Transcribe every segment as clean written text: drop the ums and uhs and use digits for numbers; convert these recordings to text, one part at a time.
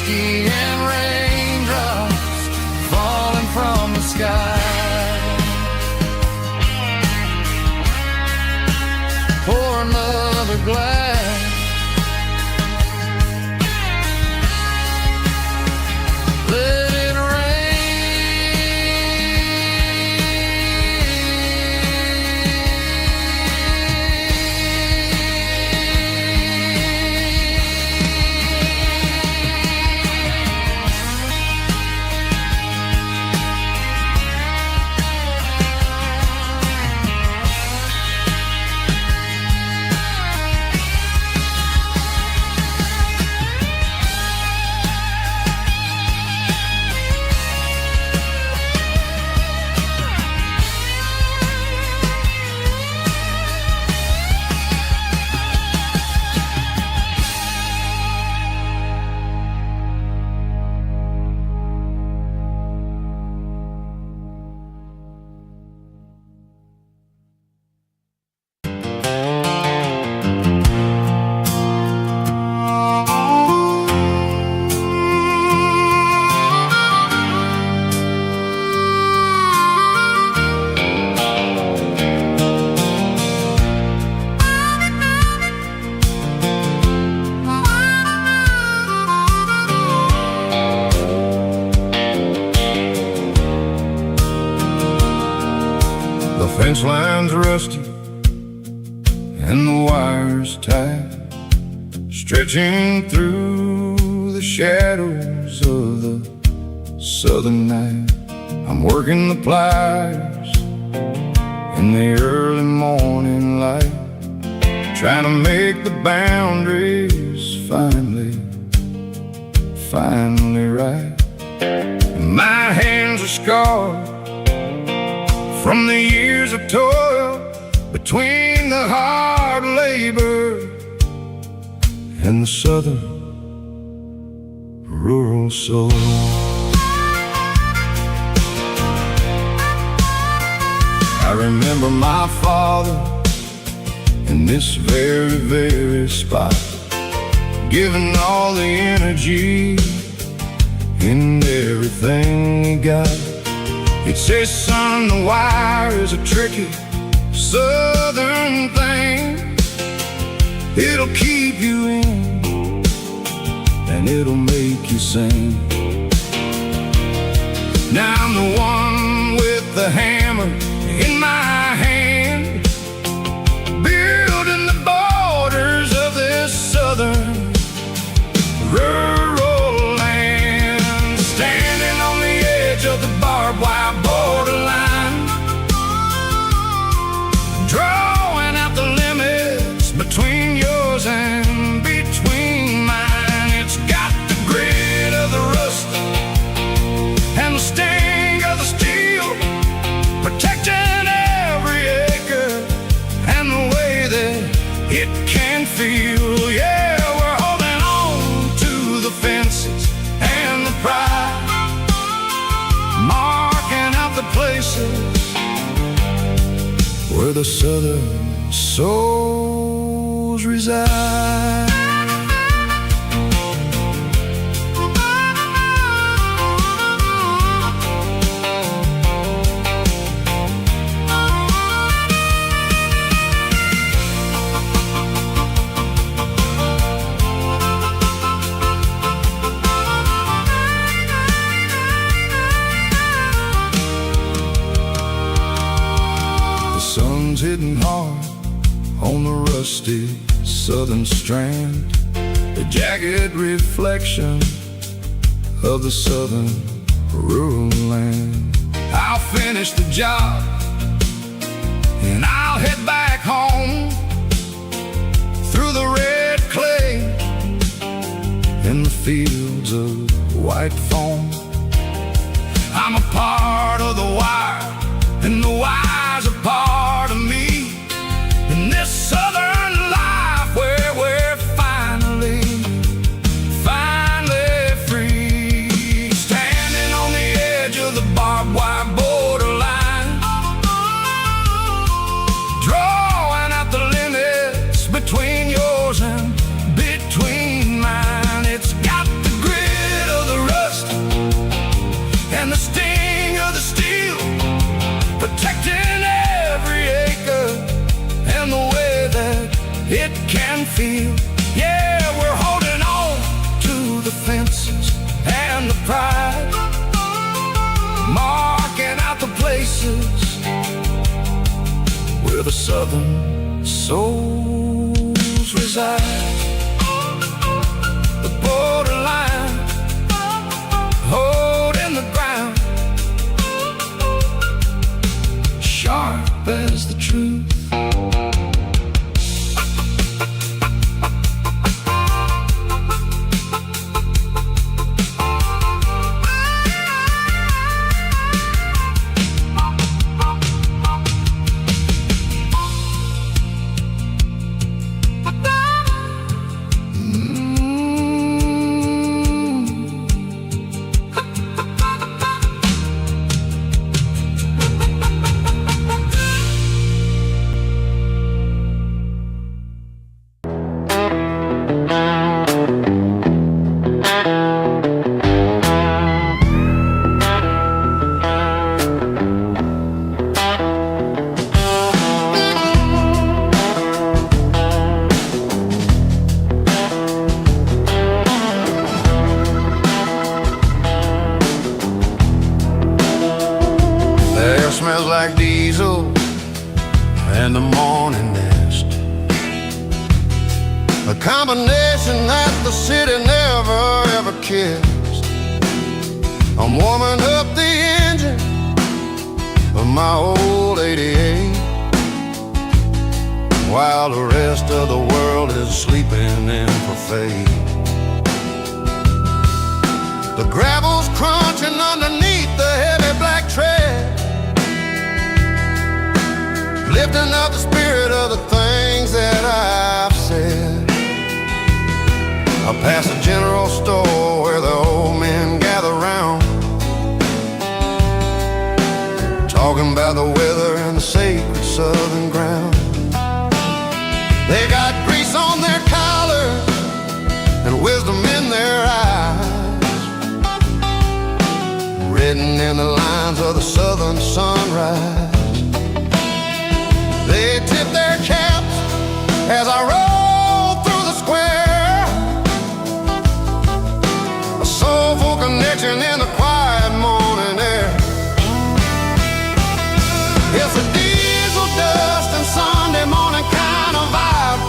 whiskey and raindrops falling from the sky. Pour another glass. Let it fence line's rusty and the wires tight, stretching through the shadows of the southern night. I'm working the pliers in the early morning light, trying to make the boundaries finally right. My hands are scarred from the years of toil, between the hard labor and the southern rural soul. I remember my father in this very spot, giving all the energy in everything he got. He'd say, son, the wire is a tricky southern thing. It'll keep you in and it'll make you sing. Now I'm the one with the hammer in my hand, building the borders of this southern rural land, standing on the edge of the barbed wire borderline, drawing out the limits between yours and between mine. It's got the grit of the rust and the sting of the steel, protecting every acre and the way that it can feel. Yeah, we're holding on to the fences and the pride, marking out the places where the southern souls reside. Hitting hard on the rusty southern strand, the jagged reflection of the southern rural land. I'll finish the job and I'll head back home through the red clay in the fields of white foam. I'm a part of the wire and the wire's a part of me. In this southern life where we're finally free, standing on the edge of the barbed wire borderline, drawing out the limits between yours and between mine. It's got the grit the sting of the steel, protecting every acre, and the way that it can feel. Yeah, we're holding on to the fences and the pride, marking out the places where the southern souls reside. The borderline, holding the ground, sharp as the truth. Smells like diesel and the morning nest, a combination that the city never ever kissed. I'm warming up the engine of my old 88, while the rest of the world is sleeping in for fate. The gravel's crunching underneath the heavy black tread, lifting up the spirit of the things that I've said. I pass a general store where the old men gather round, talking about the weather and the sacred southern ground. They got grease on their collars and wisdom in their eyes, written in the lines of the southern sunrise. They tip their caps as I roll through the square, a soulful connection in the quiet morning air. It's a diesel dust and Sunday morning kind of vibe,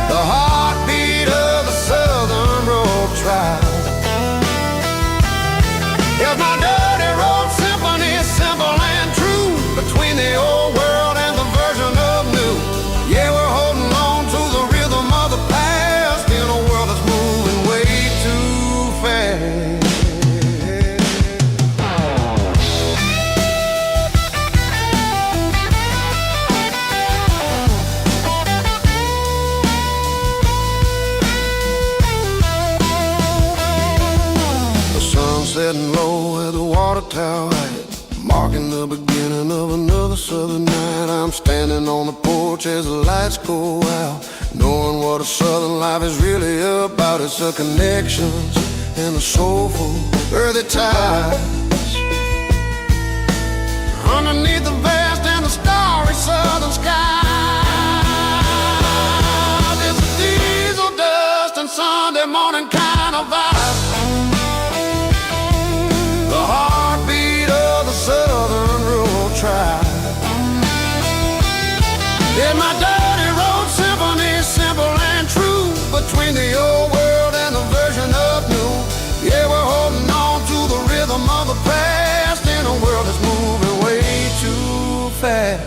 the heartbeat of the southern road tribe. It's my dirty road symphony, simple and true, between the old world and the version of new. Yeah, we're holding on to the rhythm of the past in a world that's moving way too fast. The sun's setting low at the water tower height, marking the beginning of another southern night. I'm standing on the porch as the lights go out, knowing what a southern life is really about. It's the connections and the soulful earthy ties, underneath the vast and the starry southern sky. It's a diesel dust and Sunday morning kind of vibe, the heartbeat of the southern rural tribe. In my dirty road symphony, simple and true, between the old world and the version of new. Yeah, we're holding on to the rhythm of the past in a world that's moving way too fast.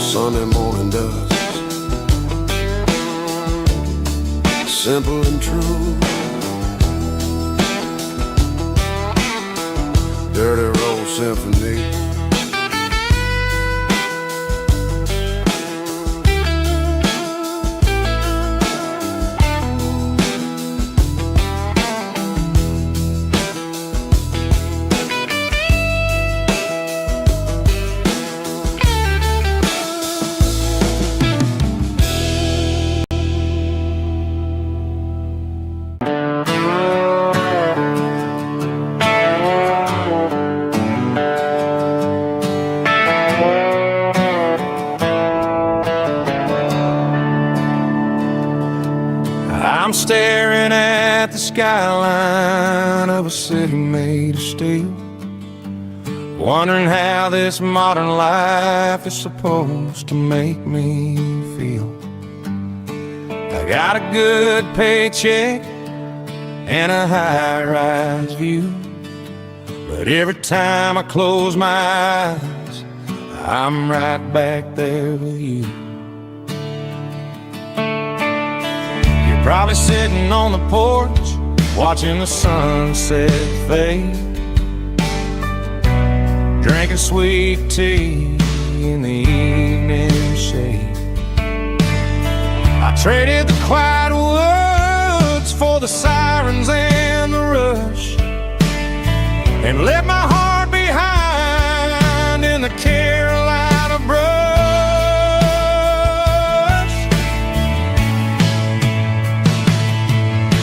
Sunday morning dust, simple and true, dirty road symphony. staring at the skyline of a city made of steel, wondering how this modern life is supposed to make me feel. I got a good paycheck and a high-rise view, but every time I close my eyes, I'm right back there with you. You're probably sitting on the porch, watching the sunset fade, drinking sweet tea in the evening shade. I traded the quiet woods for the sirens and the rush, and left my heart behind in the Carolina brush.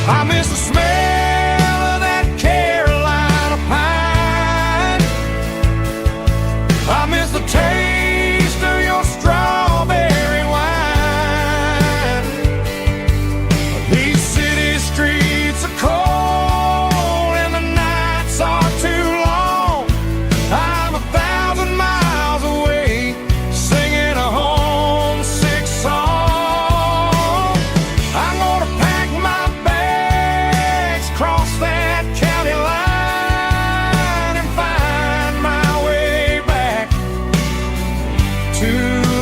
I miss the smell of that Carolina pine. I miss the taste of your strawberry wine. These city streets are cold and the nights are too long. I'm 1,000 miles away, singing a homesick song. I'm gonna pack my bags, cross that county line, and find my way back to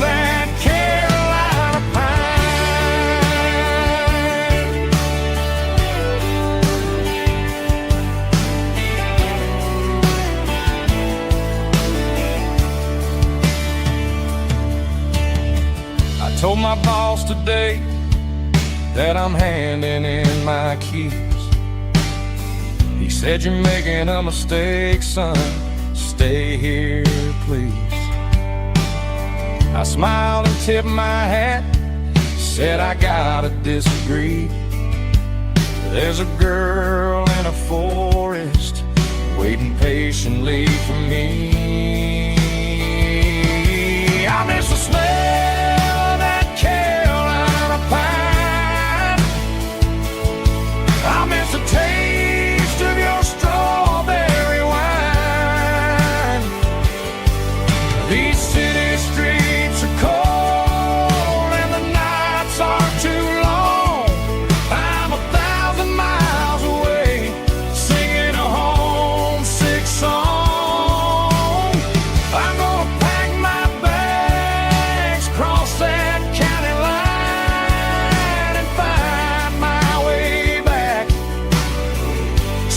that Carolina pine. I told my boss today that I'm handing in my keys. He said, "You're making a mistake, son. Stay here, please." I smiled and tipped my hat, said, "I gotta disagree. There's a girl in a forest waiting patiently for me. I miss the smell of that Carolina pine. I miss the taste of your strawberry wine. These city streets are cold and the nights are too long. I'm 1,000 miles away, singing a homesick song. I'm gonna pack my bags, cross that county line, and find my way back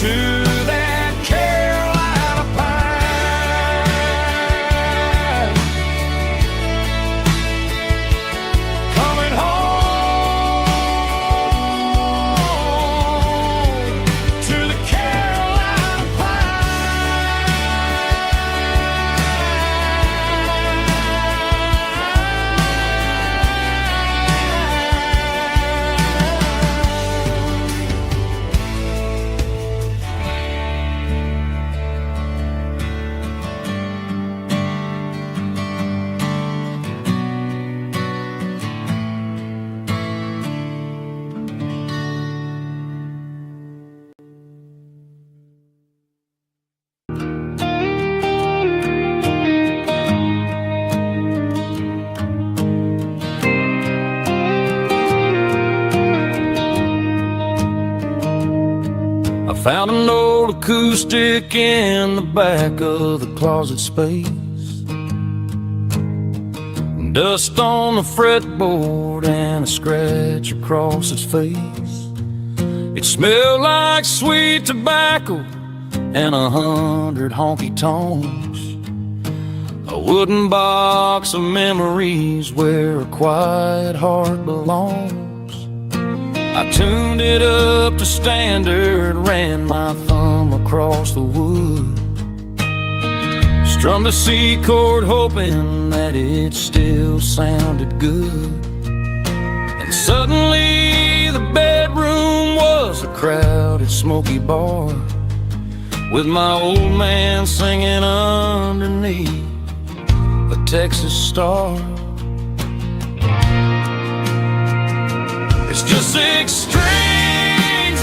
to that Carolina pine. Coming home to the Carolina I found an old acoustic in the back of the closet space. Dust on the fretboard and a scratch across its face. It smelled like sweet tobacco and 100 honky-tonks. A wooden box of memories where a quiet heart belongs. I tuned it up to standard, ran my thumb across the wood, strummed a C chord hoping that it still sounded good. And suddenly the bedroom was a crowded smoky bar, with my old man singing underneath a Texas star. It's just 6 strings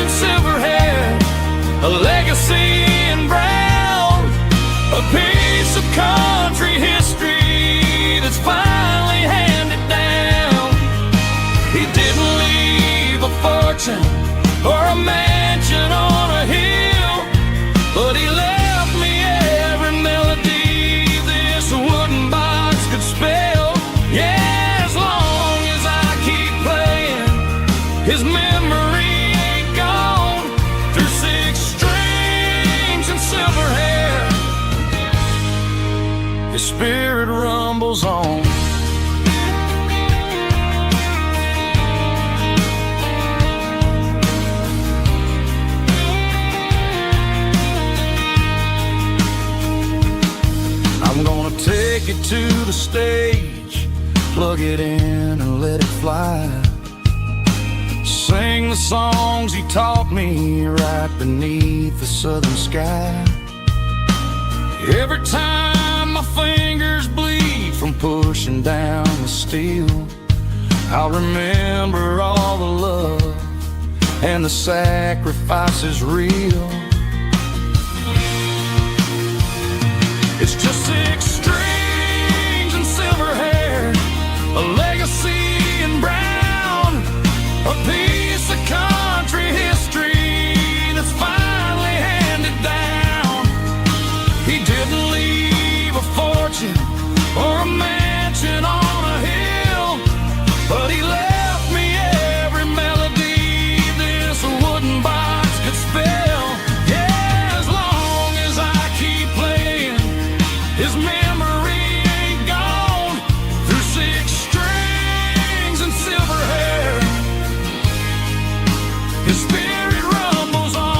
take it to the stage, plug it in and let it fly. Sing the songs he taught me right beneath the southern sky. Every time my fingers bleed from pushing down the steel, I'll remember all the love and the sacrifices real. It's just 6 strings and silver hair, a legacy in brown, a piece of country history that's finally handed down. He didn't leave a fortune or a mansion on a hill, but he left me every melody this wooden box could spell. Yeah, as long as I keep playing, his memory ain't gone. Through 6 strings and silver hair, his spirit rumbles on.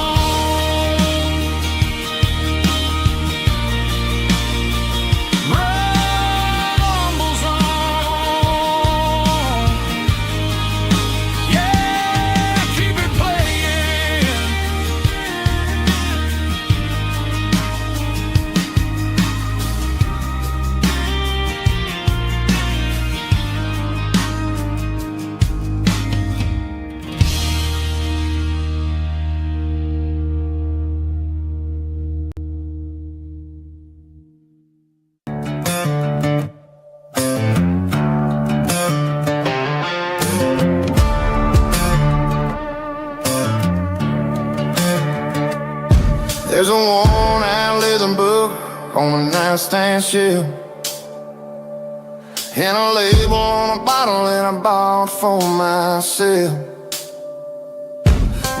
Rumbles on. Yeah, keep it playing. There's a worn-out leather book on the nightstand shelf, and a label on a bottle that I bought for myself.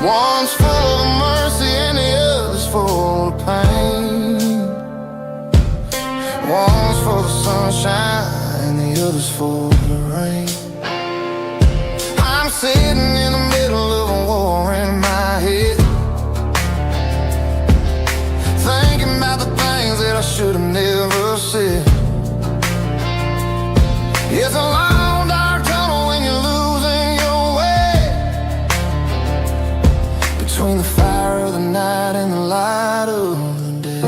One's full of mercy and the other's full of pain. One's full of sunshine and the other's full of rain. I'm sitting in the middle of a war in my head, thinking about the things that I should have never said. It's a long dark tunnel when you're losing your way, between the fire of the night and the light of the day.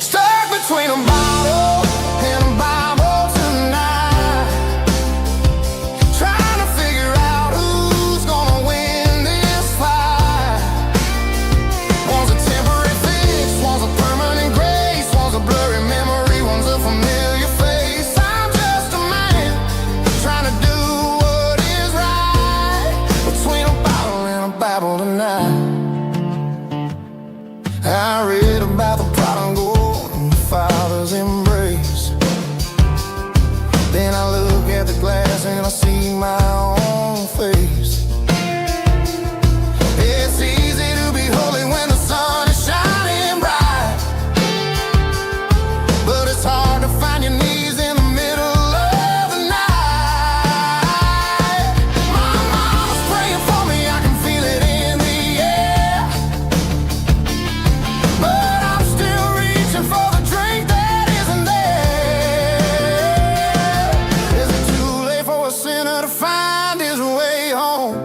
Stuck between a bottle and a Bible tonight, trying to figure out who's gonna win this fight. One's a temporary fix, one's a permanent grace, one's a blurry memory, one's a familiar face. I'm just a man trying to do what is right, between a bottle and a Bible tonight. I read about the prodigal and the father's embrace. Then I look at the glass and I see my own face. It's easy to be holy when the sun is shining bright, but it's hard to find your knees in the middle of the night. My mama's praying for me, I can feel it in the air, but I'm still reaching for the drink that isn't there. Is it too late for a sinner to find his way home?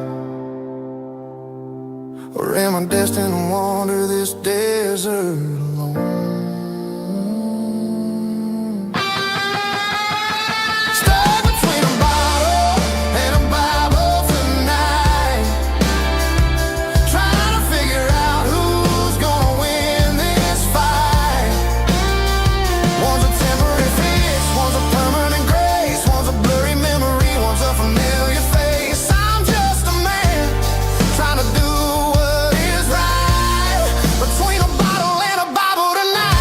Or am I destined to wander this desert alone? Stuck between a bottle and a Bible tonight, trying to figure out who's gonna win this fight. One's a temporary fix, one's a permanent grace, one's a blurry memory, one's a familiar face. I'm just a man trying to do what is right, between a bottle and a Bible tonight.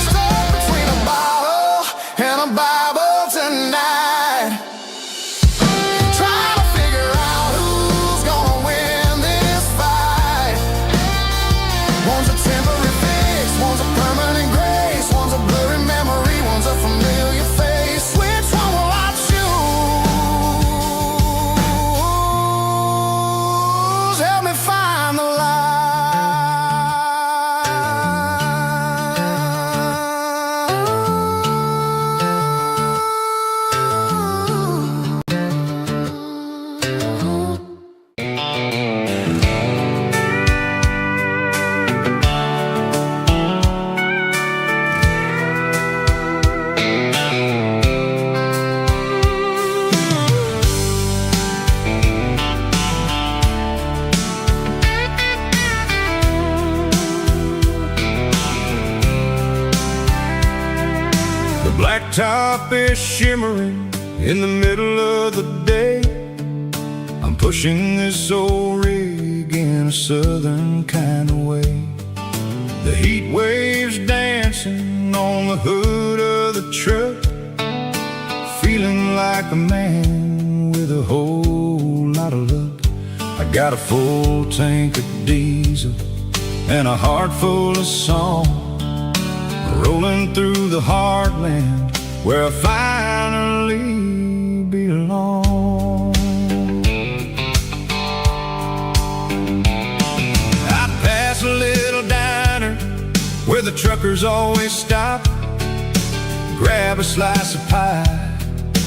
Stuck between a bottle and a Bible tonight, trying to figure out who's gonna win blacktop is shimmering in the middle of the day. I'm pushing this old rig in a southern kind of way. The heat waves dancing on the hood of the truck, feeling like a man with a whole lot of luck. I got a full tank of diesel and a heart full of song, rolling through the heartland where I finally belong. I pass a little diner where the truckers always stop, grab a slice of pie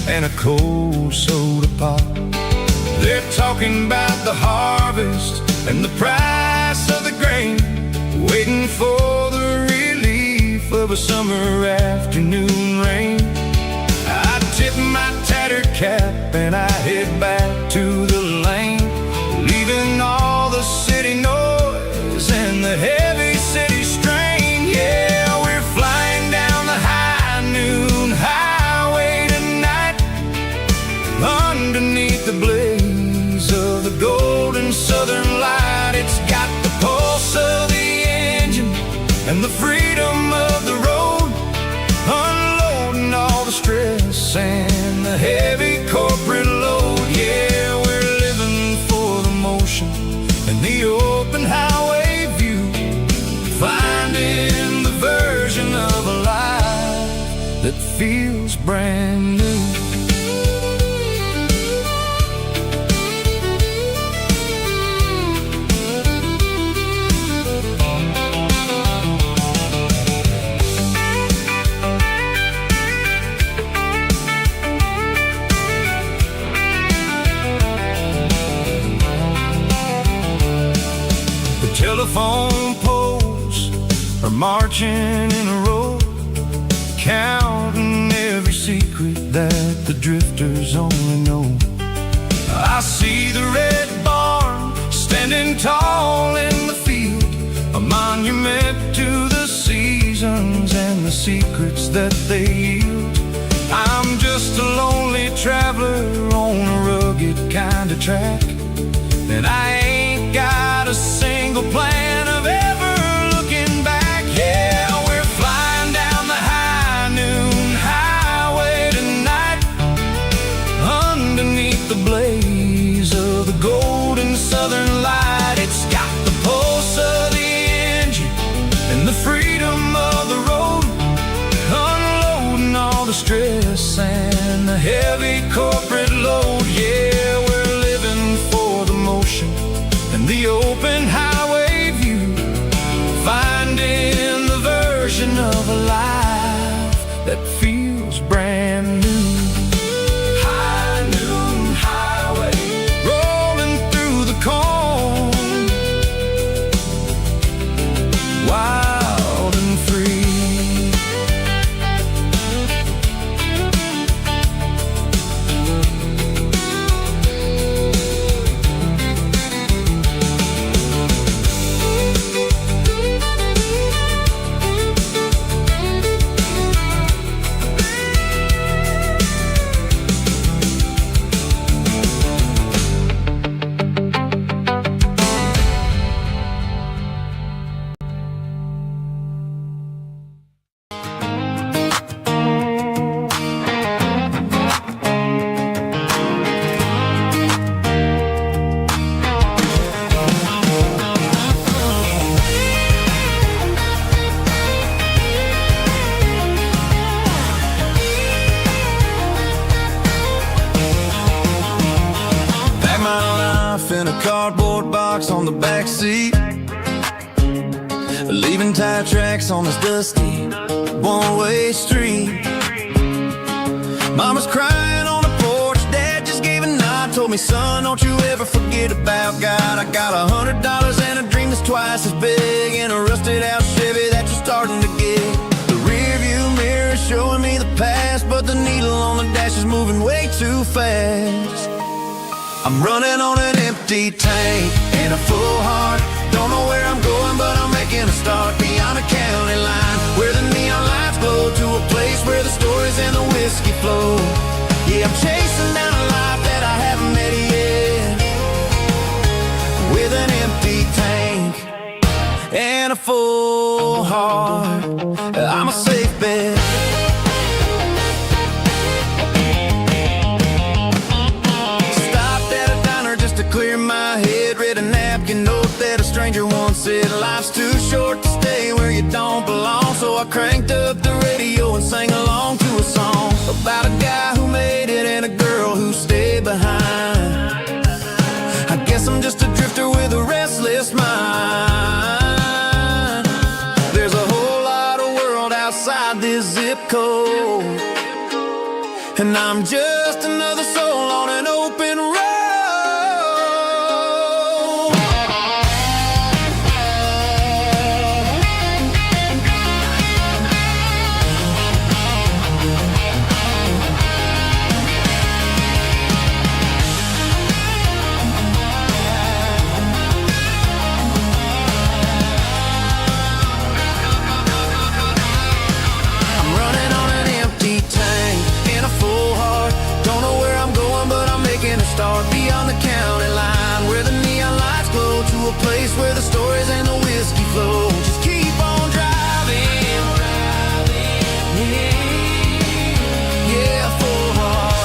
and a cold soda pop. They're talking about the harvest and the price of the grain, waiting for the relief of a summer afternoon rain. I tip my tattered cap and I head back to the lane, leaving all the city noise and the heavy city strain. Yeah, we're flying down the high noon highway tonight, underneath the blaze of the golden southern light. It's got the pulse of the engine and the freedom of the road, unloading all the stress and the heavy corporate load. Yeah, we're living for the motion and the open highway view, finding the version of a life that feels brand new. Telephone poles are marching in a row, counting every secret that the drifters only know. I see the red barn standing tall in the field, a monument to the seasons and the secrets that they yield. I'm just a lonely traveler on a rugged kind of track, and I ain't got a single plan of ever looking back. Yeah, we're flying down the high noon highway tonight, underneath the blaze of the golden southern light. It's got the pulse of the engine and the freedom of the road, unloading all the stress and the heavy corporate load. Yeah, we're living for the motion and the open highway view, finding the version of a life that feels brand new. High noon highway, rolling through the corn, wild and free. In a cardboard box on the back seat, leaving tire tracks on this dusty one-way street. Mama's crying on the porch, Dad just gave a nod, told me, son, don't you ever forget about God. I got $100 and a dream that's twice as big, and a rusted out Chevy that you're starting to get. The rear view mirror is showing me the past, but the needle on the dash is moving way too fast. I'm running on an empty tank and a full heart. Don't know where I'm going, but making a start beyond a county line, where the neon lights glow, to a place where the story said life's too short to stay where you don't belong. So I cranked up the radio and sang along to a song about a guy who made it and a girl who stayed behind. I guess I'm just a drifter with a restless mind. There's a whole lot of world outside this zip code, and I'm just another soul on an open road. Start beyond the county line, where the neon lights glow, to a place where the stories and the whiskey flow. Just keep on driving, yeah, full heart.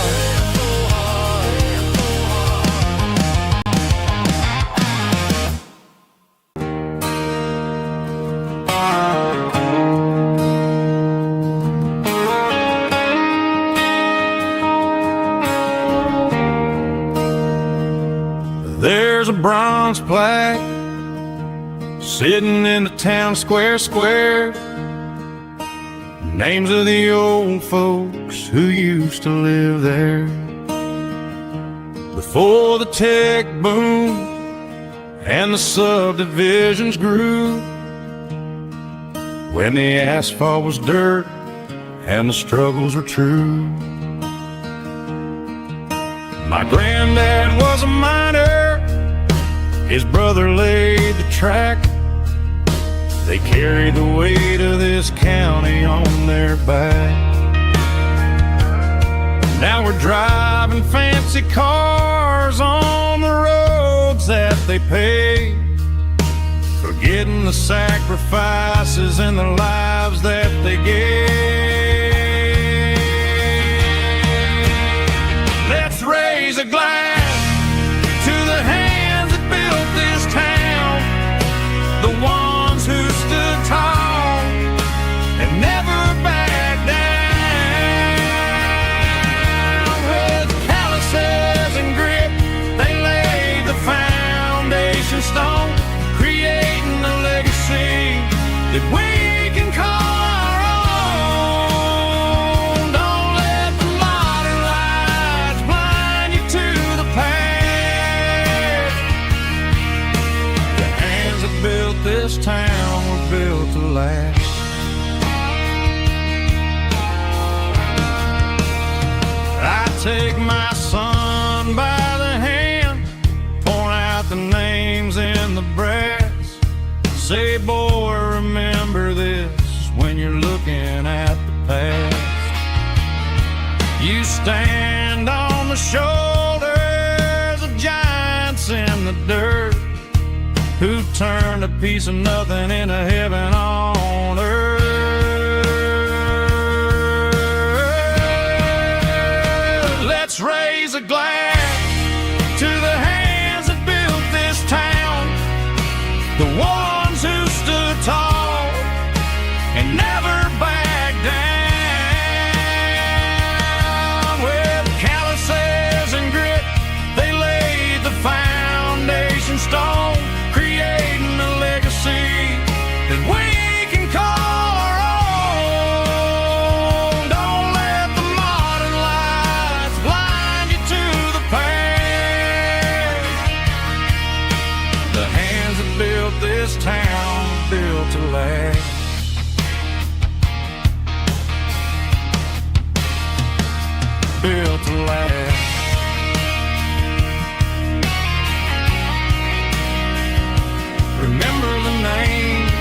There's a bronze plaque sitting in the town square. Names of the old folks who used to live there before the tech boom and the subdivisions grew, when the asphalt was dirt and the struggles were true. My granddad was a miner, his brother laid the track. They carried the weight of this county on their back. Now we're driving fancy cars on the roads that they paved, forgetting the sacrifices and the lives that they gave. Let's raise a glass to the hands that built this town, the ones who stood tall and never backed down. With calluses and grit, they laid the foundation stone, creating a legacy that we can call our own. Don't let the modern lights blind you to the past. The hands that built this town were built to last. I take my son by the hand, point out the names in the brass. Say, boy, remember this when you're looking at the past. You stand on the shoulders of giants in the dirt, who turned a piece of nothing into heaven on earth. Let's raise a glass to the hands that built this town, the ones who stood tall and never backed down. With calluses and grit, they laid the foundation stone, creating a legacy that we can call our own. Don't let the modern lights blind you to the past. The hands that built this town were built to last. Built to last. Remember the names.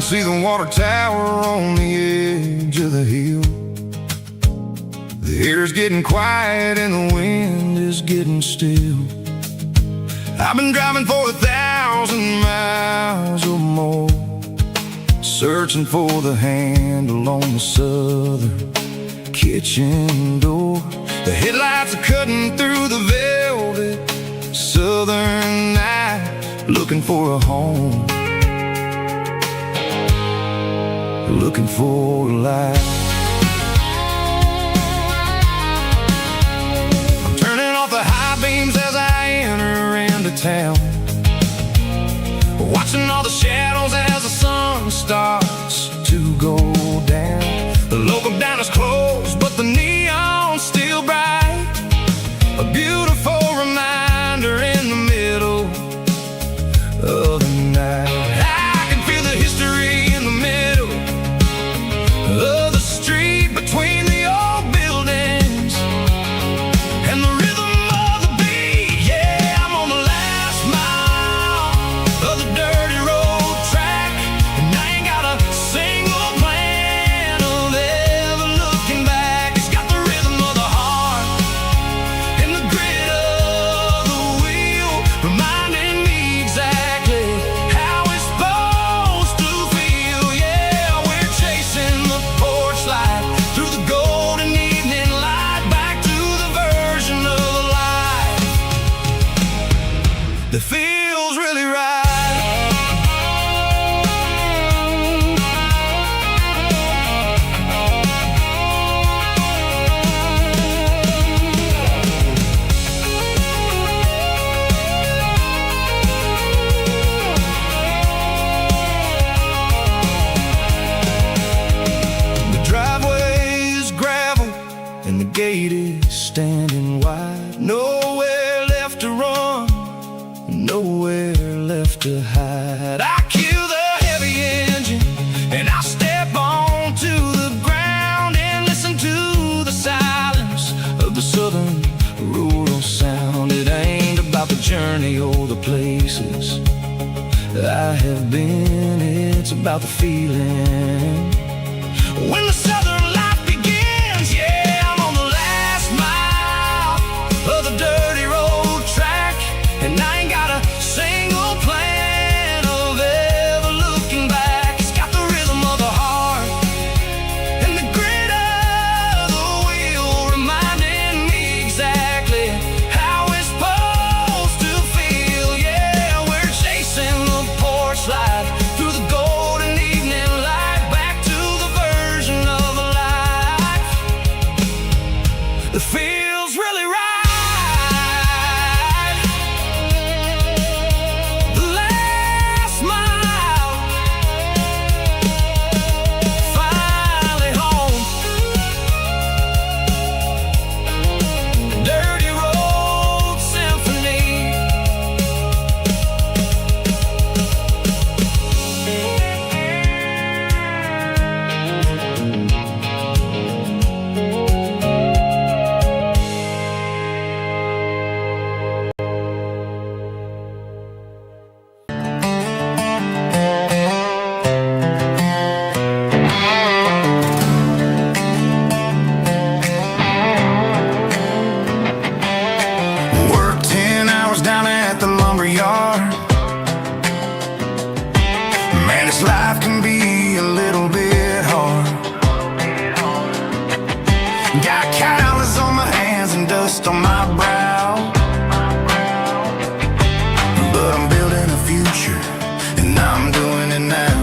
see the water tower on the edge of the hill. The air's getting quiet and the wind is getting still. I've been driving for 1,000 miles or more, searching for the handle on the southern kitchen door. The headlights are cutting through the velvet southern night, looking for a home, looking for a life. I'm turning off the high beams as I enter into town, watching all the shadows as the sun starts to go down. The local diner's closed, but the neon's still bright, a beautiful reminder in the middle of the night. I can feel the history in the middle of the street, between the old buildings and the rhythm of the beat. Yeah, I'm on the last mile of the dirty road track, and I ain't got a single plan of ever looking back. It's got the rhythm of the heart and the grit of the wheel, reminding me exactly how it's supposed to feel. Yeah, we're chasing the porch light through the golden evening light, back to the version of life that feels really right. The driveway is gravel and the gate is standing wide. Nowhere left to run, nowhere left to hide. I kill the heavy engine and I step onto the ground and listen to the silence of the southern rural sound. It ain't about the journey or the places I have been, it's about the feeling when the southern life begins. Yeah, I'm on the last mile of the dirty road track, and I ain't got a single plan of ever looking back. It's got the rhythm of the heart and the grit of the wheel, reminding me exactly how it's supposed to feel. Yeah, we're chasing the porch light through the golden evening light, back to the version of life that feels really right. The last mile, finally home. Dirty road symphony. Work 10 hours down at the lumber yard. Man, this life can be a little bit hard. Got calluses on my hands and dust on my brow, but I'm building a future and I'm doing it now.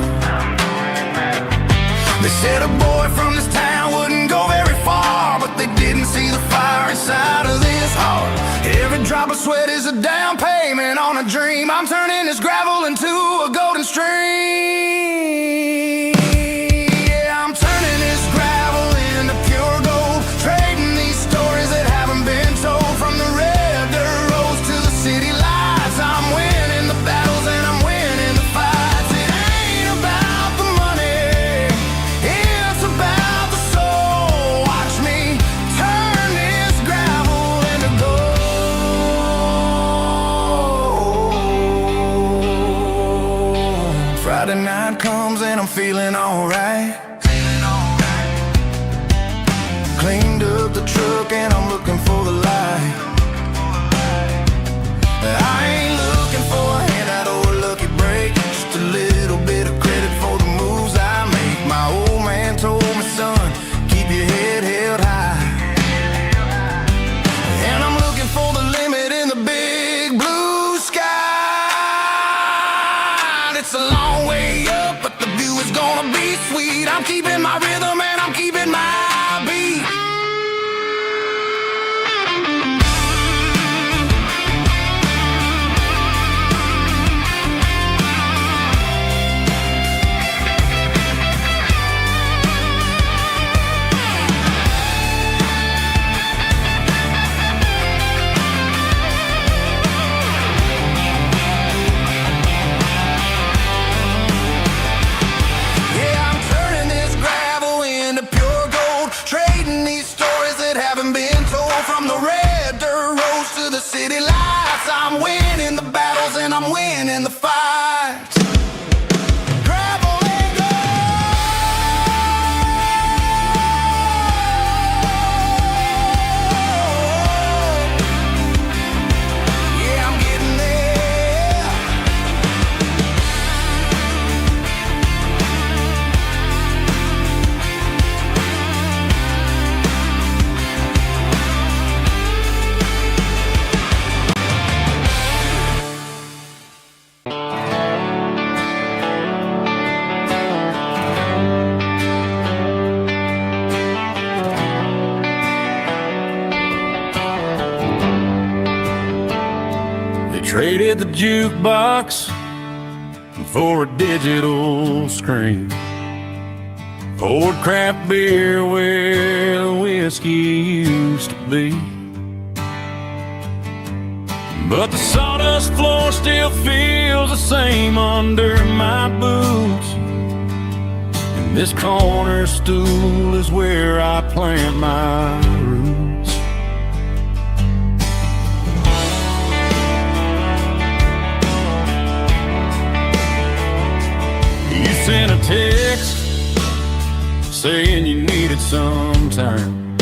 They said a boy from this town wouldn't go very far, but they didn't see the fire inside of this heart. Every drop of sweat is a down payment on a dream. I'm turning this gravel into a golden stream. Yeah, I'm turning this gravel into pure gold, trading these stories that haven't been told. From the red dirt roads to the city lights, I'm winning the battles and I'm winning the fights. It ain't about the money, it's about the soul. Watch me turn this gravel into gold. Friday night I'm keeping my rhythm and I'm keeping my beat. City lights, I'm winning the battles and I'm winning the fights. Gravel and gold. Yeah, I'm getting there. Traded the jukebox for a digital screen, poured craft beer where the whiskey used to be. But the sawdust floor still feels the same under my boots, and this corner stool is where I plant my roots. Sent a text saying you needed some time,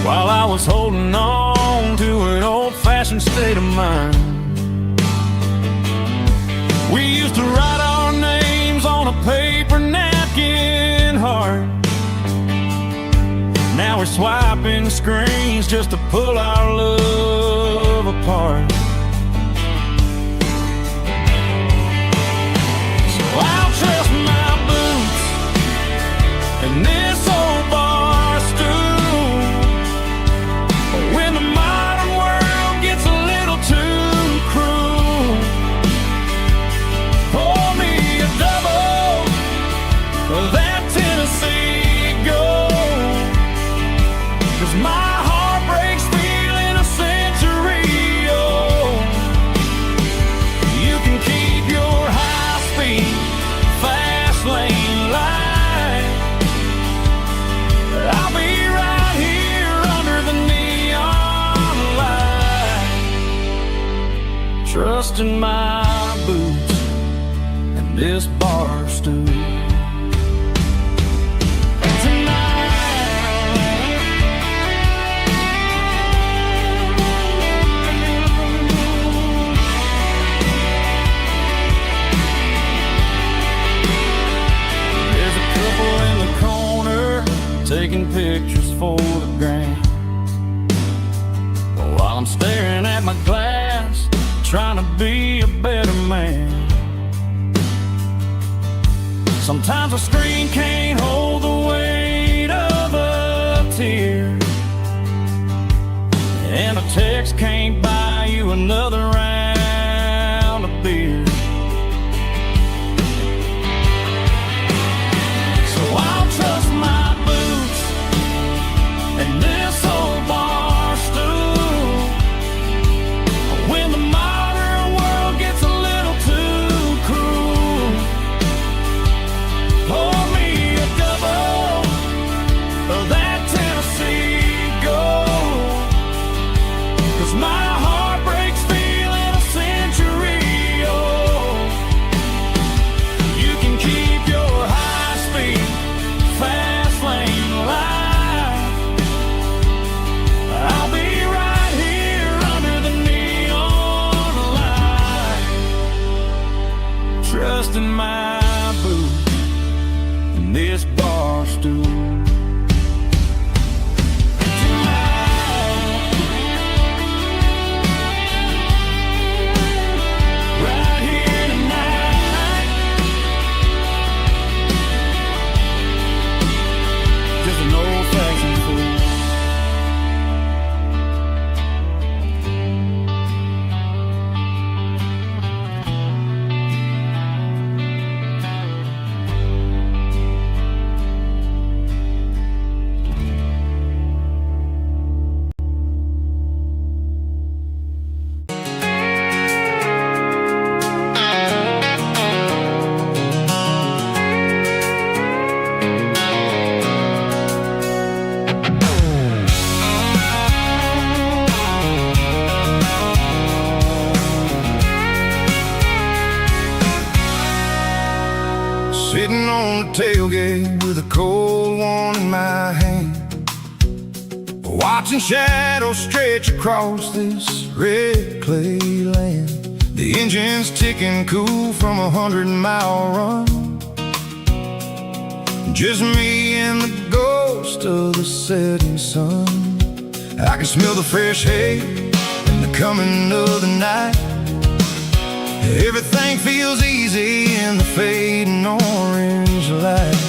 while I was holding on to an old-fashioned state of mind. We used to write our names on a paper napkin heart. Now we're swiping screens just to pull our love apart. I'll trust my boots and this old bar stool when the modern world gets a little too cruel. Pour me a double of that Tennessee Gold, 'cause my heart breaks feeling a century old. You can keep your high-speed fast lane light. I'll be right here under the neon light, trusting my boots and this bar stool. Taking pictures for the gram, while I'm staring at my glass, trying to be a better man. Sometimes a screen can't hold the weight of a tear, and a text can't buy you another round of beer. So I'll trust my and this old bar stool when the modern world gets a little too cruel. Pour me a double of that Tennessee Gold, 'cause my heart breaks feeling a century old. You can keep your high-speed fast lane light. I'll be right here under the neon light, trusting my boots and this bar stool. Right here tonight, gold one in my hand, watching shadows stretch across this red clay land. The engine's ticking cool from a 100-mile run. Just me and the ghost of the setting sun. I can smell the fresh hay and the coming of the night. Everything feels easy in the fading orange light.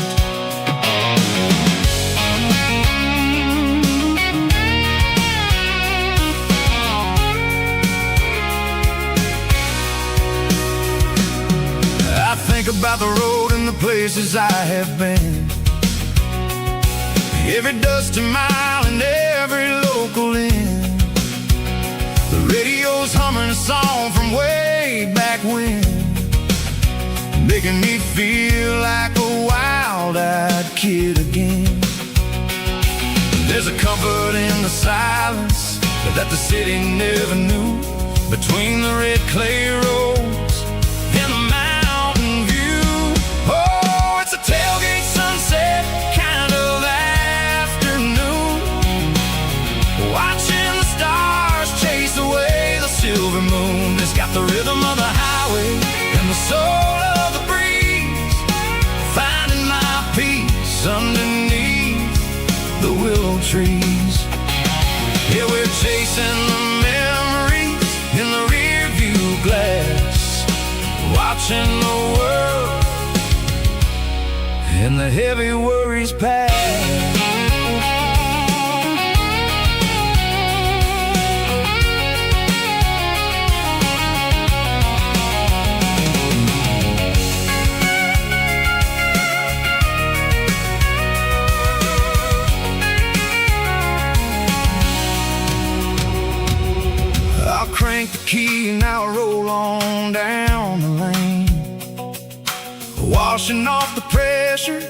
I think about the road and the places I have been, every dusty mile and every local inn. The radio's humming a song from way back when, making me feel like a wild-eyed kid again. There's a comfort in the silence that the city never knew, between the red clay roads and the mountain view. Oh, it's a tailgate sunset kind of afternoon, watching the stars chase away the silver moon. It's got the rhythm of the highway and the soul of the breeze, finding my peace underneath the willow trees. Yeah, we're chasing the memories in the rear view glass, watching the world and the heavy worries pass. Crank the key and I'll roll on down the lane, washing off the pressure,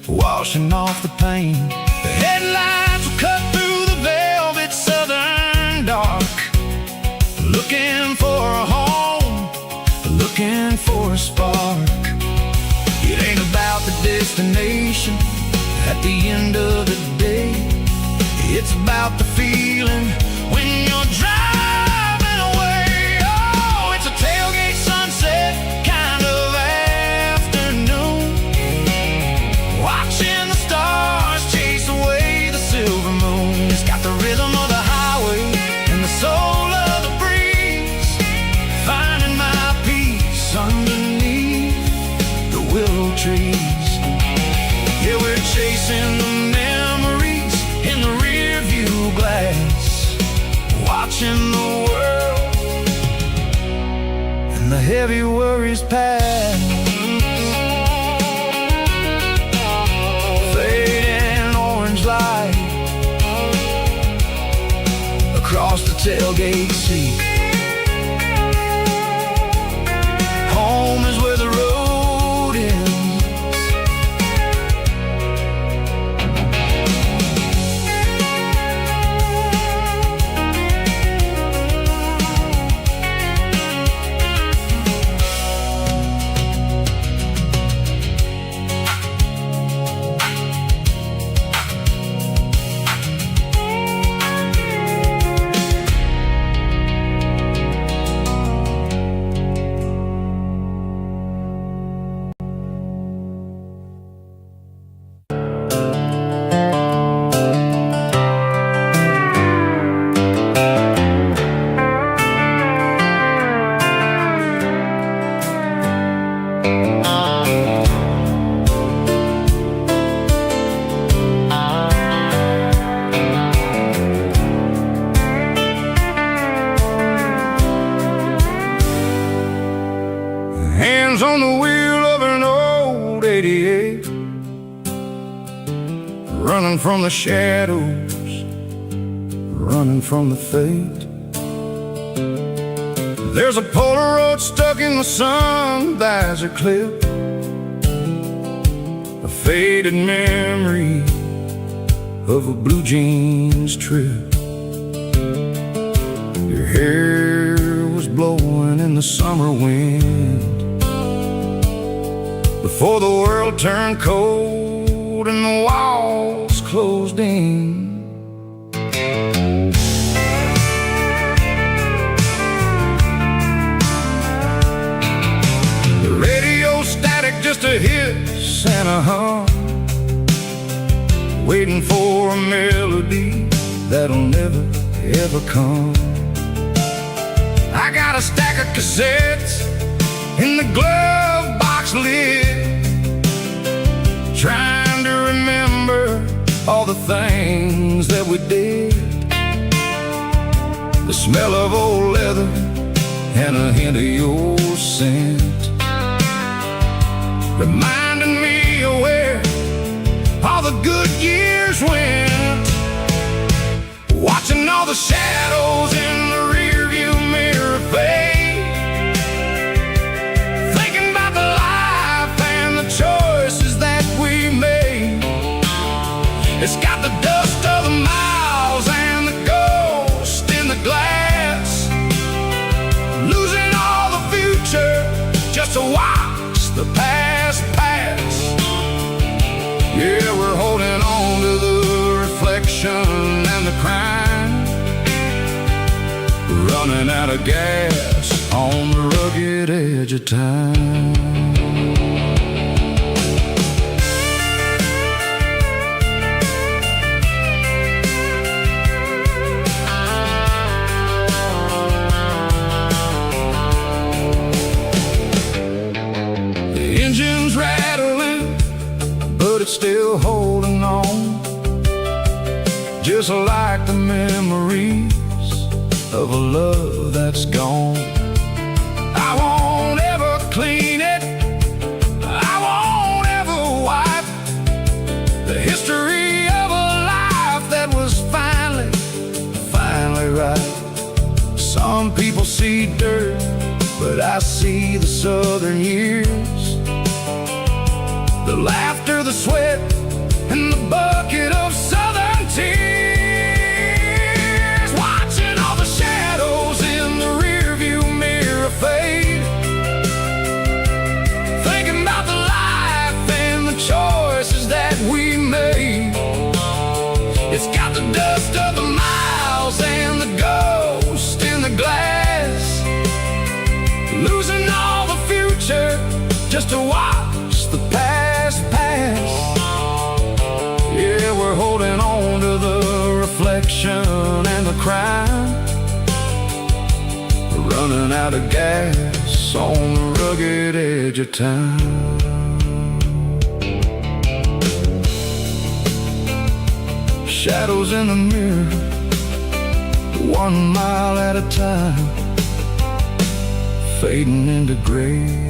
washing off the pain. The headlights will cut through the velvet southern dark, looking for a home, looking for a spark. It ain't about the destination at the end of the day, it's about the feeling when you're driving. Tailgate sunset kind of afternoon, watching the stars chase away the silver moon. It's got the rhythm of the highway and the soul of the breeze, finding my peace underneath the willow trees. Yeah, we're chasing the memories in the rear view glass, watching the world and the heavy worries pass. Fading orange light across the tailgate seat. Home is where the road ends. Hands on the wheel of an old 88, running from the shadows, running from the fate. There's a Polaroid stuck in the sun, there's a clip, a faded memory of a blue jeans trip. Your hair was blowing in the summer wind before the world turned cold road and the walls closed in. The radio static just a hiss and a hum, waiting for a melody that'll never ever come. I got a stack of cassettes in the glove box lid, trying to remember all the things that we did. The smell of old leather and a hint of your scent, reminding me of where all the good years went. Watching all the shadows in the rearview mirror fade, thinking about the life and the choices that we made. It's got the dust of the miles and the ghost in the glass, losing all the future just to watch the past pass. Yeah, we're holding on to the reflection and the crime, running out of gas on the rugged edge of time. The engine's rattling, but it's still holding on, just like the memories of a love that's gone. I won't ever clean it, I won't ever wipe the history of a life that was finally right. Some people see dirt, but I see the southern years, the laughter, the sweat, and the bucket of southern tears. Watching all the shadows in the rearview mirror fade, thinking about the life and the choices that we made. It's got the dust of the miles and the ghost in the glass, losing all the future just to watch the past pass. Yeah, we're holding on to the reflection and the crime, we're running out of gas on the rugged edge of time. Shadows in the mirror, 1 mile at a time, fading into gray.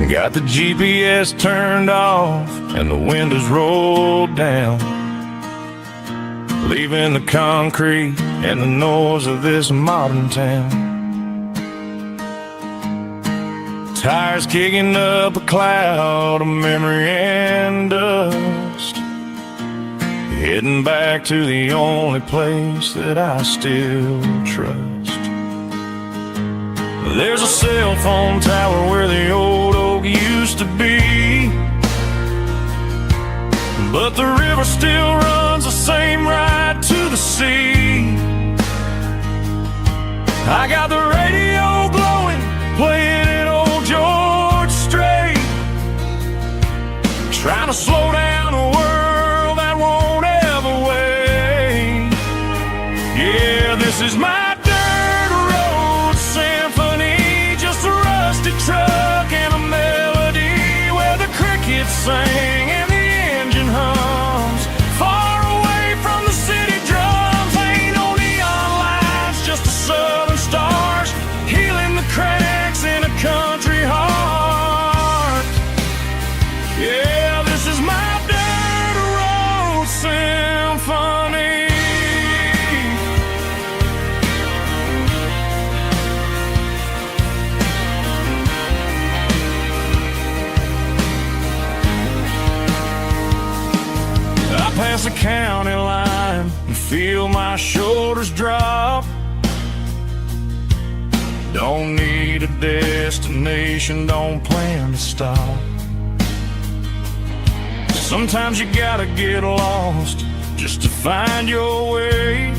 Got the GPS turned off and the windows rolled down, leaving the concrete and the noise of this modern town. Tires kicking up a cloud of memory and dust, heading back to the only place that I still trust. There's a cell phone tower where the old oak used to be, but the river still runs the same right to the sea. I got the radio glowing, playing it old George Strait, trying to slow down a world that won't ever wait. Yeah, this is my dirt road symphony, just a rusty truck and a melody where the crickets sing and the engine hums. Far away from the city drums, ain't no neon lights, across the county line and feel my shoulders drop. Don't need a destination, don't plan to stop. Sometimes you gotta get lost just to find your way,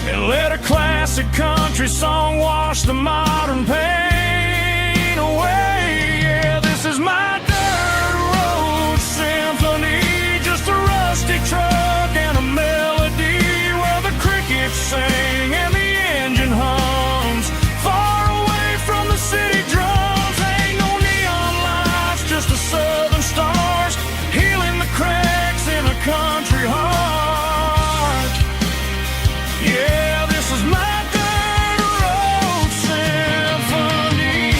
and let a classic country song wash the modern pain away. Yeah, this is my dirt road symphony, just a rusty truck and a melody where the crickets sing and the engine hums, far away from the city drums. Ain't no neon lights, just the southern stars healing the cracks in a country heart. Yeah, this is my dirt road symphony.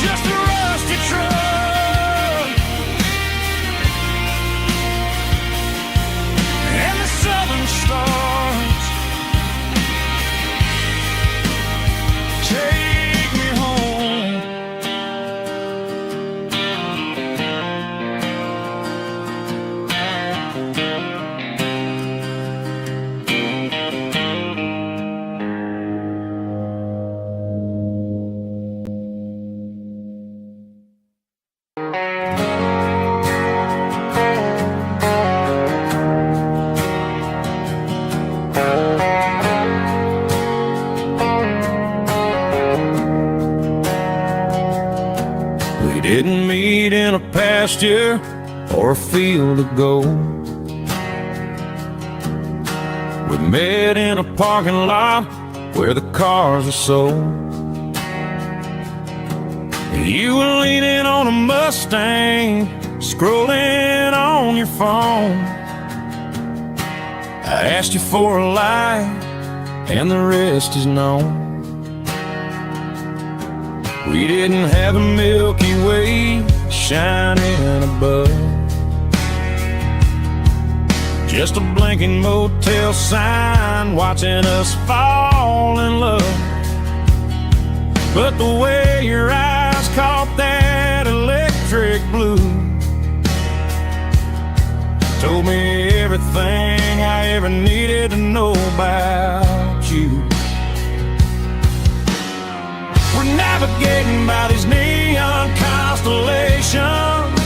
Just a rusty truck and the southern stars. Take me home. We didn't meet in a pasture or a field of gold. We met in a parking lot where the cars are sold. You were leaning on a Mustang, scrolling on your phone. I asked you for a light, and the rest is known. We didn't have a Milky Way shining above, just a blinking motel sign watching us fall in love. But the way your eyes caught that electric blue told me everything I ever needed to know about you. We're navigating by these neon constellations,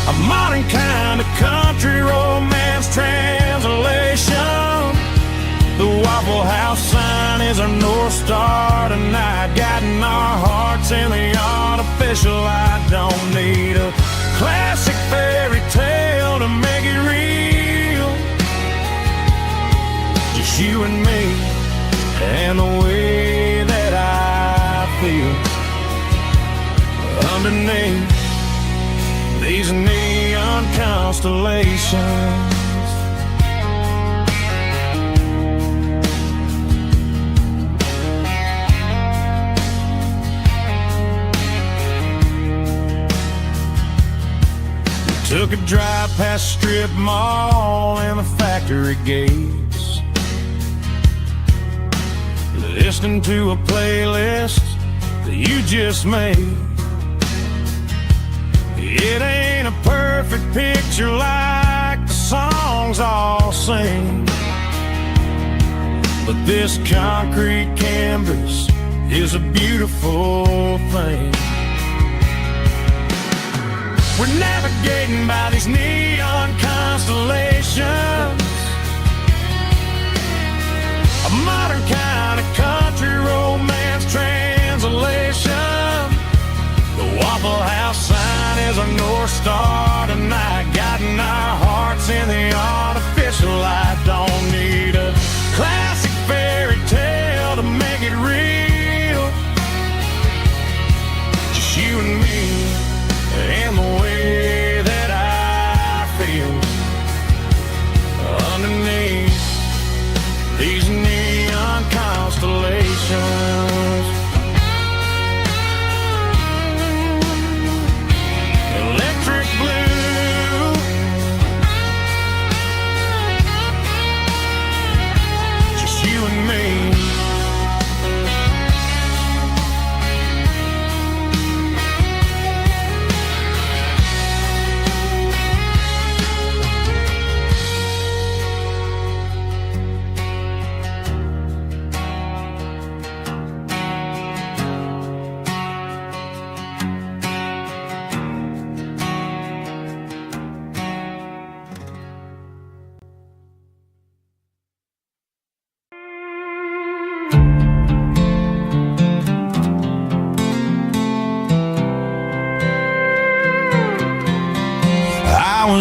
a modern kind of country romance translation. The Waffle House sign is our North Star tonight, guiding our hearts in the artificial light. Don't need a classic fairy tale to make it real, just you and me and the way that I feel underneath these neon constellations. We took a drive past strip mall and the factory gates, listening to a playlist that you just made. It ain't a perfect picture like the songs all sing, but this concrete canvas is a beautiful thing. We're navigating by these neon constellations, a modern kind of country romance translation. The Waffle House sign is our North Star tonight, guiding our hearts in the artificial light. Don't need a classic fairy tale to make it real, just you and me and the way that I feel underneath these neon constellations. Electric blue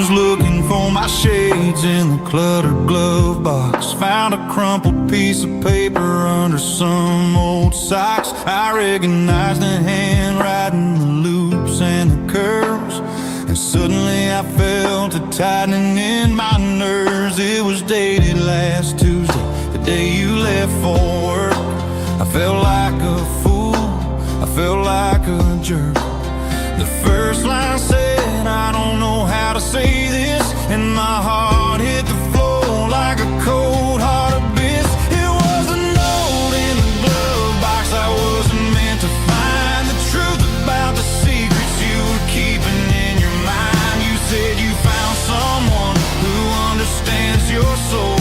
was looking for my shades in the cluttered glove box. Found a crumpled piece of paper under some old socks. I recognized the handwriting, the loops and the curls, and suddenly I felt a tightening in my nerves. It was dated last Tuesday, the day you left for work. I felt like a fool, I felt like a jerk. The first line said, I don't know how to say this, and my heart hit the floor like a cold heart abyss. It was a note in the glove box I wasn't meant to find. The truth about the secrets you were keeping in your mind. You said you found someone who understands your soul,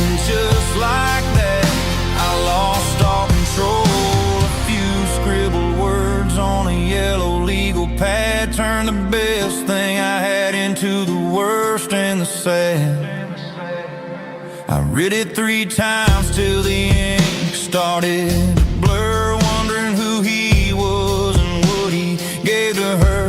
and just like that, I lost all control. A few scribbled words on a yellow legal pad turned the best thing I had into the worst and the sad. I read it 3 times till the ink started to blur, wondering who he was and what he gave to her.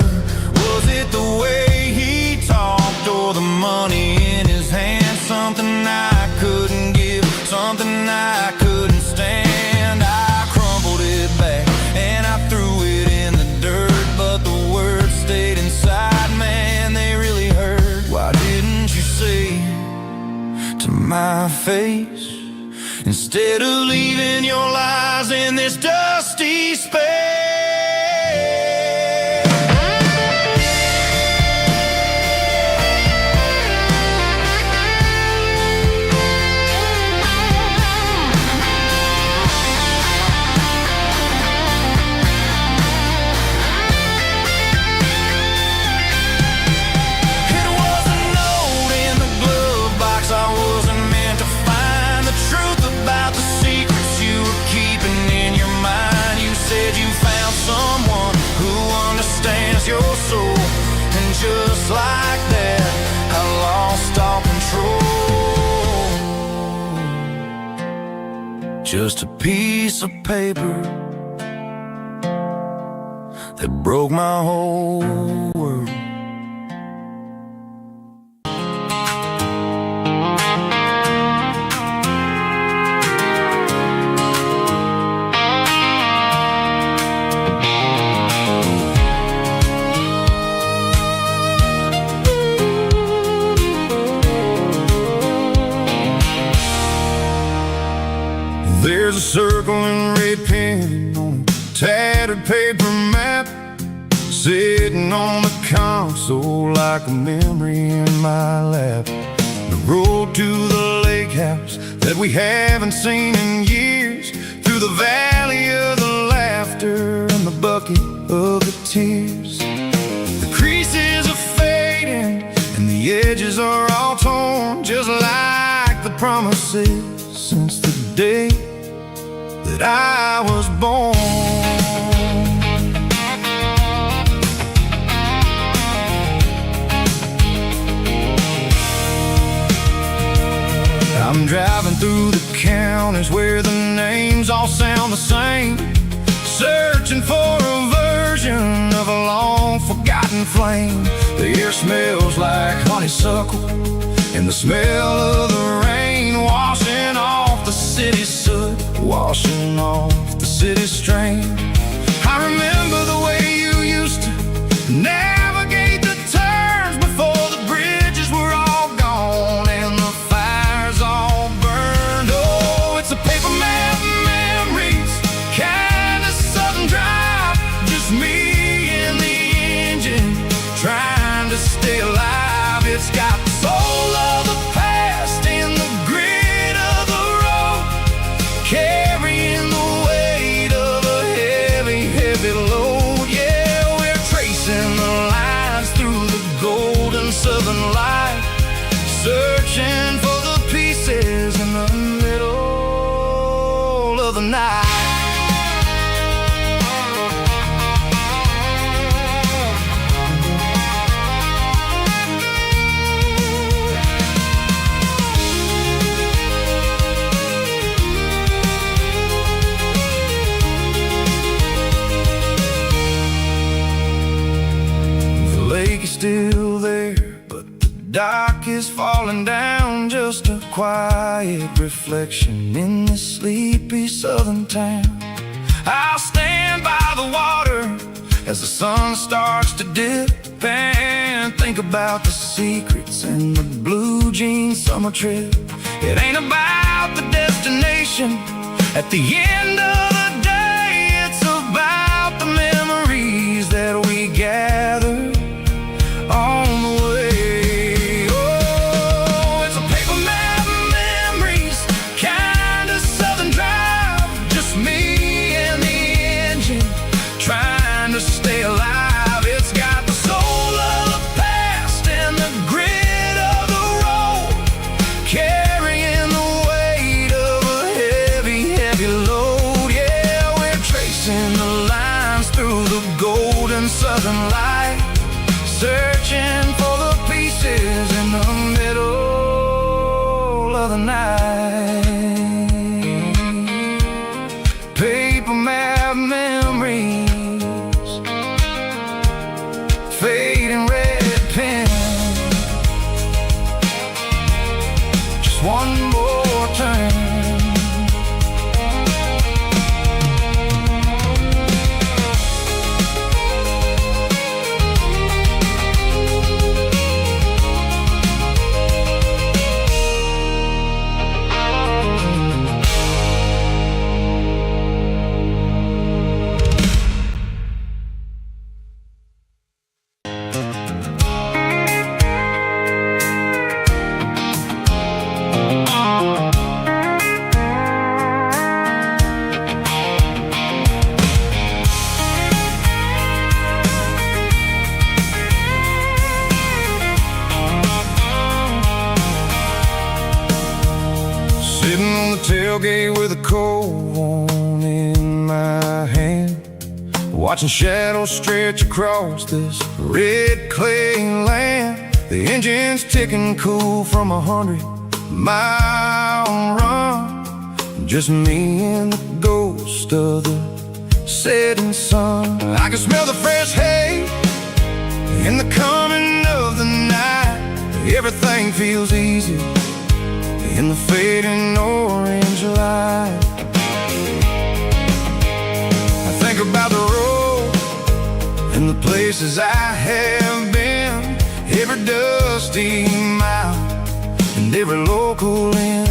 Was it the way he talked or the money in his hand? Something I couldn't give, something I couldn't stand. I crumpled it back and I threw it in the dirt, but the words stayed inside, man, they really hurt. Why didn't you say to my face, instead of leaving your lies in this dusty space? Your soul, and just like that, I lost all control. Just a piece of paper that broke my whole world. There's a circle in red pen on a tattered paper map, sitting on the console like a memory in my lap. The road to the lake house that we haven't seen in years, through the valley of the laughter and the bucket of the tears. The creases are fading and the edges are all torn, just like the promises since the day that I was born. I'm driving through the counties where the names all sound the same, searching for a version of a long forgotten flame. The air smells like honeysuckle, and the smell of the rain washing off the city soot, washing off the city strain. I remember the way you used to navigate the turns before the bridges were all gone and the fires all burned. Oh, it's a paper map memories, kind of southern drive, just me and the engine trying to stay alive. It's got the soul of the past in the grit of the road, carrying the weight of a heavy, heavy load. Yeah, we're tracing the lines through the golden southern light, searching for the pieces in the middle of the night. Still there, but the dock is falling down, just a quiet reflection in this sleepy southern town. I'll stand by the water as the sun starts to dip and think about the secrets in the blue jean summer trip. It ain't about the destination at the end of the day, it's about the memories that we gather on the way. Oh, it's a paper map of memories, kind of southern drive, just me and the engine trying to stay alive. It's got the soul of the past and the grit of the road, carrying the weight of a heavy, heavy load. Yeah, we're tracing the lines through the golden southern light, searching for the pieces in the middle of the night. Paper map memories, fading red pen, just one more turn. Sitting on the tailgate with a cold one in my hand, watching shadows stretch across this red clay land. The engine's ticking cool from 100-mile run, just me and the ghost of the setting sun. I can smell the fresh hay in the coming of the night. Everything feels easy in the fading orange light. I think about the road and the places I have been, every dusty mile and every local inn.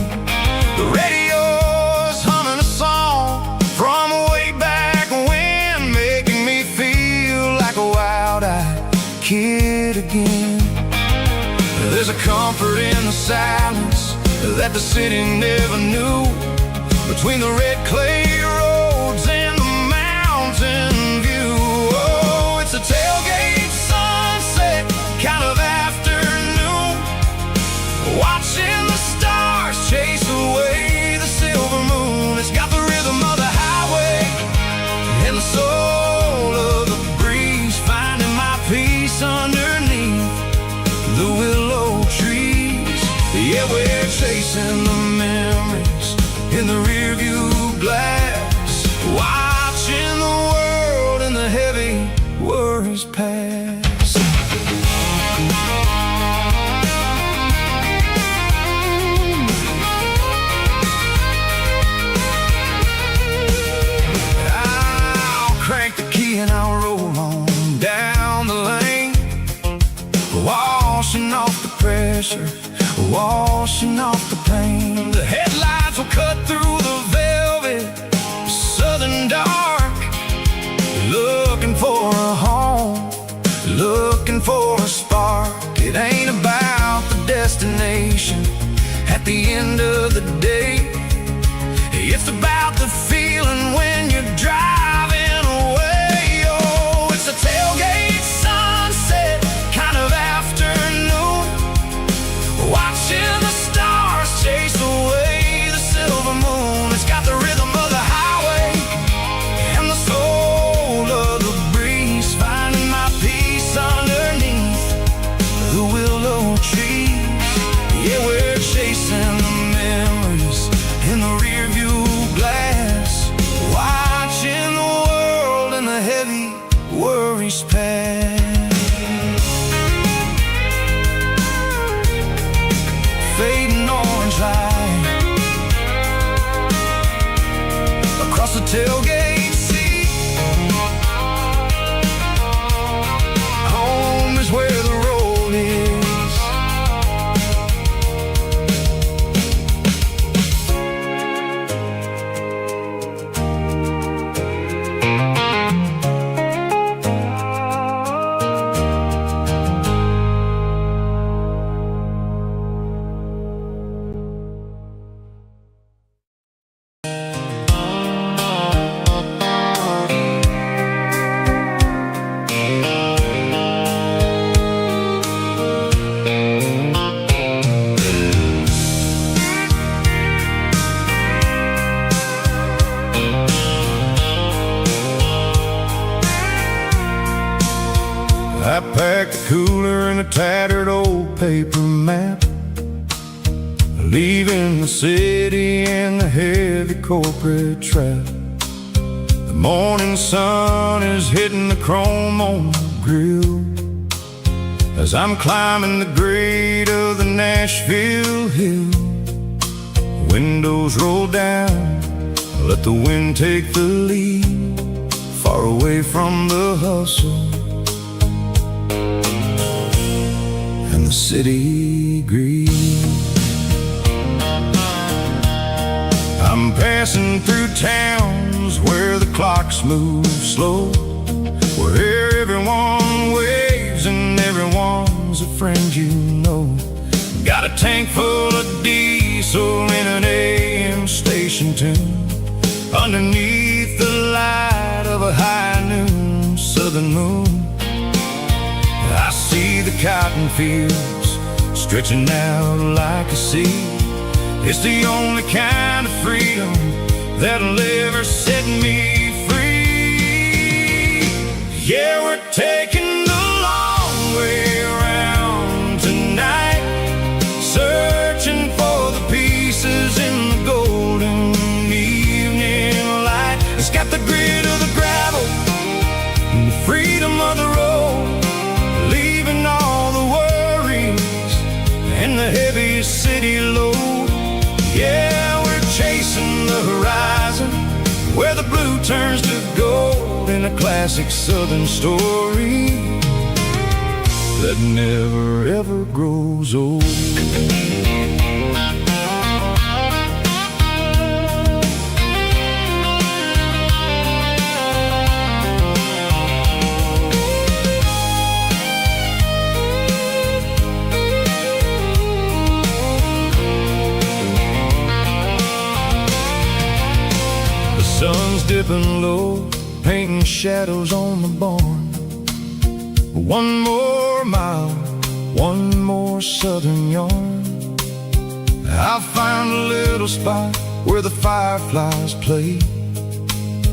The radio's humming a song from way back when, making me feel like a wild-eyed kid again. There's a comfort in the silence that the city never knew, between the red clay roads and the mountain view. Oh, it's a tailgate sunset kind of afternoon, watching the stars chase away the silver moon. It's got the rhythm of the highway and the soul of the breeze, finding my peace underneath the willow trees. Yeah, we're chasing the memories in the rearview glass, watching the world and the heavy worries pass. I'll crank the key and I'll roll on down the lane, washing off the pressure, washing off the pain. The headlights will cut through the velvet southern dark, looking for a home, looking for a spark. It ain't about the destination at the end of the day, it's about the feeling when you're driving away. Oh, it's a tailgate sunset kind of afternoon, watching the stars chase away the silver moon. It's got the rhythm of the highway and the soul of the breeze, finding my peace underneath the willow trees. Yeah, we're chasing the memories in the rearview glass, across the tailgate seat. Home is where the road is. I packed a cooler and a tattered old paper map, leaving the city and the heavy corporate trap. The morning sun is hitting the chrome on the grill as I'm climbing the grade of the Nashville hill. Windows roll down, let the wind take the lead, far away from the hustle and the city greed. I'm passing through towns where the clocks move slow, where everyone waves and everyone's a friend you know. Got a tank full of diesel in an AM station tune, underneath the light of a high noon southern moon. I see the cotton fields stretching out like a sea. It's the only kind of freedom that'll ever set me free. Yeah, we're taking the long way around tonight, searching for the pieces in the golden evening light. It's got the grit of the gravel and the freedom of the road, leaving all the worries and the heavy city load. Yeah, we're chasing the horizon where the blue turns to gold, in a classic southern story that never ever grows old. Sun's dipping low, painting shadows on the barn. One more mile, one more southern yarn. I'll find a little spot where the fireflies play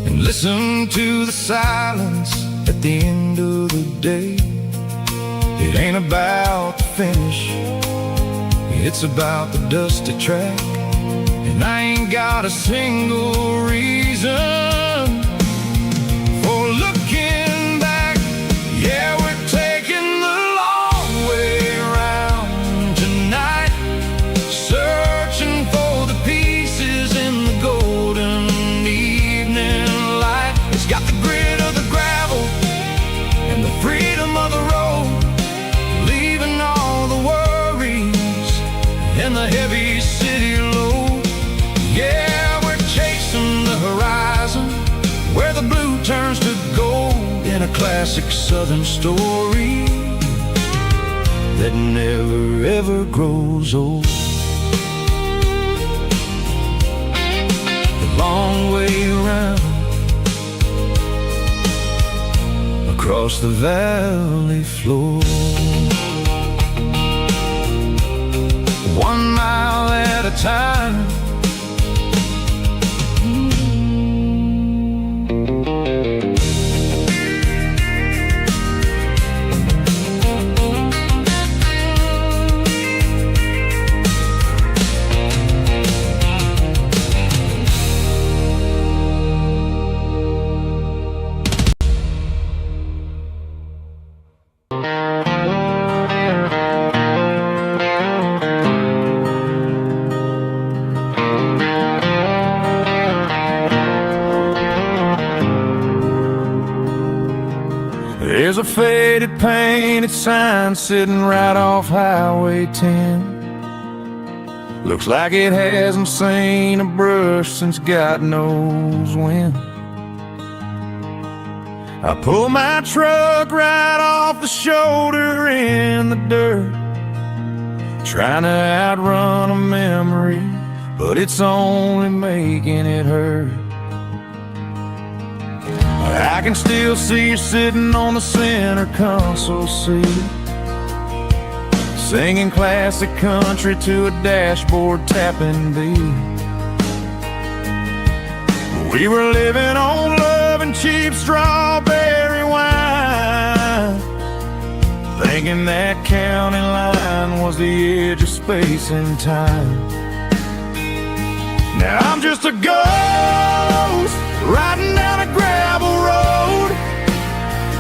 and listen to the silence at the end of the day. It ain't about the finish, it's about the dusty track. And I ain't got a single reason for looking back. Yeah, we're taking the long way around tonight, searching for the pieces in the golden evening light. It's got the grit of the gravel and the freedom of the road, leaving all the worries and the heavy city load. Yeah, we're chasing the horizon where the blue turns to gold, in a classic southern story that never ever grows old. The long way around across the valley floor, 1 mile at a time. There's a faded painted sign sitting right off Highway 10. Looks like it hasn't seen a brush since God knows when. I pull my truck right off the shoulder in the dirt, trying to outrun a memory, but it's only making it hurt. I can still see you sitting on the center console seat, singing classic country to a dashboard tapping beat. We were living on love and cheap strawberry wine, thinking that county line was the edge of space and time. Now I'm just a ghost riding down a gravel road,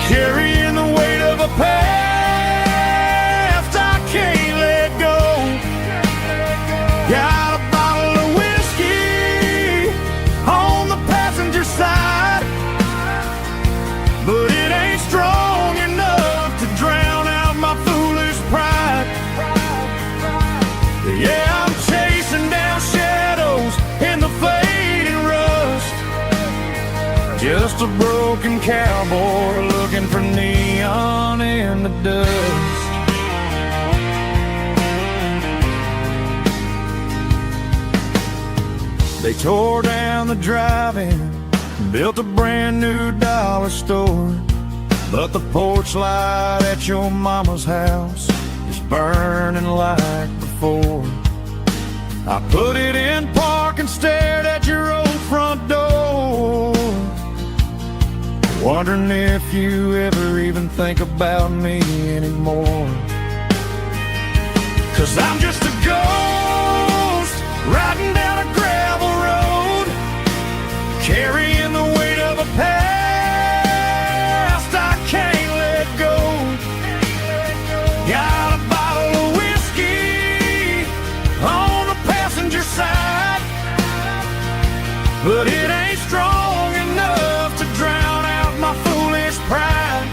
carrying the weight of a past I can't let go. Got a bottle of whiskey on the passenger side, but it ain't strong enough to drown out my foolish pride. Yeah, I'm chasing down shadows in the fading rust, just a broken cowboy looking for neon in the dust. They tore down the drive-in, built a brand new dollar store, but the porch light at your mama's house is burning like before. I put it in park and stared at your old front door, wondering if you ever even think about me anymore. 'Cause I'm just a ghost riding down a gravel road, carrying the weight of a past I can't let go. Got a bottle of whiskey on the passenger side, but it ain't strong enough to drown out my foolish pride.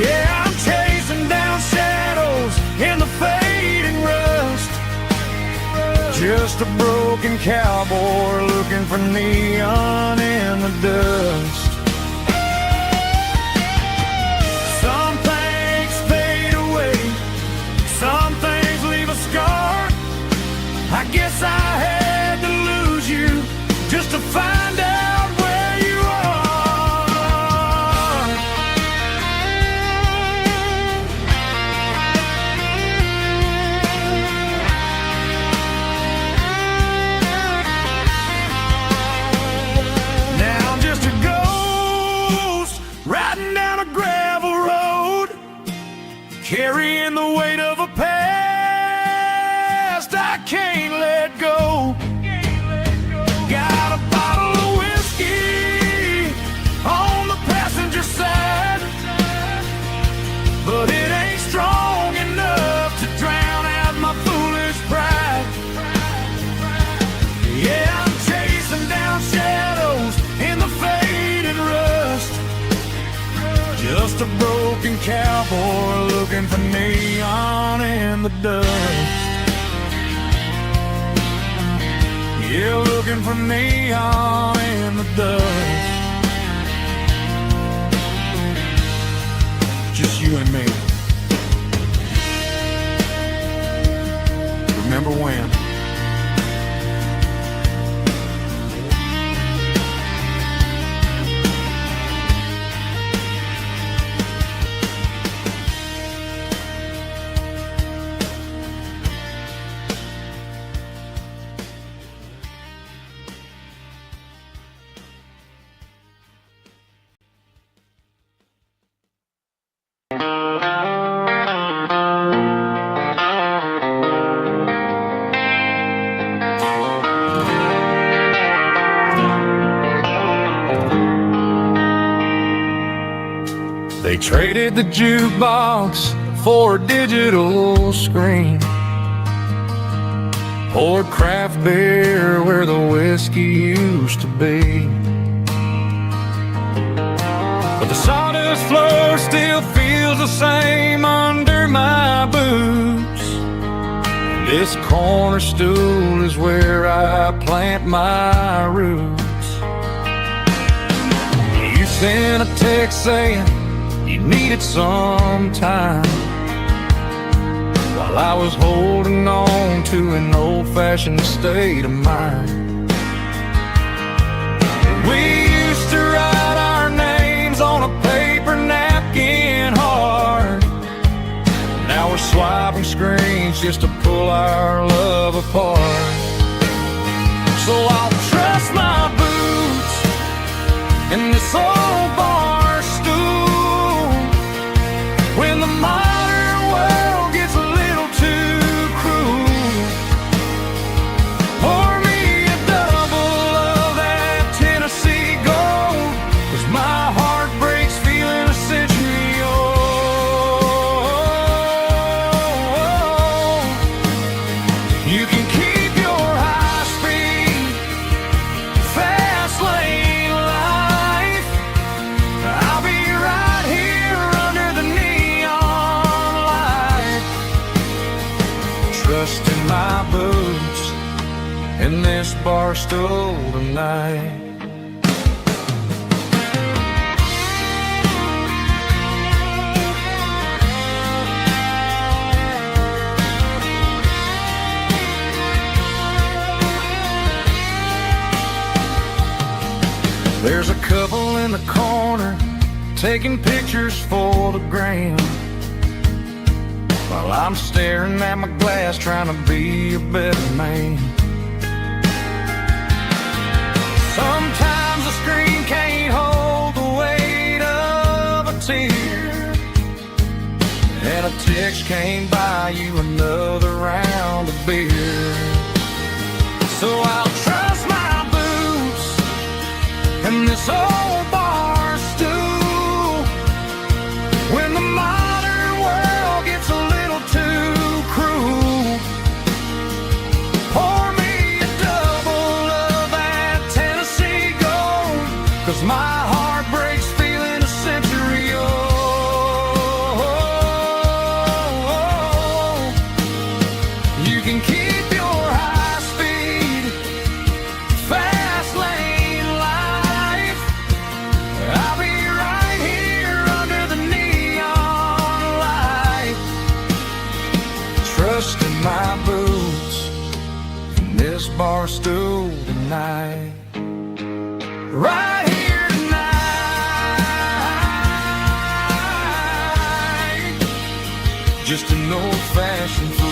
Yeah, I'm chasing down shadows in the fading rust, just a broken cowboy looking for neon in the dust. Some things fade away, some things leave a scar. I guess I had to lose you just to find out where you are. Now I'm just a ghost riding down a gravel road, carrying the weight of a past I can't let go. Got a bottle of whiskey on the passenger side, but it ain't strong enough to drown out my foolish pride. Yeah, I'm chasing down shadows in the fading rust, just a broken cowboy looking for neon in the dust. Yeah, looking for neon in the dust. Just you and me. Remember when? They traded the jukebox for a digital screen, poured craft beer where the whiskey used to be. But the sawdust blues floor still feels the same under my boots. This corner stool is where I plant my roots. You sent a text saying you needed some time, while I was holding on to an old-fashioned state of mind. We used to write our names on a paper napkin hard. Now we're swiping screens just to pull our love apart. So I'll trust my boots in this old bar stool when the modern world gets a little too cruel. Pour me a double of that Tennessee Gold, 'cause my heart breaks feeling a century old. You can keep your high-speed, fast lane life. I'll be right here under the neon light, trusting my boots in this bar stool tonight. There's a couple in the corner taking pictures for the gram, while I'm staring at my glass trying to be a better man. Sometimes the screen can't hold the weight of a tear, and a text can't buy you another round of beer. So I'll trust my boots in this old bar stool when the modern world gets a little too cruel. Pour me a double of that Tennessee Gold, 'cause my heart breaks feeling a century old. You can keep your high-speed, fast lane life. I'll be right here under the neon light, trusting my boots in this bar stool tonight. Right here tonight, just an old-fashioned fool.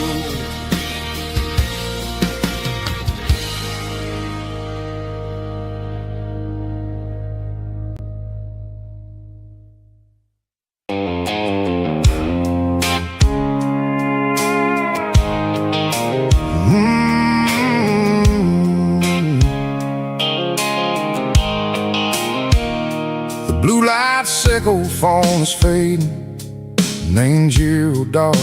The blue light sickle phone is fading, and angel dark.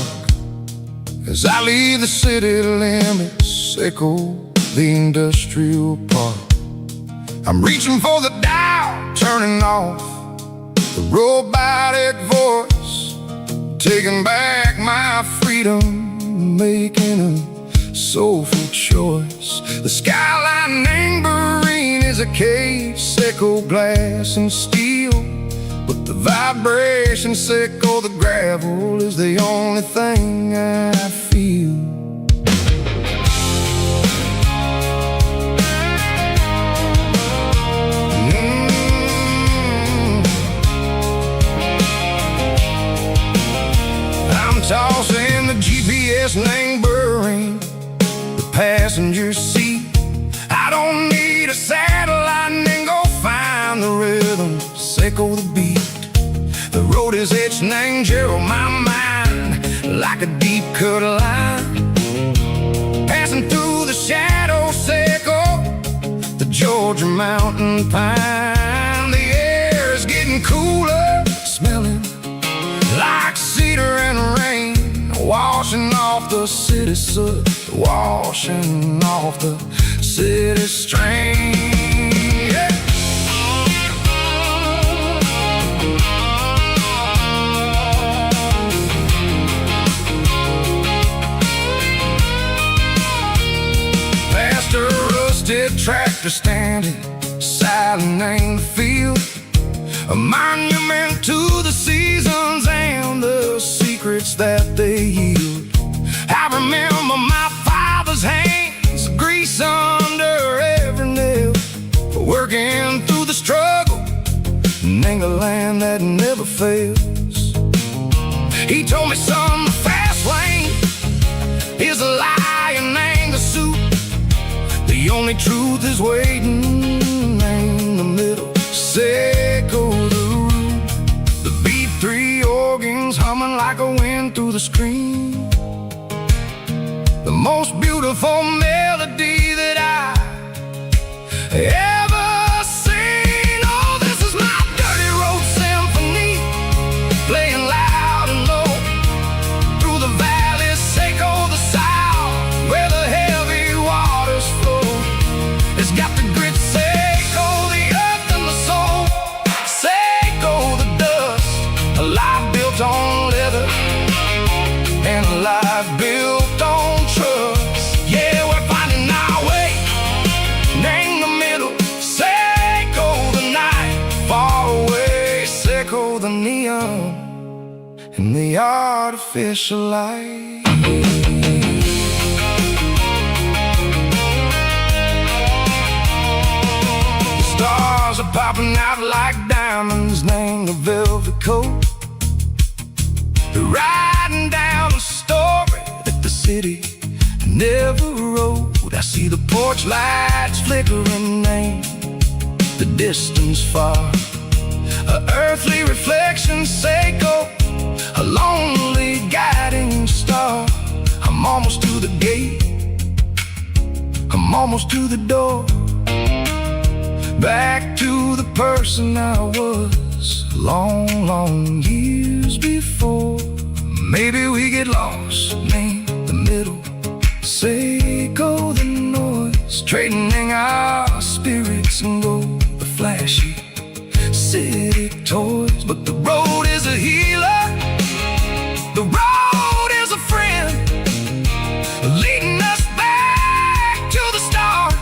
As I leave the city limits, sickle the industrial park. I'm reaching for the dial, turning off the robotic voice, taking back my freedom, making a soulful choice. The skyline neighboring is a cave, sickle glass and steel, but the vibration sickle the gravel is the only thing I feel. I'm tossing the GPS neighboring the passenger seat. I don't need a satellite and go find the rhythm, sickle the beat. The road is etched and angel on my mind like a deep cut line, passing through the shadow sickle, the Georgia mountain pine. The air is getting cooler, smelling like cedar and rain, washing off the city soot, washing off the city strain. Yeah. tractor standing silent in the field, a monument to the seasons and the secrets that they yield. I remember my father's hands, grease under every nail, working through the struggle in the land that never fails. He told me, son, the fast lane is a lie and anger suit. The only truth is waiting in the middle. Echo the root, the B3 organs humming like a wind through the screen. The most beautiful melody that I ever seen. Oh, this is my dirty road symphony, playing loud and low through the valleys, Seiko the south, where the heavy waters flow. It's got the grit, Seiko the earth and the soul, Seiko the dust, a life built on leather and a life built on trust. Yeah, we're finding our way in the middle. Seiko the night, far away. Seiko the neon and the artificial light. The stars are popping out like diamonds, named the velvet coat. They're riding down the story that the city never wrote. I see the porch lights flickering in the distance far, a earthly reflection, Seiko, a lonely guiding star. I'm almost to the gate, I'm almost to the door, back to the person I was long, long years before. Maybe we get lost in the middle, Seiko the noise, trading our spirits and go the flashy city toys. But the road is a healer, the road is a friend, leading us back to the start.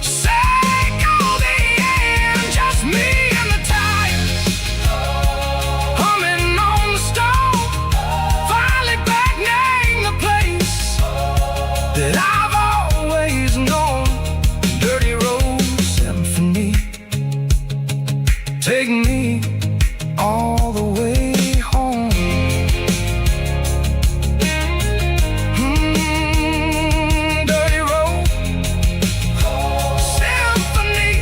Seiko the end, just me and the tires, humming on the stove, finally back name the place that I've always known. Dirty road symphony, take me all the way home. Dirty road symphony,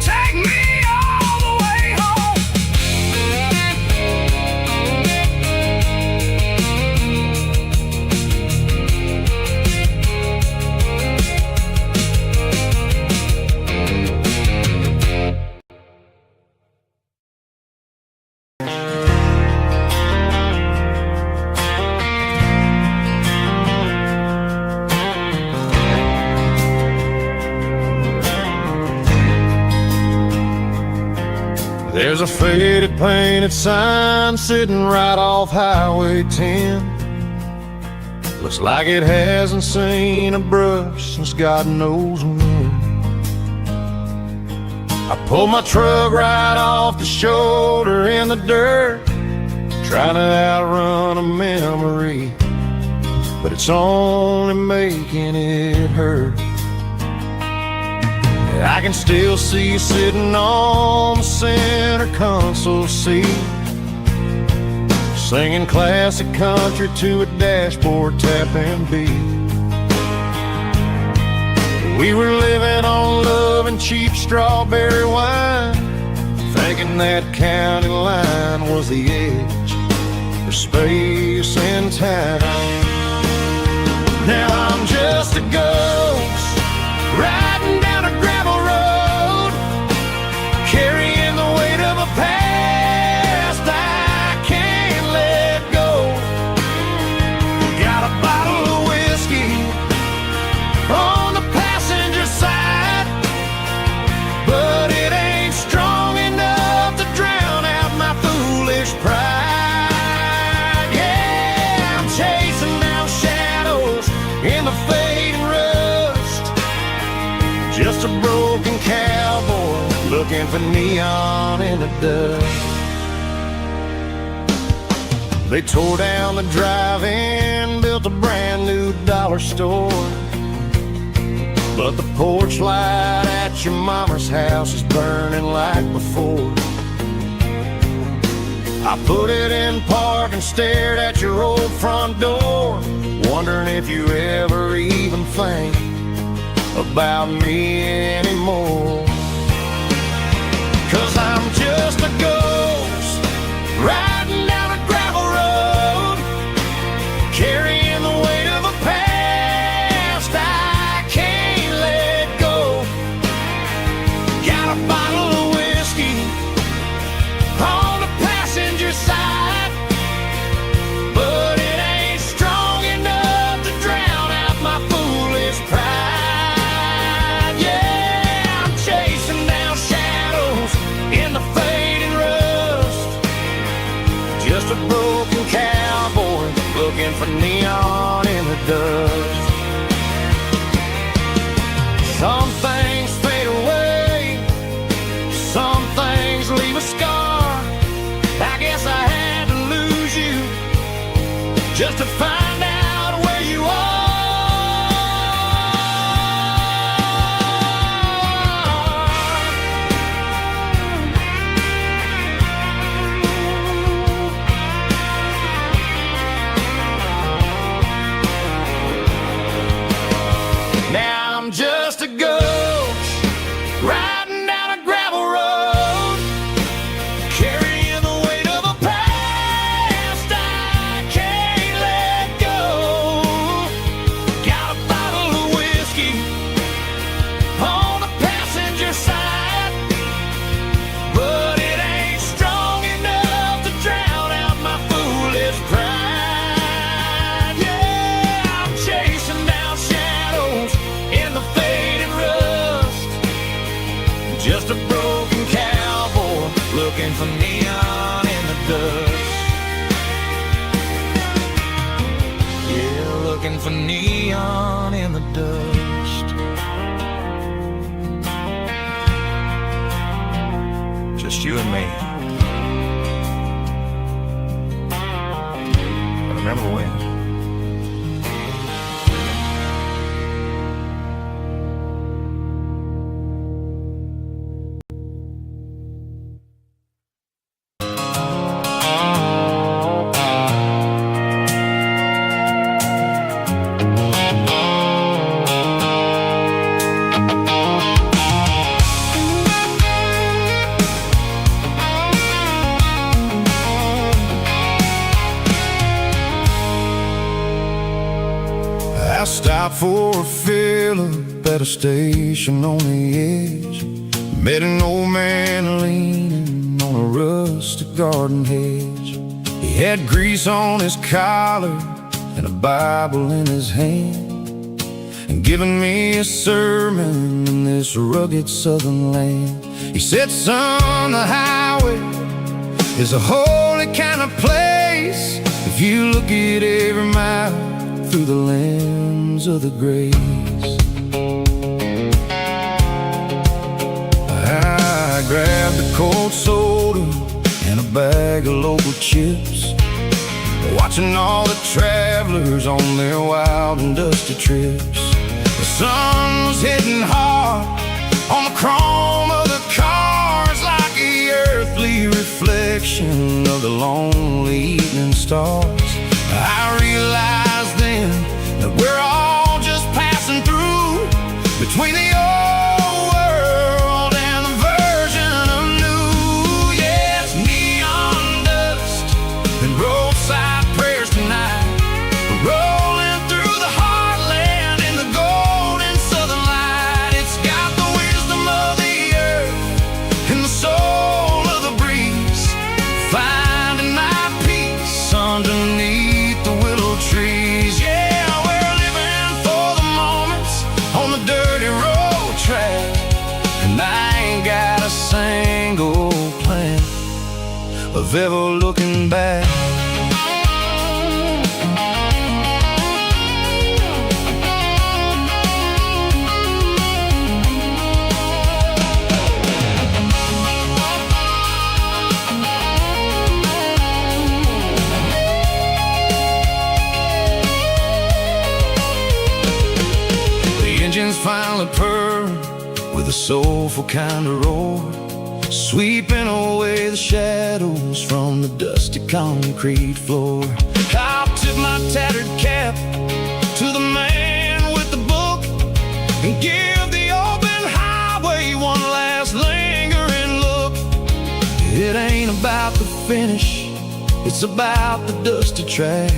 take me all the way home. There's a faded painted sign sitting right off Highway 10. Looks like it hasn't seen a brush since God knows when. I pulled my truck right off the shoulder in the dirt, trying to outrun a memory, but it's only making it hurt. I can still see you sitting on the center console seat, singing classic country to a dashboard tapping beat. We were living on love and cheap strawberry wine, thinking that county line was the edge for space and time. Now I'm just a ghost riding down a gravel road, carrying the weight of a past I can't let go. Got a bottle of whiskey on the passenger side, but it ain't strong enough to drown out my foolish pride. Yeah, I'm chasing down shadows in the fading rust, looking for neon in the dust. They tore down the drive-in, built a brand new dollar store, but the porch light at your mama's house is burning like before. I put it in park and stared at your old front door, wondering if you ever even think about me anymore. 'Cause I'm just a ghost riding down a gravel road, carrying the weight of a past I can't let go. Got a bottle of whiskey on the passenger side, but it ain't strong enough to drown out my foolish pride. Yeah, I'm chasing down shadows in the fading rust, just a broken cowboy looking for neon in the dust. Some things fade away, some things leave a scar. I guess I had to lose you just to find out where you are. Now I'm just a ghost riding down a gravel road, carrying the weight of a past I can't let go. Got a bottle of whiskey on the passenger side, but it ain't strong enough to drown out my foolish pride. Yeah, I'm chasing down shadows in the fading rust, just a broken cowboy looking for neon in the dust. Yeah, looking for neon in the dust. Just you and me. I remember when. I stopped for a fill-up at a station on the edge. Met an old man leaning on a rustic garden hedge. He had grease on his collar and a Bible in his hand, and giving me a sermon in this rugged southern land. He said, son, the highway is a holy kind of place if you look at every mile through the lens of the grace. I grabbed a cold soda and a bag of local chips, watching all the travelers on their wild and dusty trips. The sun was hitting hard on the chrome of the cars, like the earthly reflection of the lonely evening stars. I realized then that we're all just passing through between the old world and the version of new. Yes, neon dust and roadside prayers tonight. We're rolling through the heartland in the golden southern light. It's got the wisdom of the earth and the soul of the breeze, finding my peace underneath the willow trees. Yeah, we're living for the moments on the dirty road track, and I ain't got a single plan of ever looking back. soulful kind of roar, sweeping away the shadows from the dusty concrete floor. I'll tip my tattered cap to the man with the book and give the open highway one last lingering look. It ain't about the finish, it's about the dusty track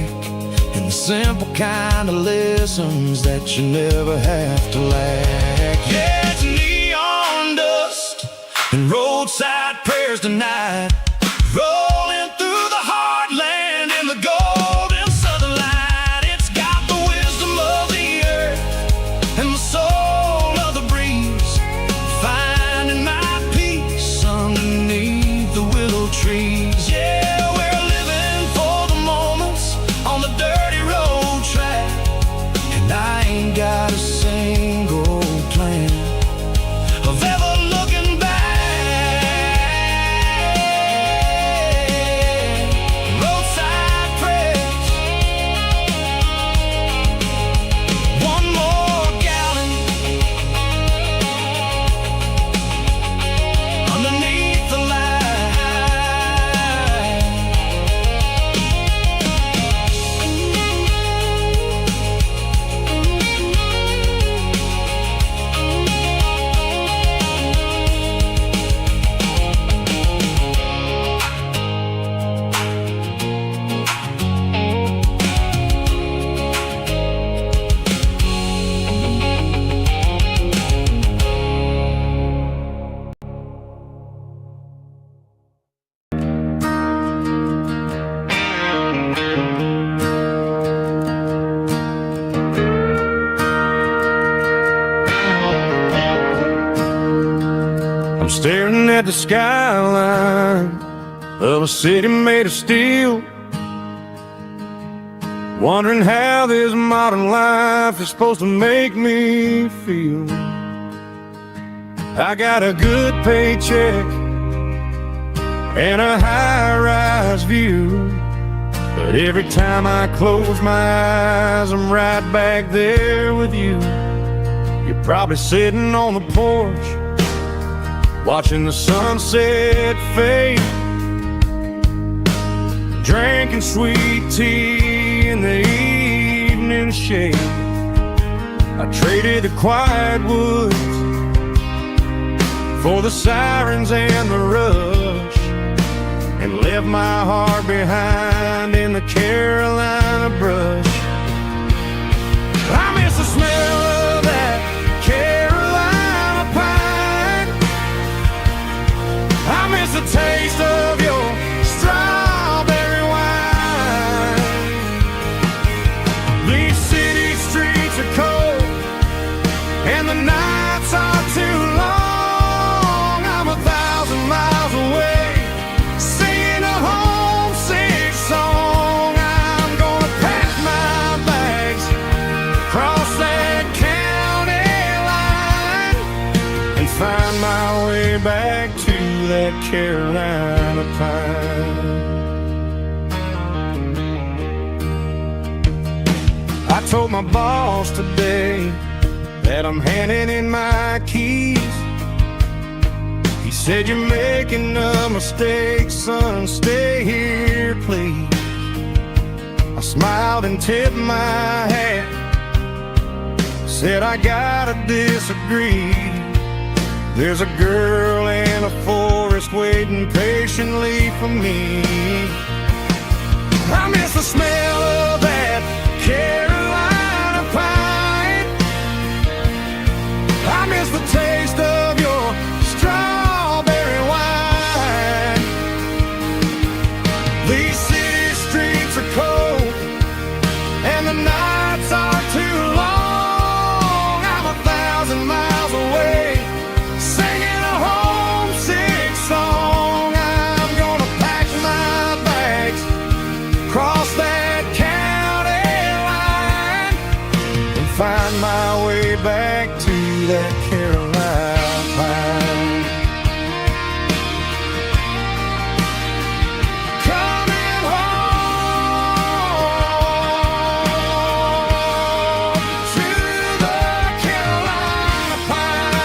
and the simple kind of lessons that you never have to lack. Yeah, it's neon dust and roadside prayers tonight, rolling through the heartland in the golden southern light. It's got the wisdom of the earth and the soul of the breeze, finding my peace underneath the willow trees. Yeah, we're living for the moments on the dirty road track, and I ain't got a single plan of ever looking back. Roadside prayers, one more gallon underneath the light. I'm staring at the skyline of a city made of steel, wondering how this modern life is supposed to make me feel. I got a good paycheck and a high-rise view, but every time I close my eyes, I'm right back there with you. You're probably sitting on the porch, watching the sunset fade, drinking sweet tea in the evening shade. I traded the quiet woods for the sirens and the rush, and left my heart behind in the Carolina brush. I miss the smell of that Carolina pine. I miss the taste of your strawberry wine. These city streets are cold and the nights are too long. I'm 1,000 miles away, singing a homesick song. I'm gonna pack my bags, cross that county line, and find my way back to that Carolina pine. I told my boss today that I'm handing in my keys. He said, "You're making a mistake, son, stay here, please." I smiled and tipped my hat, said, "I gotta disagree. There's a girl in a forest waiting patiently for me." I miss the smell of that Carolina pine. I miss the taste of your strawberry wine. These city streets are cold and the nights are too long. I'm 1,000 miles away, singing a homesick song. I'm gonna pack my bags, cross that county line, and find my way back to that Carolina pine. Coming home to the Carolina pine.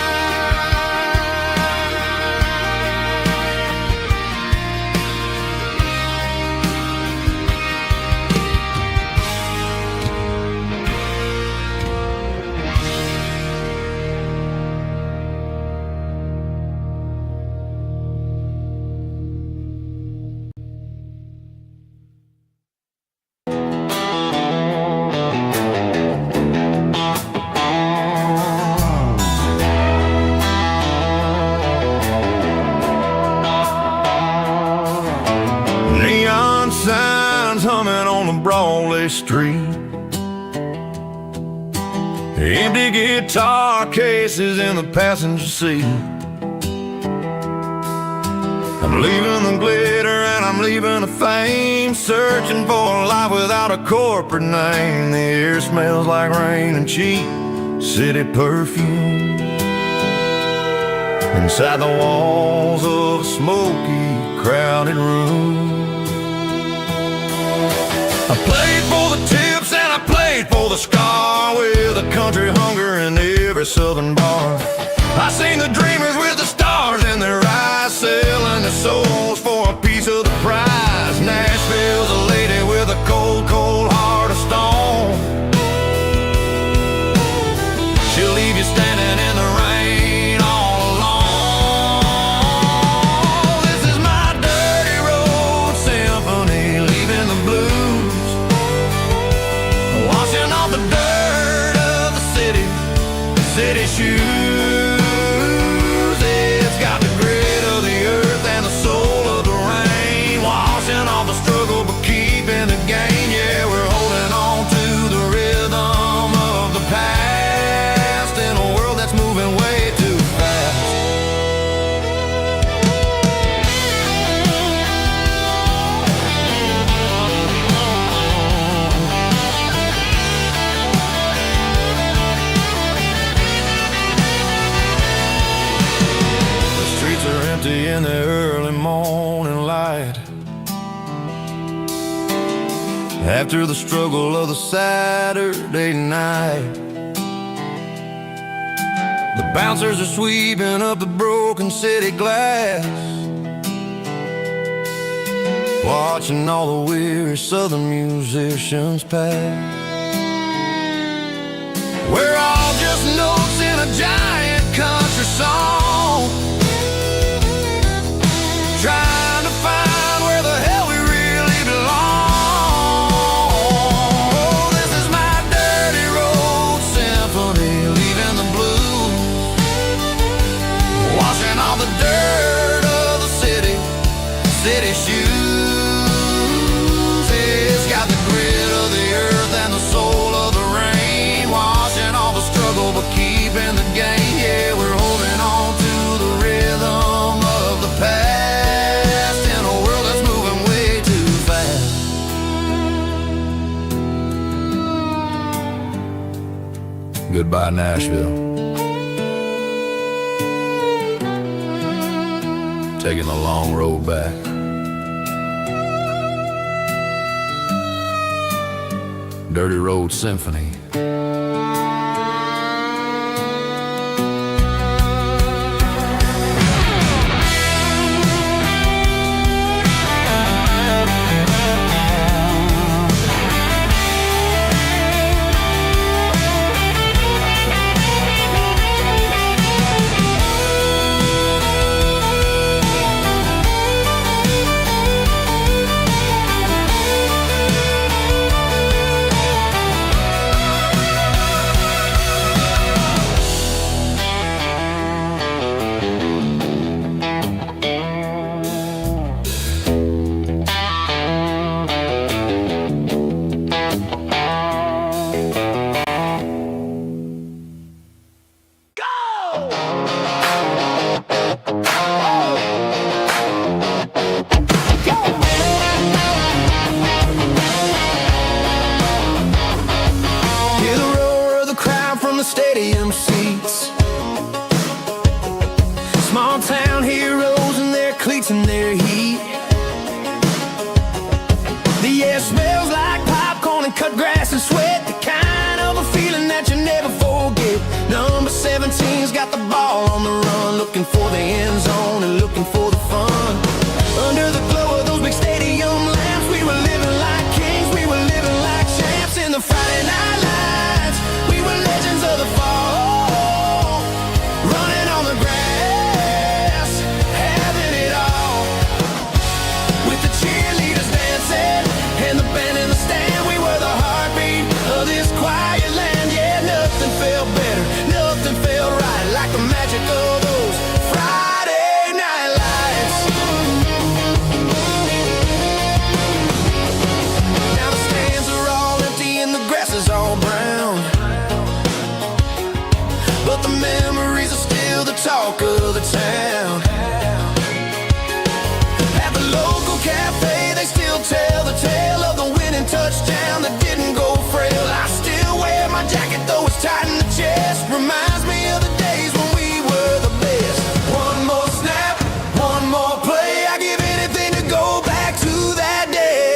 Broadway Street. Empty guitar cases in the passenger seat. I'm leaving the glitter and I'm leaving the fame, searching for a life without a corporate name. The air smells like rain and cheap city perfume. Inside the walls of a smoky, crowded room. I played for the tips and I played for the scar, with a country hunger in every southern bar. I seen the dreamers with the stars in their eyes, selling their souls for a piece of the prize. Nashville's a lady with a cold, cold heart of stone. She'll leave you standing in the rain all alone. This is my dirty road symphony, leaving the blues, washing off the dirt of the city shoes. It's got the grit of the earth and the soul of the rain, washing off the struggle but keeping the gain. Yeah, we're holding on to the rhythm of the past in a world that's moving way too fast. The streets are empty in the early morning light, after the struggle of the Saturday night. The bouncers are sweeping up the broken city glass, watching all the weary southern musicians pass. We're all just notes in a giant country song, trying to find where the hell we really belong. Oh, this is my dirty road symphony, leaving the blues, washing all the dirt of the city shoes. It's got the grit of the earth and the soul of the rain, washing all the struggle but keeping the gain. Yeah, we're holding on to the rhythm of the past in a world that's moving way too fast. Goodbye, Nashville. Taking the long road back. Dirty Road Symphony. Stadium seats, small town heroes in their cleats and their heat. The air smells like popcorn and cut grass and sweat, the kind of a feeling that you never forget. Number 17's got the ball on the run, looking for the end zone and looking for the fun. Under the glow of those big stadium lamps, we were living like kings, we were living like champs in the Friday night lights. We were legends of the fall, running on the grass, having it all. With the cheerleaders dancing and the band in the stand, we were the heartbeat of this quiet land. Yeah, nothing felt better, nothing felt right like the magic of those Friday night they still tell the tale of the winning touchdown that didn't go frail. I still wear my jacket though it's tight in the chest. Reminds me of the days when we were the best. One more snap, one more play. I give anything to go back to that day.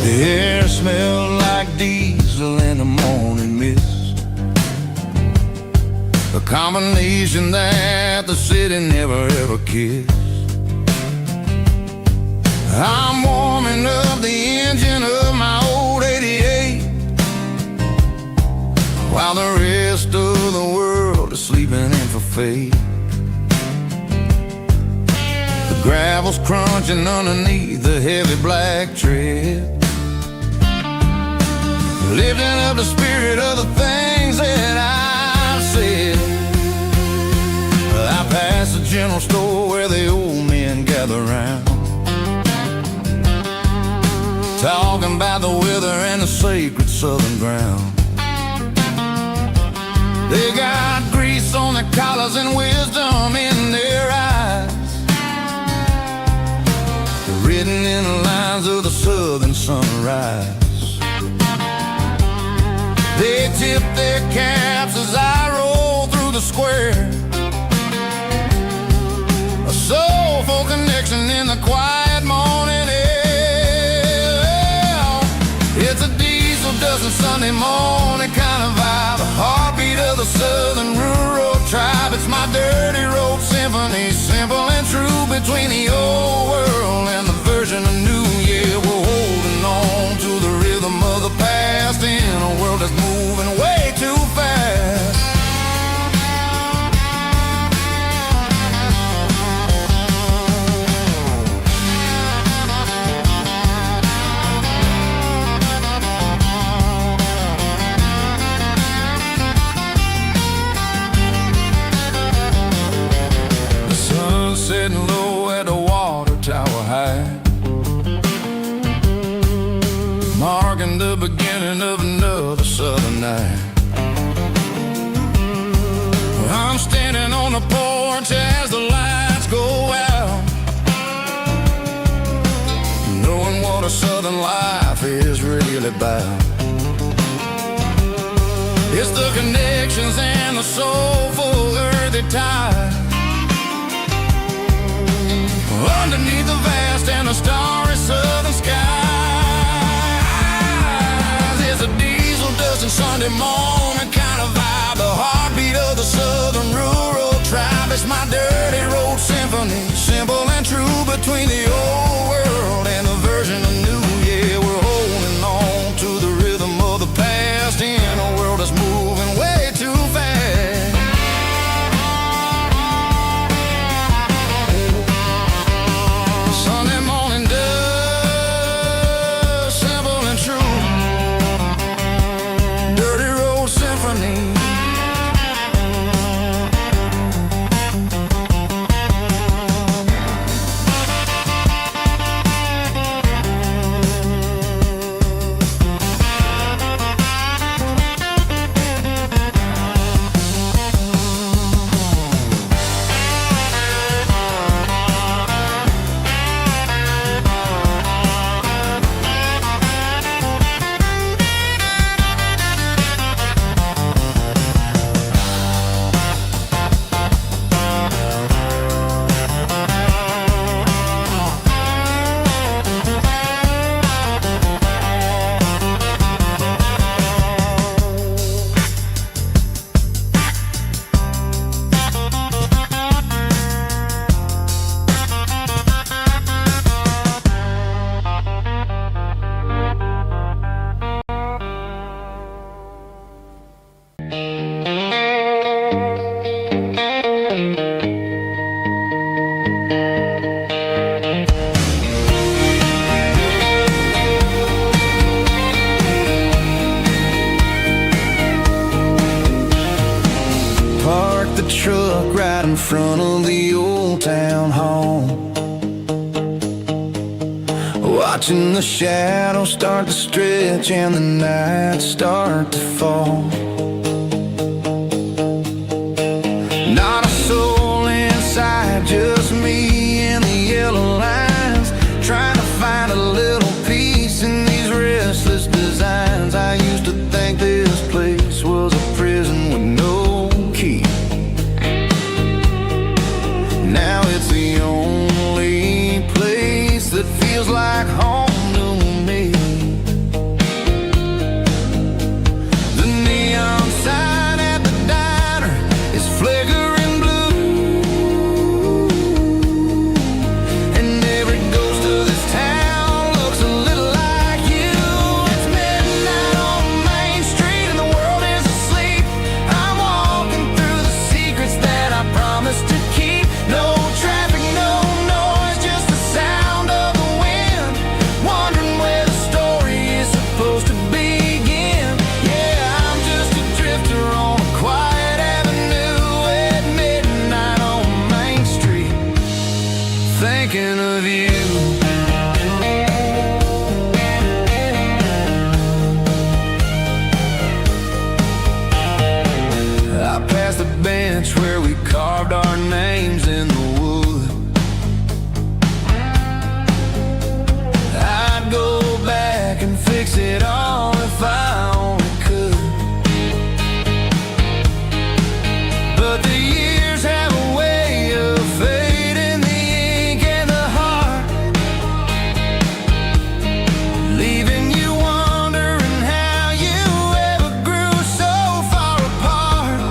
The air smelled like diesel in the morning mist, a combination that the city never ever kissed. I'm warming up the engine of my old 88, while the rest of the world is sleeping in for fate. The gravel's crunching underneath the heavy black tread, lifting up the spirit of the things that I've said. I pass the general store where the old men gather round, talking about the weather and the sacred southern ground. They got grease on their collars and wisdom in their eyes, written in the lines of the southern sunrise. They tip their caps as I roll through the square, a soulful connection in the quiet morning air. It's a diesel dozen Sunday morning kind of vibe, a heartbeat of the southern rural tribe. It's my dirty road symphony, simple and true, between the old world and the version of new. Yeah, we're holding on to the rhythm of the past in a world that's moving way too fast. The sun's setting low at the water tower high, marking the beginning of another southern night. I'm standing on the porch as the lights go out, knowing what a southern life is really about. It's the connections and the soulful earthy tide, underneath the vast and the starry southern skies. It's a diesel dusting Sunday morning kind of vibe, the heartbeat of the southern rural tribe. It's my dirty road symphony, simple and true, between the old world and the version of new. Yeah, we're holding on to the rhythm of the past in a world that's moving way too fast. the truck right in front of the old town hall, watching the shadows start to stretch and the nights start to fall. Not a soul inside, just me and the yellow lines, trying to find a little peace in these restless designs. I used to think this place was a prison with no key. Now it's the only place that feels like home to me. The neon sign at the diner is flickering blue, and every ghost of this town looks a little like you. It's midnight on Main Street and the world is asleep. I'm walking through the secrets that I promised to keep. No traffic, no noise, just the sound of the wind, wondering where the story is supposed to begin. Yeah, I'm just a drifter on a quiet avenue at midnight on Main Street, thinking of you. I passed the bench where we carved our names in the wood. I'd go back and fix it all if I only could. But the years have a way of fading the ink and the heart, leaving you wondering how you ever grew so far apart.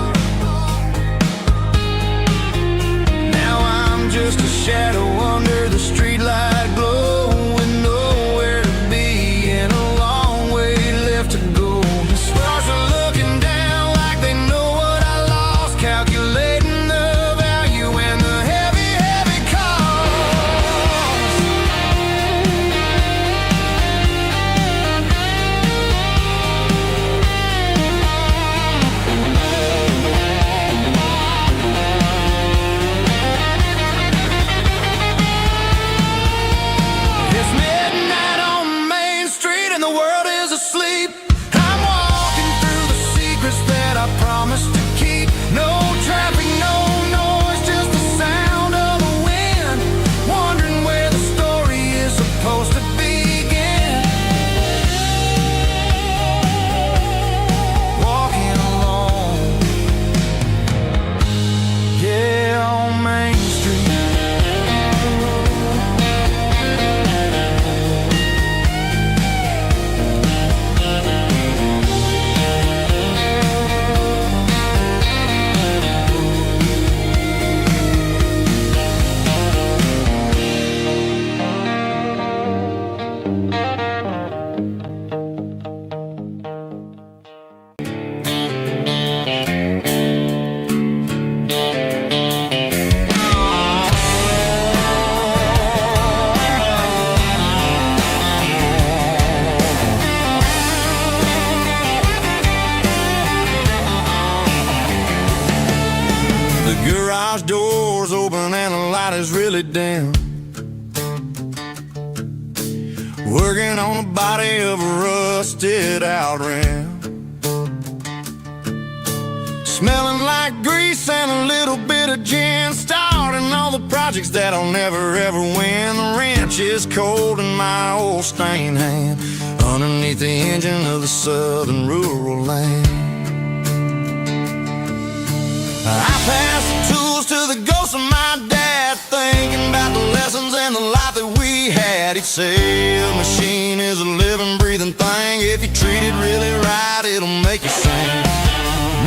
Now I'm just a shadow under the streetlight glow, with nowhere to be and a long way left to go. The stars are looking down like they know what I lost, calculating the value and the heavy, heavy cost. It's midnight on Main Street and the world is asleep. I'm walking through the secrets that I promised to keep. No traffic, no noise, just the sound of the wind, wondering where the story is supposed to begin. Walking alone, yeah, on Main Street. The garage door's open and the light is really dim. Working on the body of a rusted out rim, smelling like grease and a little bit of gin, starting all the projects that I'll never ever win. The wrench is cold in my old stained hand, underneath the engine of the southern rural land. I pass the tools to the ghost of my dad, thinking about the lessons and the life that we had. He'd say a machine is a living, breathing thing. If you treat it really right, it'll make you sing.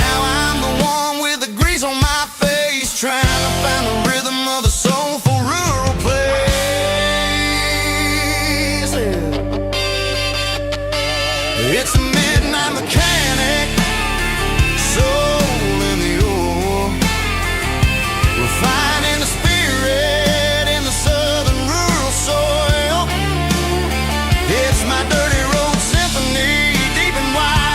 Now I'm the one with the grease on my face, trying to find the rhythm of the soulful rural place. It's a midnight mechanic, soul in the ore, refining the spirit in the southern rural soil. It's my dirty road symphony, deep and wide.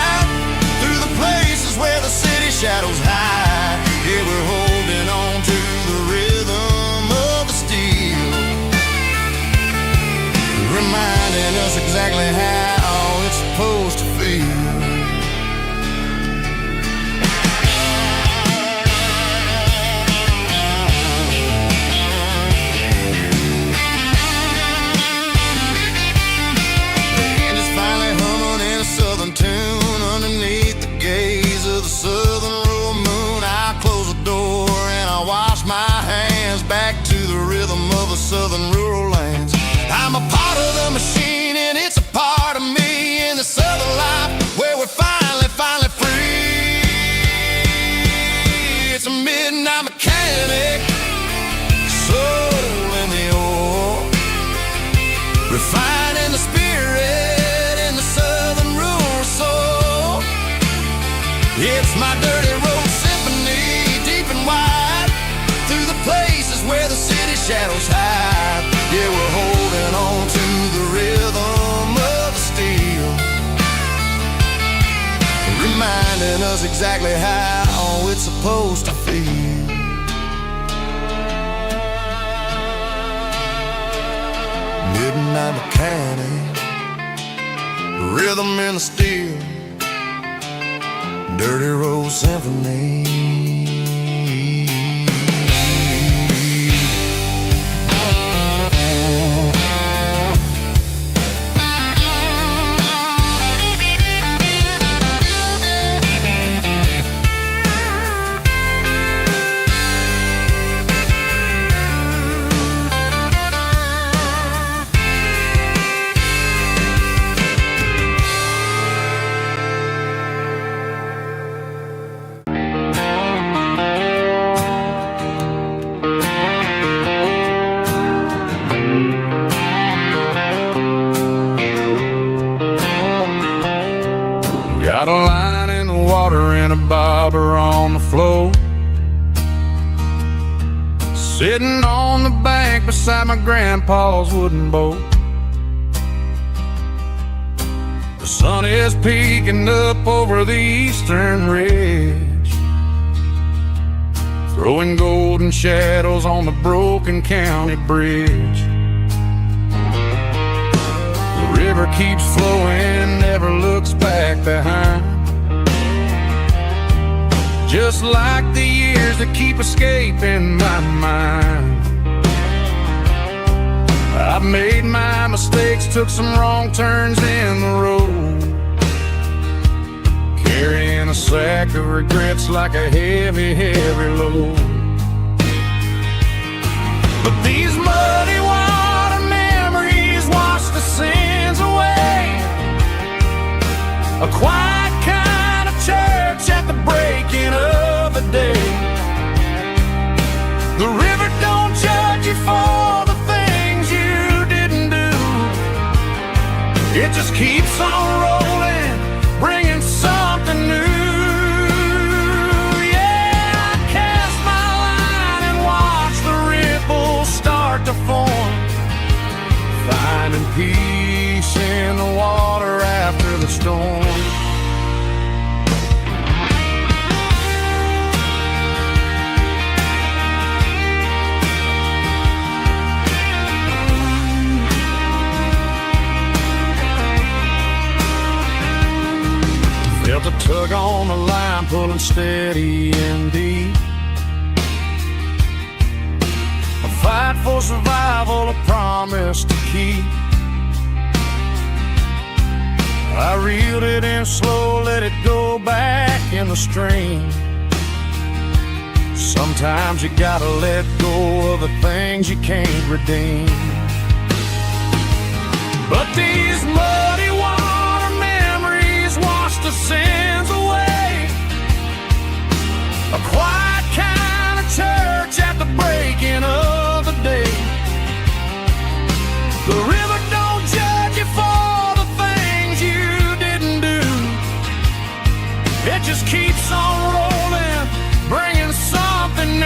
It's my dirty road symphony, deep and wide, through the places where the city shadows hide. Yeah, we're holding on to the rhythm of the steel, reminding us exactly how it's supposed to feel. Midnight mechanic, rhythm in the steel, dirty road symphony. Got a line in the water and a bobber on the floor, sitting on the bank beside my grandpa's wooden boat. The sun is peeking up over the eastern ridge, throwing golden shadows on the broken county bridge. The river keeps flowing, never looks back behind, just like the years that keep escaping my mind. I've made my mistakes, took some wrong turns in the road, carrying a sack of regrets like a heavy, heavy load. But these muddy water memories wash the sins away, a quiet kind of church at the breaking of the day. The river don't judge you for the things you didn't do, it just keeps on rolling, bringing something new. Yeah, I cast my line and watch the ripples start to form, finding peace in the water after the storm. Felt a tug on the line, pulling steady and deep, a fight for survival, a promise to keep. I reeled it in slow, let it go back in the stream. Sometimes you gotta let go of the things you can't redeem. But these muddy water memories wash the sins away, a quiet kind of church at the breaking of the day. The river don't judge you for the things you didn't do, it just keeps on rolling, bringing something new.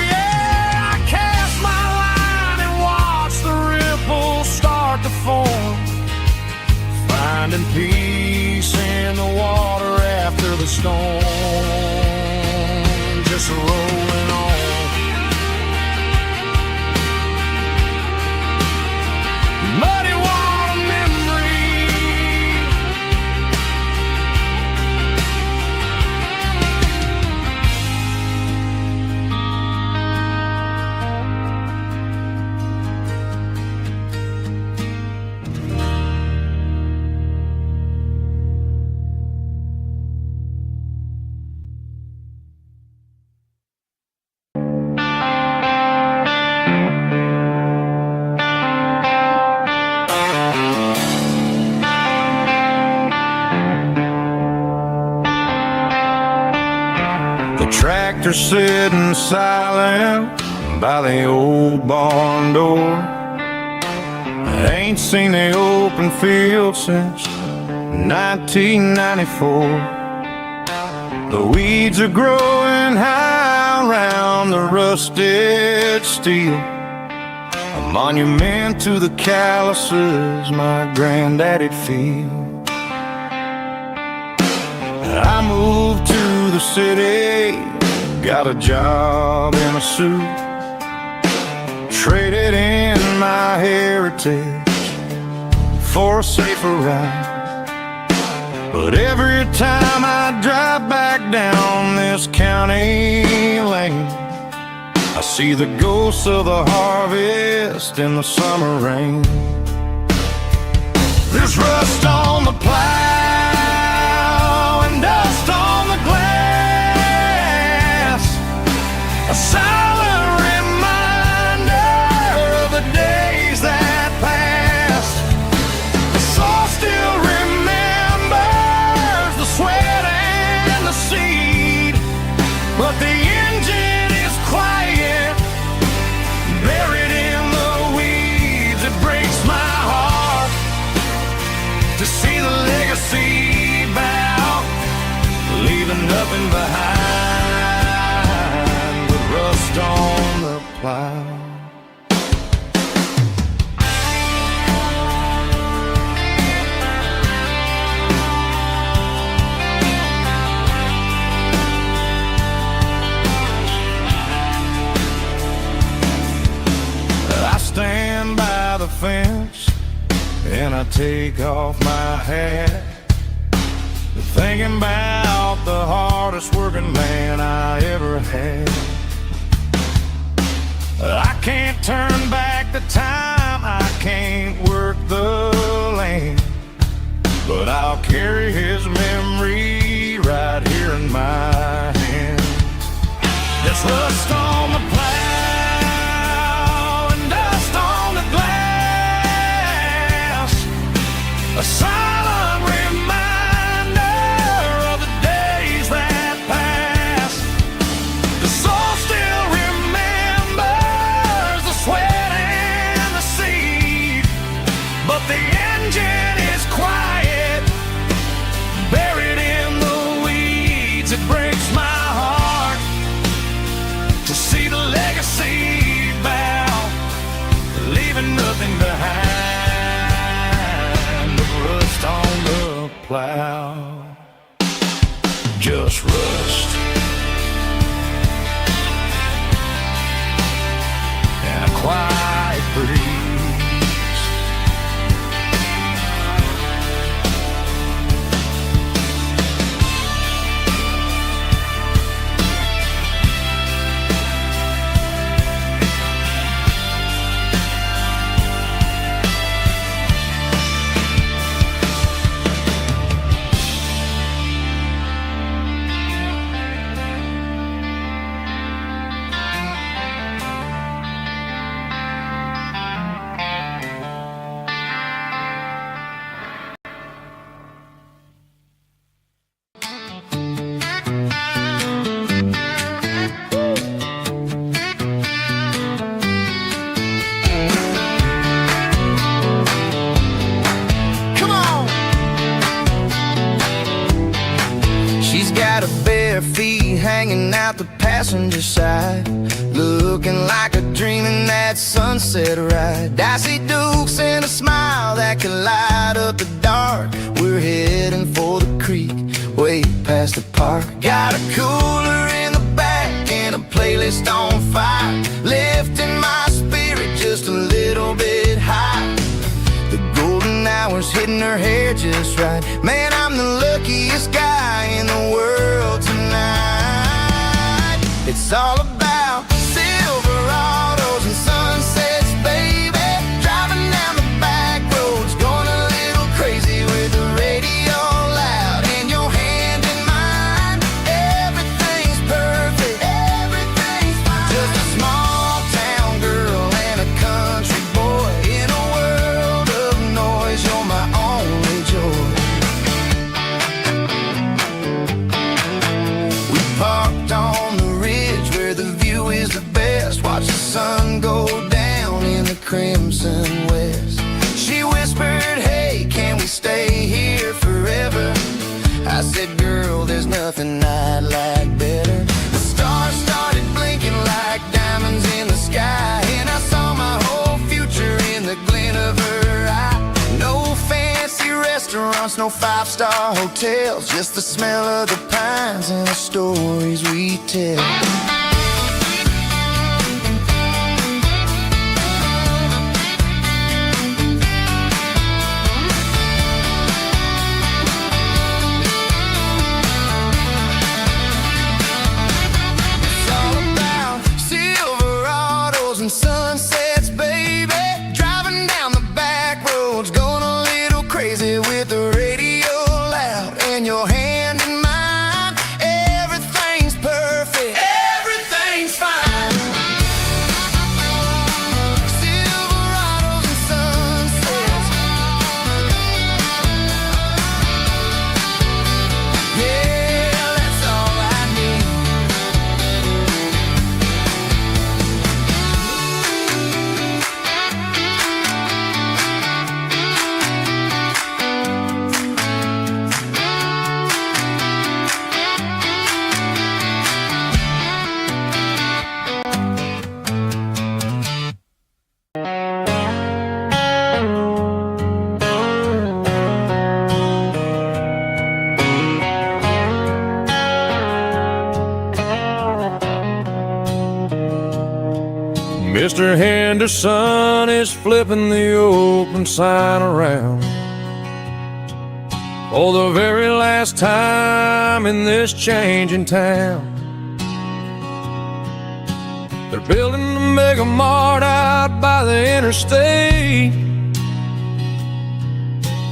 Yeah, I cast my line and watch the ripples start to form, finding peace in the water after the storm, just rolling on. Muddy water memory, tractor sitting silent by the old barn door. I ain't seen the open field since 1994. The weeds are growing high around the rusted steel, a monument to the calluses my granddaddy'd feel. I moved to the city, got a job in a suit, traded in my heritage for a safer ride. But every time I drive back down this county lane, I see the ghosts of the harvest in the summer rain. There's rust on the plow and dust on the glass, a silent reminder of the days that passed. The soul still remembers the sweat and the seed, but the engine is quiet, buried in the weeds. It breaks my heart to see the legacy bow, leaving nothing behind but rust on the plow. I stand by the fence and I take off my hat, thinking about the hardest working man I ever had. I can't turn back the time, I can't work the land, but I'll carry his memory right here in my hand. There's rust on the plow and dust on the glass, a silent reminder of the days that passed. The soul still remembers the sweat and the seed, but the engine is quiet, buried in the weeds. It breaks my heart to see the legacy bow, leaving nothing behind but rust on the plow. Just rust and a quiet breeze. Come on. She's got her bare feet hanging out the passenger side, looking like a dream in that sunset ride. I see Dukes and a smile that can light up the dark. We're heading for the creek, way past the park. Got a cooler in the back and a playlist on fire, lifting my spirit just a little bit high. The golden hours hitting her hair just right. Man, I'm the luckiest guy in the world tonight. It's all about Silverados and sunsets, baby. Driving down the back roads, going a little crazy with the radio loud and your hand in mine. Everything's perfect, everything's fine. Just a small town girl and a country boy in a world of noise. You're my only joy. We parked on the ridge where the said, girl, there's nothing I'd like better. The stars started blinking like diamonds in the sky, and I saw my whole future in the glint of her eye. No fancy restaurants, no five-star hotels, just the smell of the pines and the stories we tell. And sunsets, baby, driving down the back roads, going a little crazy with the radio loud, and your hand in mine. Everything's perfect, everything's fine. Silverados and sunsets, yeah, that's all I need. Mr. Henderson is flipping the open sign around for the very last time in this changing town. They're building the mega mart out by the interstate,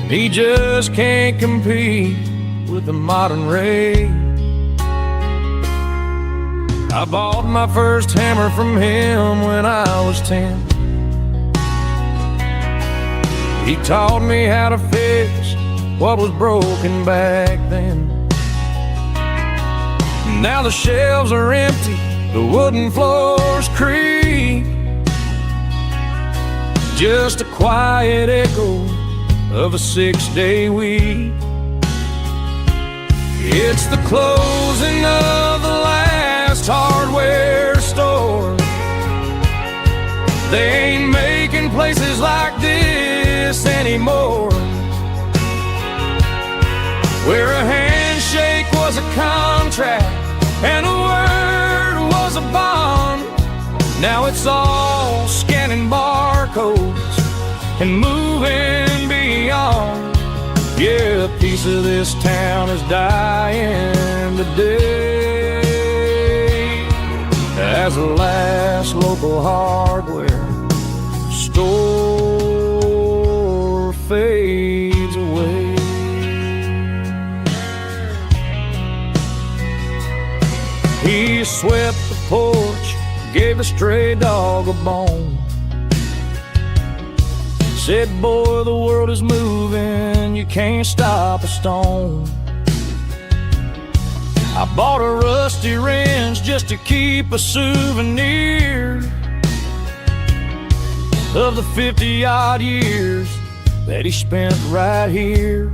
and he just can't compete with the modern rate. I bought my first hammer from him when I was 10. He taught me how to fix what was broken back then. Now the shelves are empty, the wooden floors creak, just a quiet echo of a 6-day week. It's the closing of the last hardware store. They ain't making places like this anymore, where a handshake was a contract and a word was a bond. Now it's all scanning barcodes and moving beyond. Yeah, a piece of this town is dying today as the last local hardware store fades away. He swept the porch, gave the stray dog a bone, said, boy, the world is moving, you can't stop a stone. I bought a rusty wrench just to keep a souvenir of the 50-odd years that he spent right here.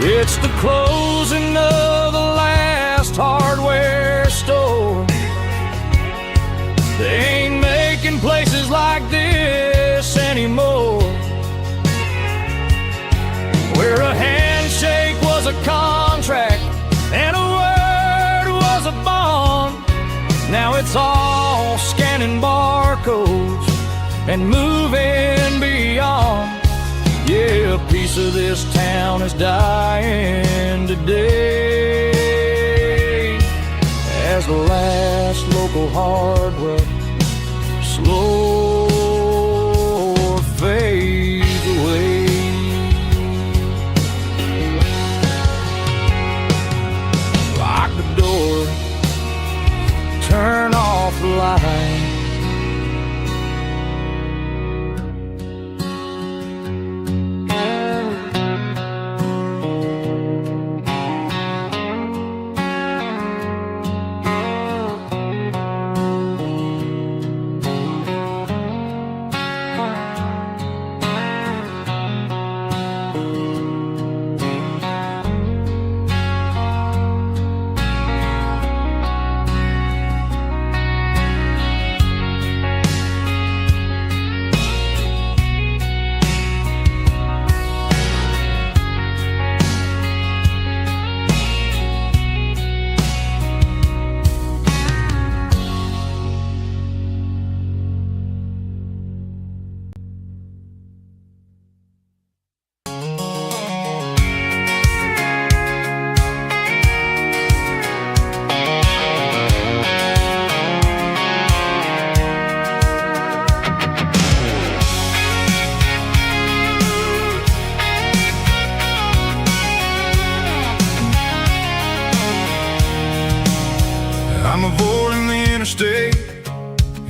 It's the closing of the last hardware store. They ain't making places like this anymore, where a handshake was a contract and a word was a bond. Now it's all scanning barcodes and moving beyond. Yeah, a piece of this town is dying today as the last local hardware slow fades away. Lock the door, turn off the light.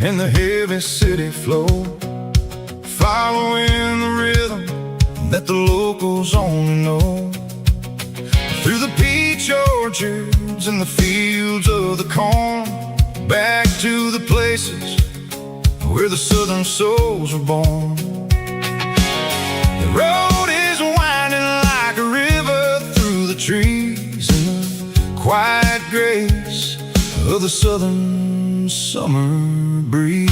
in the heavy city flow, following the rhythm that the locals only know. Through the peach orchards and the fields of the corn, back to the places where the southern souls were born. The road is winding like a river through the trees in the quiet grace of the southern summer breeze.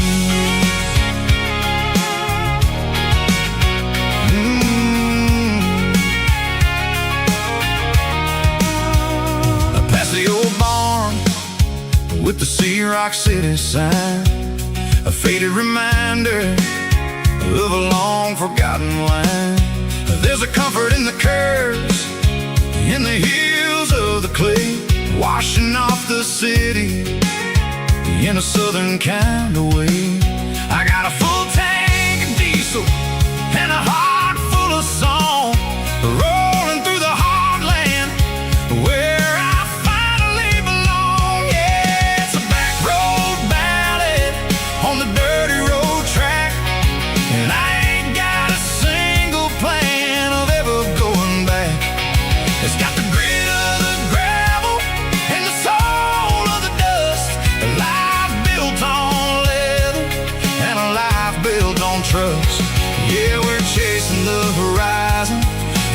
Past the old barn with the Sea Rock City sign, a faded reminder of a long forgotten line. There's a comfort in the curves, in the hills of the clay, washing off the city in a southern kind of way. I got a full tank of diesel and a heart full of song, rolling through the heartland where I finally belong. Yeah, it's a back road ballad on the dirty road track, and I ain't got a single plan of ever going back. It's got the grit of the gravel and the soul of the dust, a life built on leather and a life built on trust. Yeah, we're chasing the horizon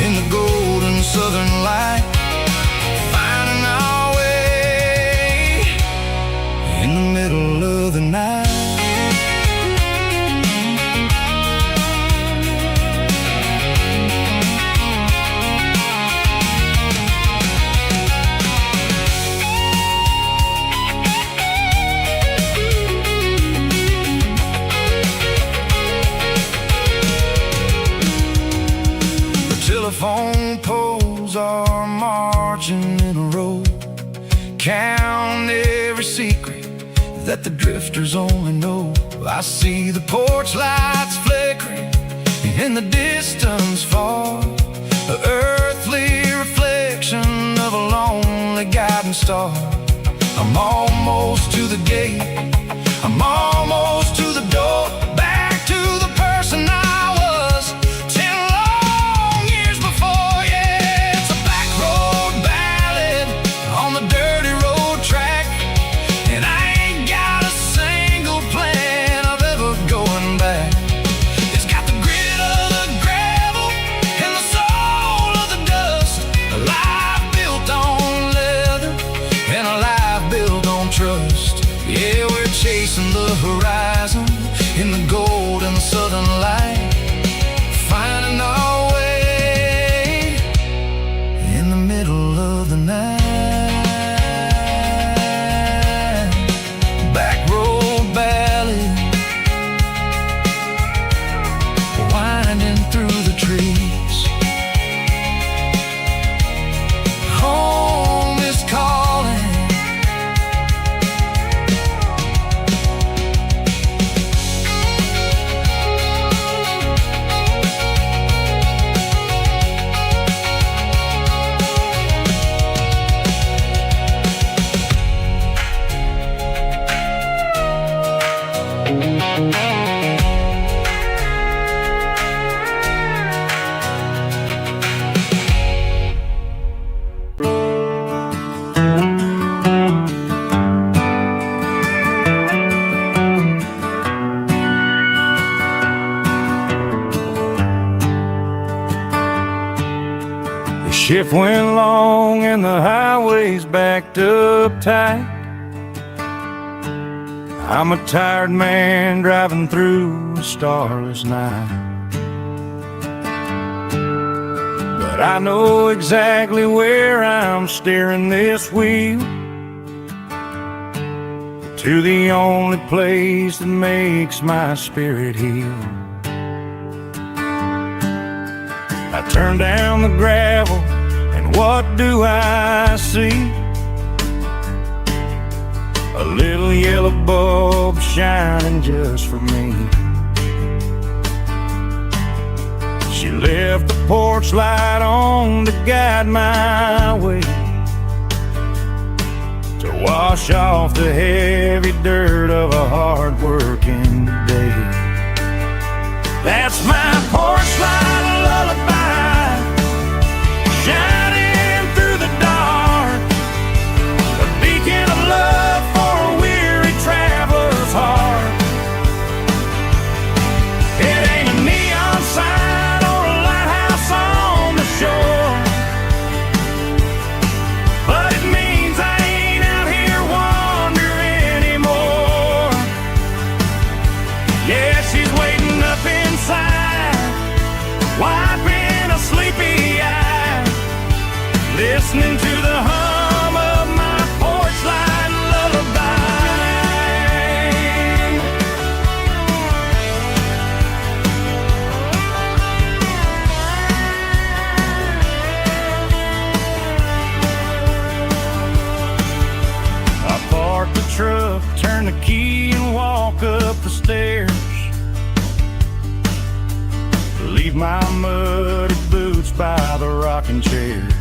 in the golden southern light, finding our way in the middle of the night. Telephone poles are marching in a row, count every secret that the drifters only know. I see the porch lights flickering in the distance far, an earthly reflection of a lonely guiding star. I'm almost to the gate, I'm almost to the door, back to the person I was 10 long years before. Yeah, it's a back road ballad on the dirty road track, and I ain't got a single plan of ever going back. It's got the grit of the gravel and the soul of the dust, a life built on leather and a life built on trust. Yeah, we're chasing the horizon in the golden southern light, finding our way in the middle of the night. Back road ballad, winding through the trees. Home is calling. The shift went long and the highway's backed up tight. I'm a tired man driving through a starless night, but I know exactly where I'm steering this wheel, to the only place that makes my spirit heal. I turn down the gravel, and what do I see? A little yellow bulb shining just for me. She left the porch light on to guide my way to wash off the heavy dirt of a hard-working day. That's my porch light lullaby, shining through the dark, a beacon of love for a weary traveler's heart. It ain't a neon sign or a lighthouse on the shore, but it means I ain't out here wandering anymore. Yeah, she's waiting up inside, wiping a sleepy eye, listening to the hum of my porch light lullaby. I park the truck, turn the key and walk up the stairs, leave my muddy boots by the rocking chairs.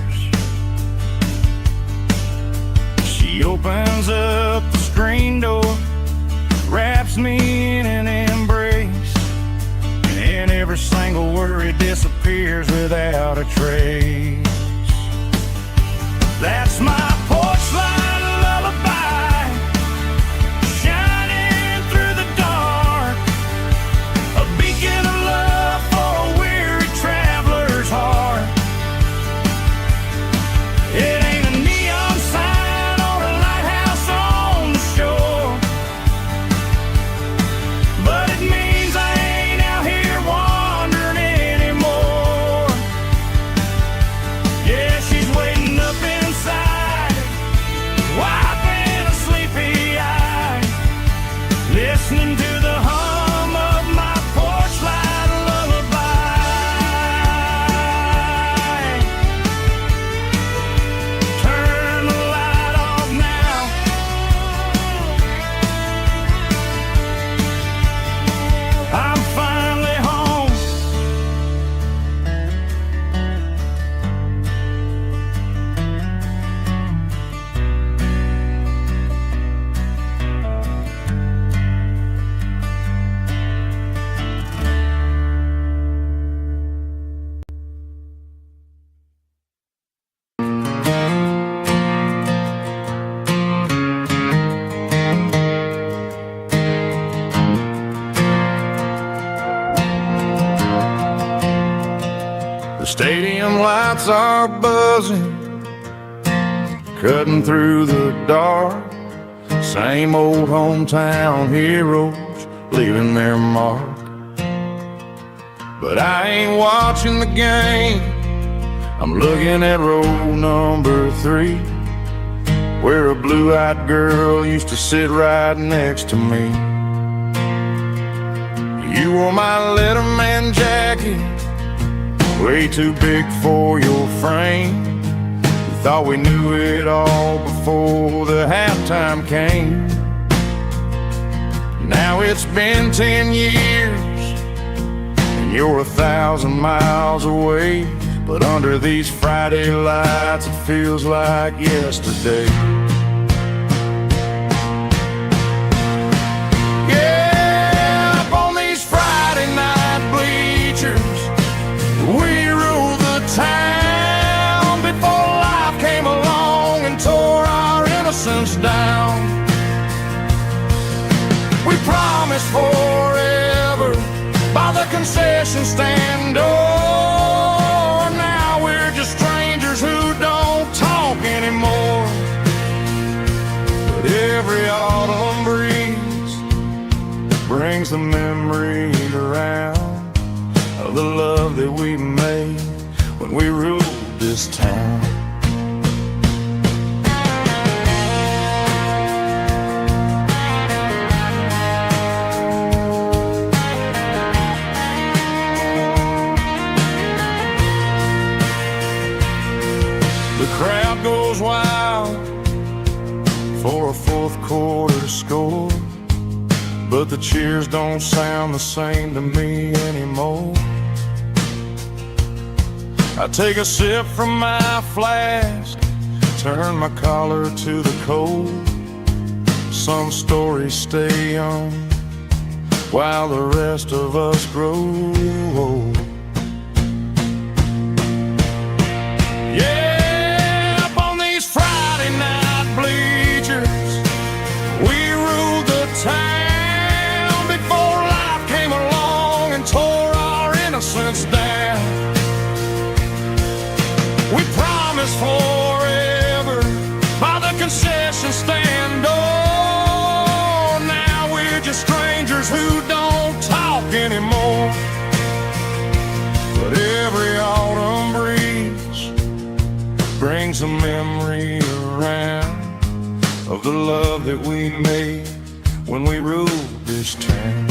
She opens up the screen door, wraps me in an embrace, and every single worry disappears without a trace. That's my porch light lullaby, shining through the dark, a beacon of love for a weary traveler's heart. It ain't a neon sign or a lighthouse on the shore, but it means I ain't out here wandering anymore. Yeah, she's waiting up inside, wiping a sleepy eye, listening to the hum of my porch light lullaby. Turn the light off now, I'm finally home. The stadium lights are buzzing, cutting through the dark. Same old hometown heroes leaving their mark. But I ain't watching the game, I'm looking at row number 3, where a blue-eyed girl used to sit right next to me. You wore my Letterman jacket, way too big for your frame. We thought we knew it all before the halftime came. Now it's been 10 years and you're 1,000 miles away, but under these Friday lights it feels like yesterday. Yeah, up on these Friday night bleachers, we ruled the town before life came along and tore our innocence down. We promised forever by the concession stand door. Now we're just strangers who don't talk anymore. But every autumn breeze brings the memories around of the love that we made when we ruled this town. The crowd goes wild for a fourth quarter score, but the cheers don't sound the same to me anymore. I take a sip from my flask, turn my collar to the cold. Some stories stay young while the rest of us grow old. Yeah, up on these Friday night bleachers, we ruled the town before life came along and tore our innocence down. We promised forever by the concession stand. Oh, now we're just strangers who don't talk anymore. But every autumn breeze brings a memory around of the love that we made when we ruled this town.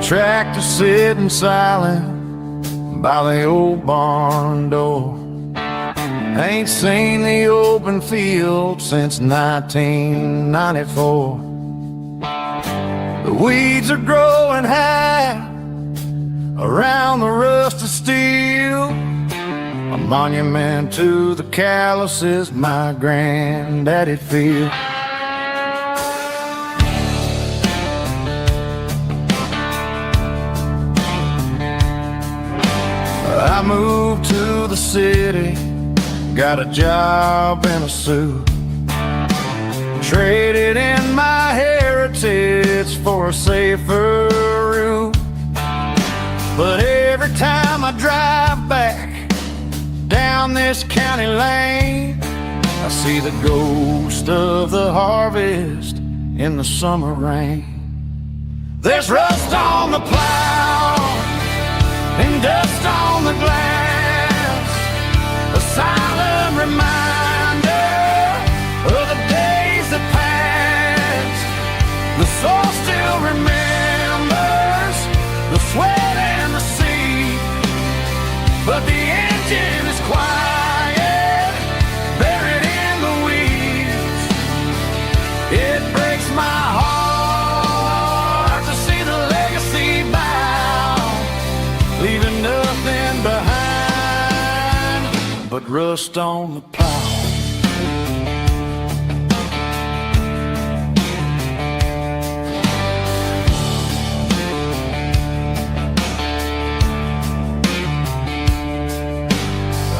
Tractor sitting silent by the old barn door. Ain't seen the open field since 1994. The weeds are growing high around the rusted steel, a monument to the calluses my granddaddy'd feel. I moved to the city, got a job and a suit, traded in my heritage for a safer route. But every time I drive back down this county lane, I see the ghost of the harvest in the summer rain. There's rust on the plow and dust on the glass, a silent reminder of the days that passed. The soul still remembers the sweat and the sea, but the engine is quiet, buried in the weeds. It breaks my heart to see the legacy bow, leaving nothing behind but rust on the plow.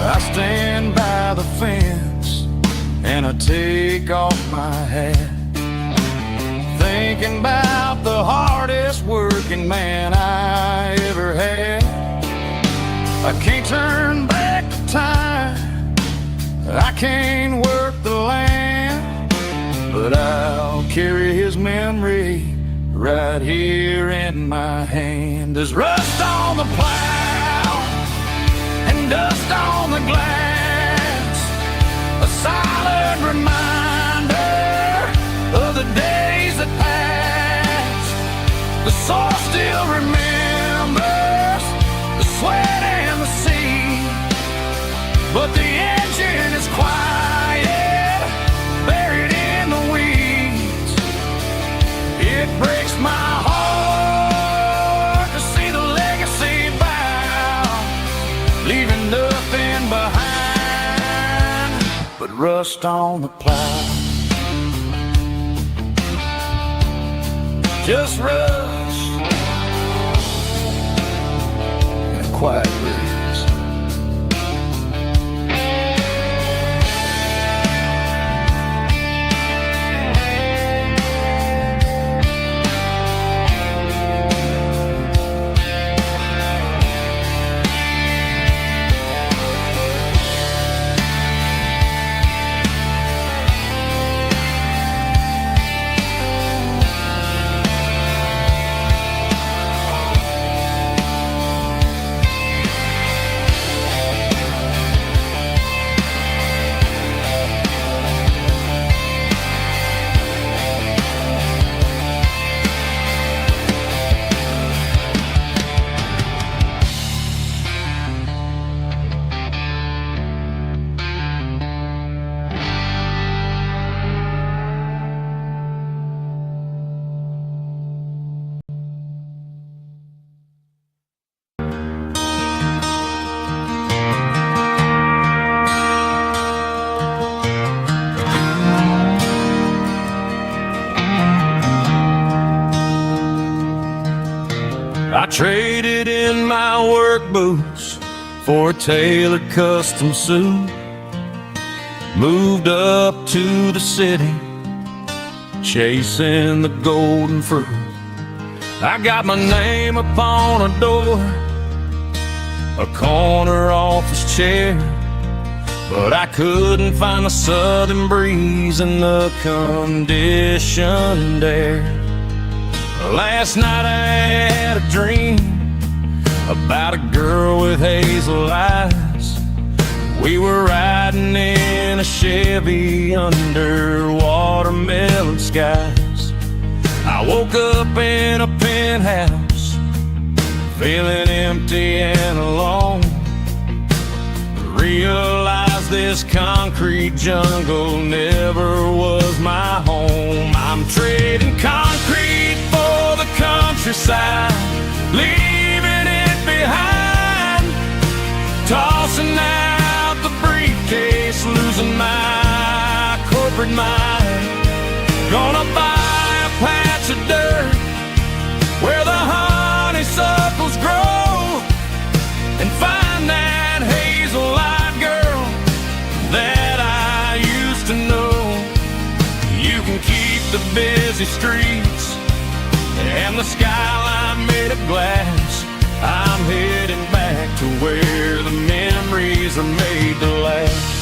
I stand by the fence and I take off my hat, thinking about the hardest working man I ever had. I can't turn back the time, I can't work the land, but I'll carry his memory right here in my hand. There's rust on the plow and dust on the glass, a silent reminder of the days that passed. The soul still remembers the sweat and the sea, but the engine is quiet, buried in the weeds. It breaks my heart to see the legacy bow, leaving nothing behind but rust on the plow. Just rust and a quiet breeze. I traded in my work boots for a tailored custom suit. Moved up to the city, chasing the golden fruit. I got my name upon a door, a corner office chair, but I couldn't find the southern breeze in the conditioned air. Last night I had a dream about a girl with hazel eyes. We were riding in a Chevy under watermelon skies. I woke up in a penthouse, feeling empty and alone. Realized this concrete jungle never was my home. I'm trading concrete for the countryside, leaving it behind. Tossing out the briefcase, losing my corporate mind. Gonna buy a patch of dirt where the honeysuckles grow, and find that hazel-eyed girl that I used to know. You can keep the busy streets and the skyline made of glass. I'm heading back to where the memories are made to last.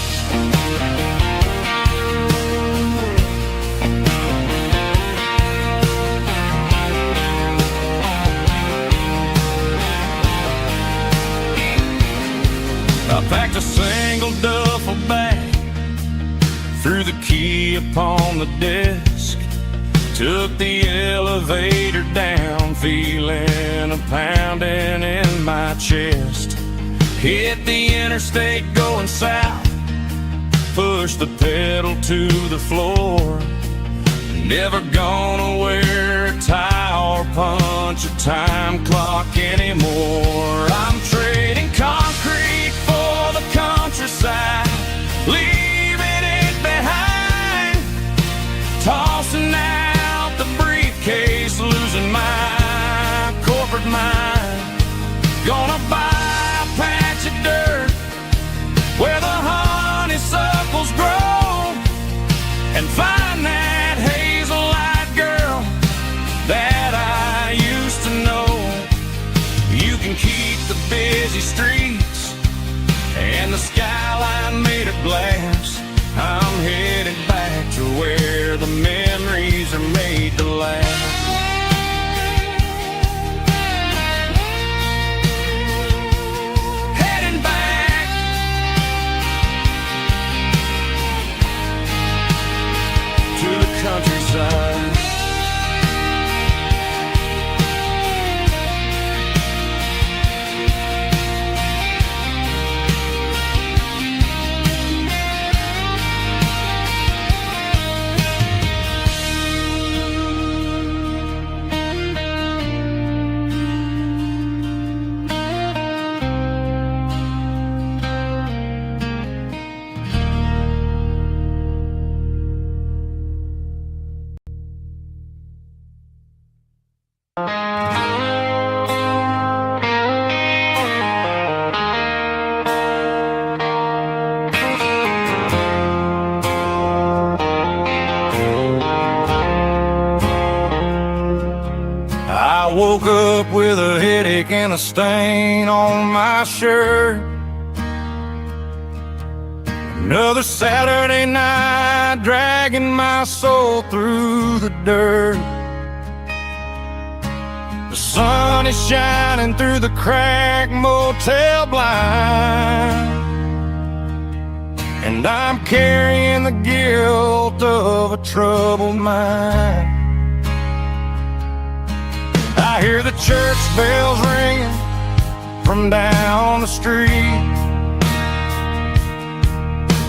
I packed a single duffel bag, threw the key upon the desk, took the elevator down, feeling a pounding in my chest. Hit the interstate going south, pushed the pedal to the floor. Never gonna wear a tie or punch a time clock anymore. I'm trading concrete for the countryside, leaving it behind. Tossing out the briefcase, losing my corporate mind. Gonna buy a patch of dirt where the honeysuckles grow, and find that hazel-eyed girl that I used to know. You can keep the busy streets and the skyline made of glass. I'm headed back to where the memories are made to last. Heading back to the countryside. woke up with a headache and a stain on my shirt. Another Saturday night dragging my soul through the dirt. The sun is shining through the cracked motel blind, and I'm carrying the guilt of a troubled mind. I hear the church bells ringing from down the street,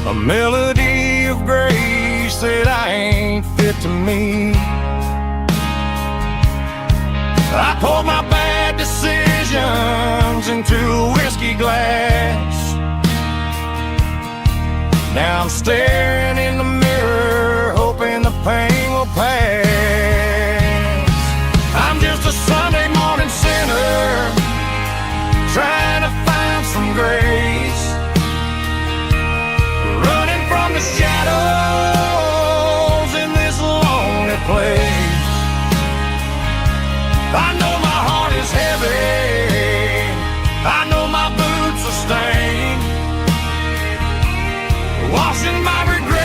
a melody of grace that I ain't fit to meet. I poured my bad decisions into a whiskey glass. Now I'm staring in the mirror, hoping the pain will pass. I'm just a Sunday morning sinner, trying to find some grace, running from the shadows in this lonely place. I know my heart is heavy, I know my boots are stained, washing my regrets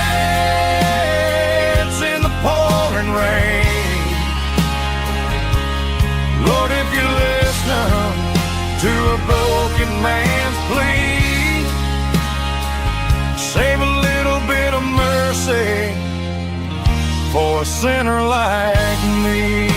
in the pouring rain. Lord, if you listen to a broken man's plea, save a little bit of mercy for a sinner like me.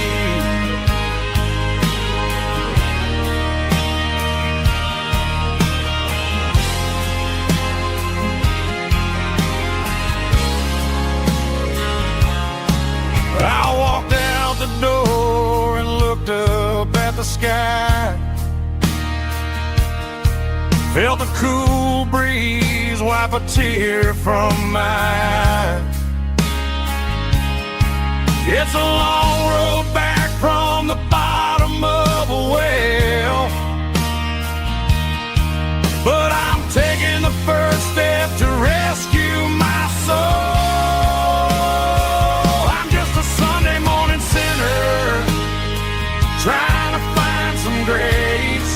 I walked out the door and looked up at the sky, felt the cool breeze wipe a tear from my eye. It's a long road back from the bottom of a well, but I'm taking the first step to rescue my soul. Trying to find some grace,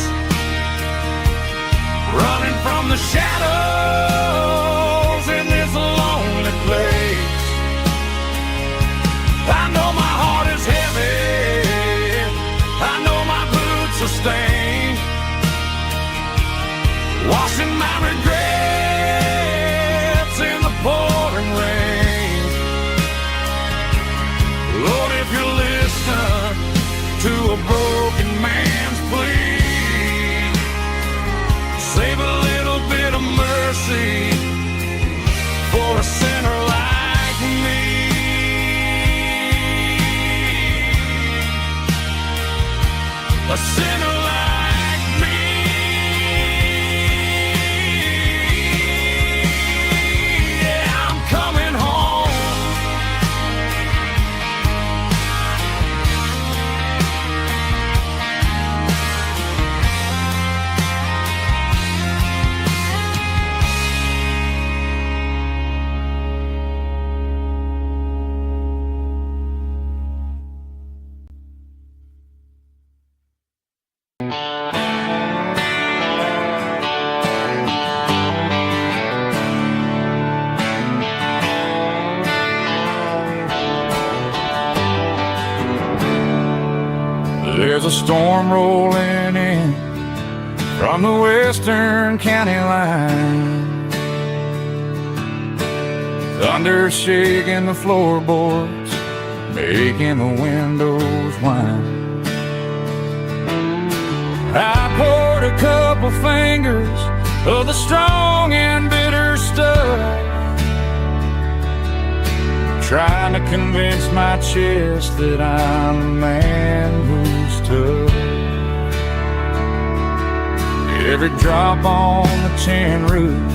running from the shadows in this lonely place. I know my heart is heavy, I know my boots are stained, washing my regrets in the pouring rain. Lord, if you listen to a broken man's plea, save a little bit of mercy for a sinner like me. A sinner like me. Yeah, I'm coming home. There's a storm rolling in from the western county line, thunder shaking the floorboards, making the windows whine. I poured a couple fingers of the strong and bitter stuff, trying to convince my chest that I'm a man who's tough. Every drop on the tin roof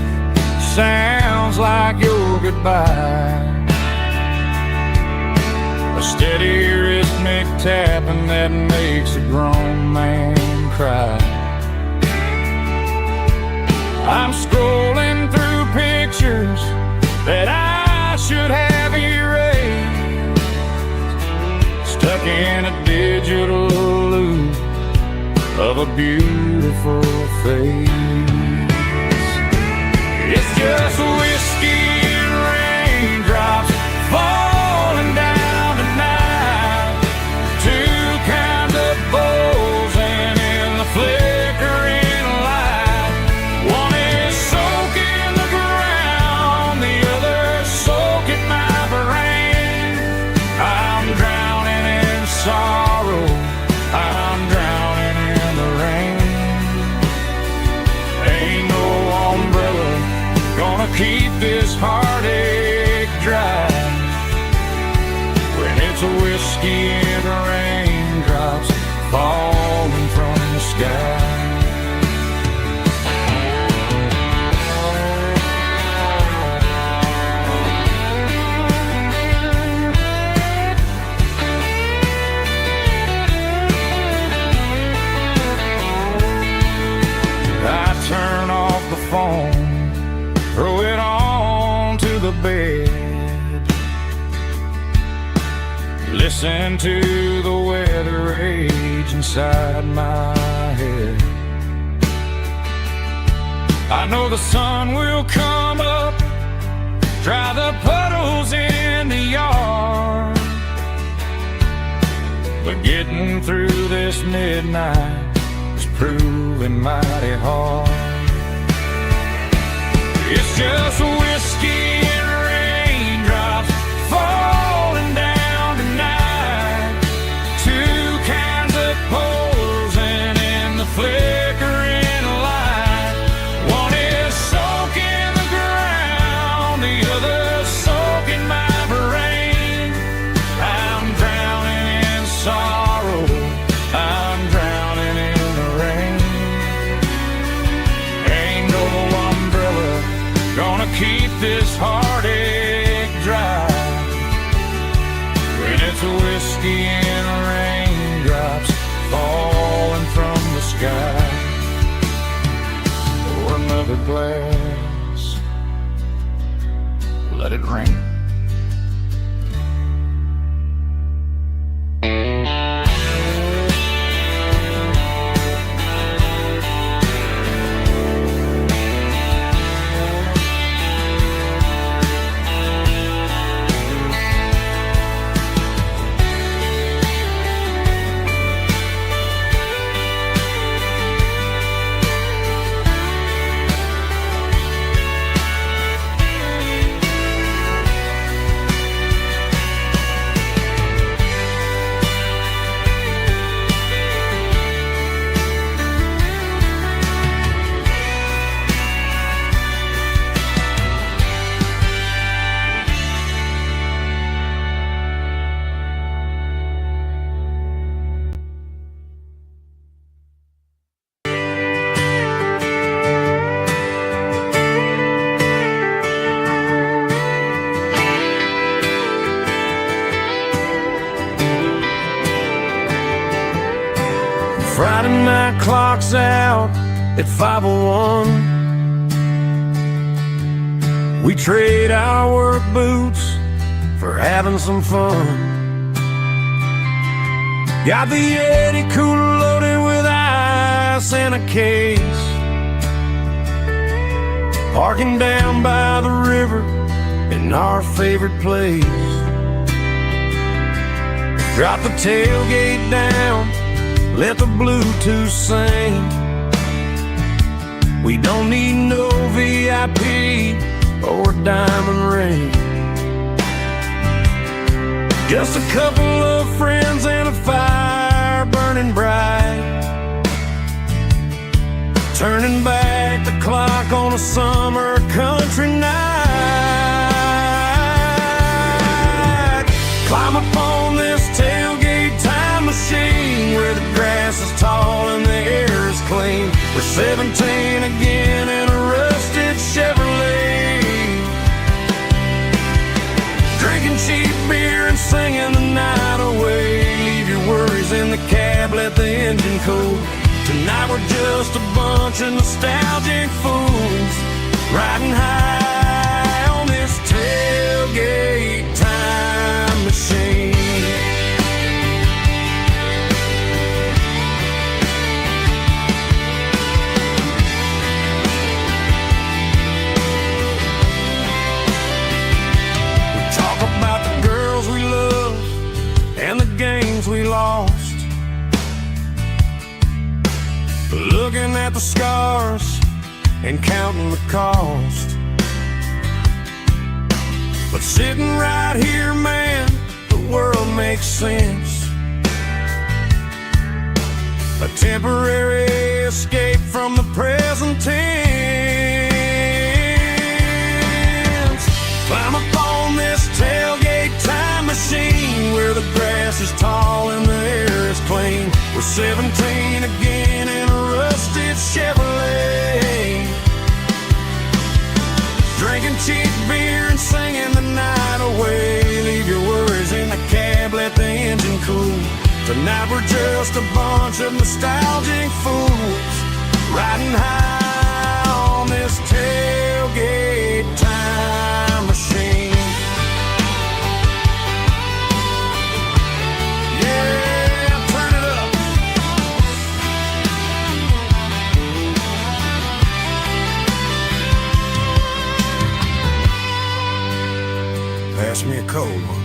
sounds like your goodbye, a steady rhythmic tapping that makes a grown man cry. I'm scrolling through pictures that I should have erased, stuck in a digital loop a beautiful face. It's just whiskey and raindrops falling down tonight. Two kinds of bowls and in the flickering light. One is soaking the ground, the other soaking my brain. I'm drowning in sorrow, I'm drowning in the rain. Ain't no umbrella gonna keep this heartache dry when it's a whiskey and raindrops falling from the sky. I turn off the phone, throw it on to the bed, listen to the weather rage inside my head. I know the sun will come up, dry the puddles in the yard, but getting through this midnight is proving mighty hard. It's just whiskey and raindrops falling down tonight. Two kinds of poles and in the flickering light. One is soaking the ground, the other soaking my brain. I'm drowning in sorrow, I'm drowning in the rain. Ain't no umbrella gonna keep this heartache dry when it's a whiskey and raindrops falling from the sky. Pour another glass, let it rain. Friday night clock's out at 5:01. We trade our work boots for having some fun. Got the Yeti cooler loaded with ice and a case, parking down by the river in our favorite place. Drop the tailgate down, let the Bluetooth sing. We don't need no VIP or a diamond ring. Just a couple of friends and a fire burning bright, turning back the clock on a summer country night. Climb up on this tailgate time machine where the grass is tall and the air is clean. We're 17 again in a rusted Chevrolet, drinking cheap beer and singing the night away. Leave your worries in the cab, let the engine cool. Tonight we're just a bunch of nostalgic fools riding high on this tailgate time machine. at the scars and counting the cost. But sitting right here, man, the world makes sense. A temporary escape from the present tense. Climb up on this tailgate time machine where the grass is tall and the air is clean. We're 17 again in a rusted Chevrolet, drinking cheap beer and singing the night away. Leave your worries in the cab, let the engine cool. Tonight we're just a bunch of nostalgic fools riding high on this tailgate time machine. Yeah, turn it up. Pass me a cold one.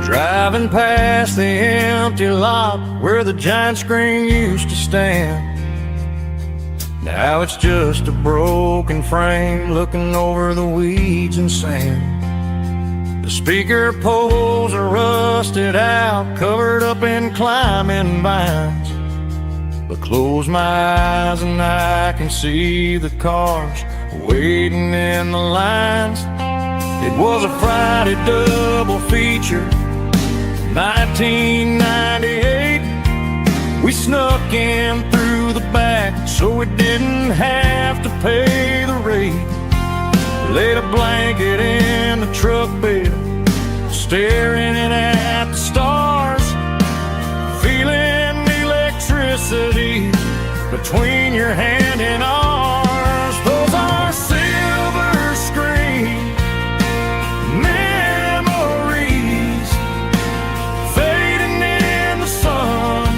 Driving past the empty lot where the giant screen used to stand. Now it's just a broken frame looking over the weeds and sand. The speaker poles are rusted out, covered up in climbing vines. But close my eyes and I can see the cars waiting in the lines. It was a Friday double feature, 1998. We snuck in through the back so we didn't have to pay the rate. Laid a blanket in the truck bed, staring at the stars, feeling electricity between your hand and ours. Those are silver screen memories fading in the sun.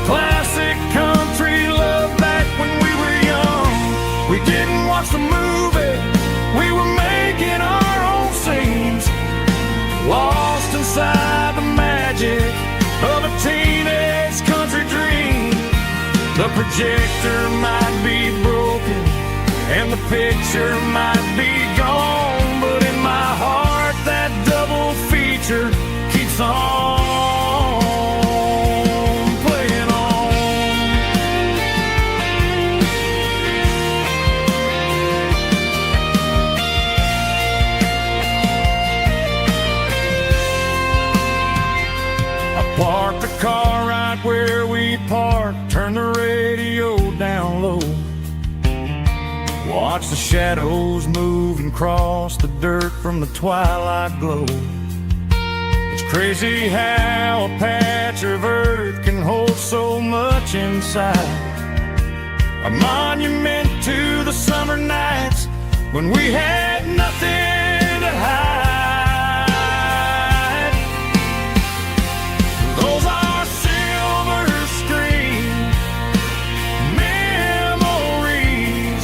Classic country love back when we were young. We didn't watch the movie, we were making our own scenes, lost inside the magic of a teenage country dream. The projector might be broken and the picture might be gone, but in my heart that double feature keeps on playing on. I parked the car right where we parked, turned the radio down low, watch the shadows move and cross the dirt from the twilight glow. It's crazy how a patch of earth can hold so much inside, a monument to the summer nights when we had nothing to hide. Those are silver screen memories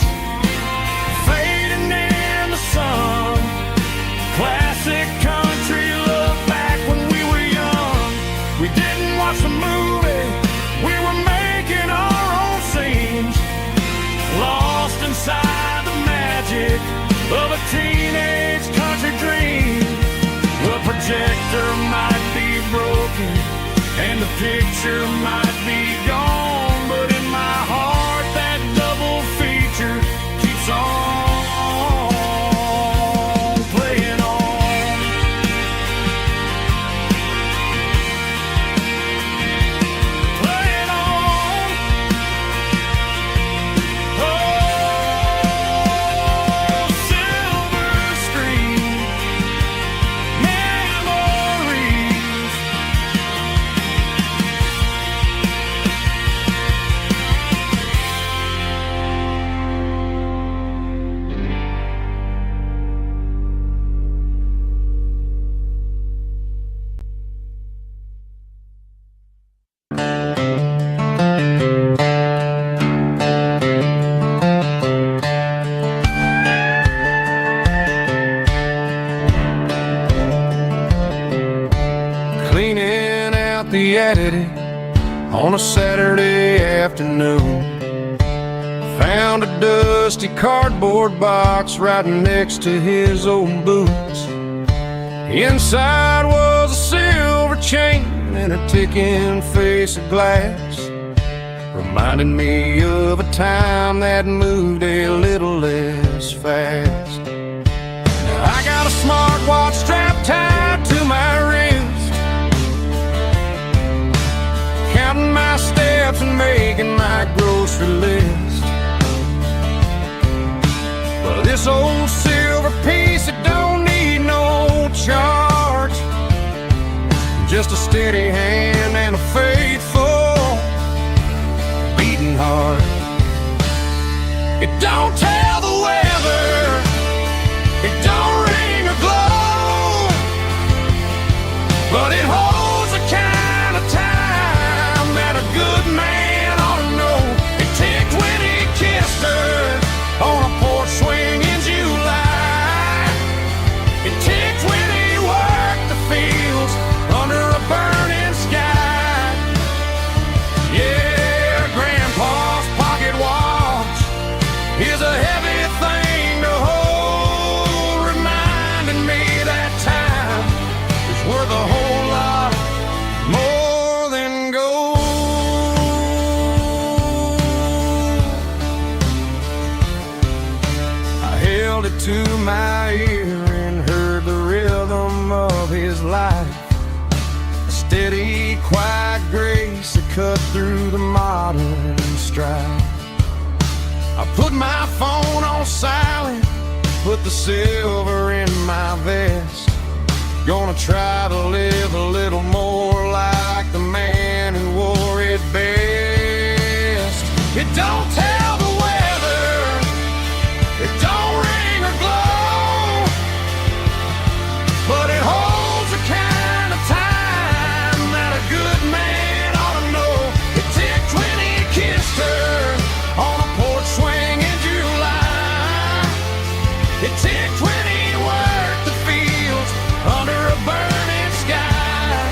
fading in the sun. Classic country love back when we were young. We didn't watch the movie, we were making our own scenes, lost inside the magic of a teenage country dream. The projector might be broken and the picture might be gone, but in my heart that double feature keeps on playing on. Playing on. Oh, silver screen memories up the attitude on a Saturday afternoon. Found a dusty cardboard box right next to his old boots. Inside was a silver chain and a ticking face of glass, reminding me of a time that moved a little less fast. Now I got a smartwatch strapped tied to my wrist, counting my steps and making my grocery list. But this old silver piece, it don't need no charge, just a steady hand and a faithful beating heart. It don't tell the weather, it don't ring or glow, but it holds the kind of time that a good man ought to know. It ticked when he kissed her on a porch swing in July. It ticked when he worked the fields under a burning sky. Yeah, Grandpa's pocket watch is a heavy thing to hold, reminding me that time is worth a whole lot more than gold. I held it to my ear and heard the rhythm of his life, a steady, quiet grace that cut through the modern strife. I put my phone on silent, put the silver in my vest. Gonna try to live a little more like the man who wore it best. It don't tell the weather, it don't ring or glow, but it holds the kind of time that a good man ought to know. It ticked when he kissed her on a porch swing in July. It ticked when he worked the fields under a burning sky.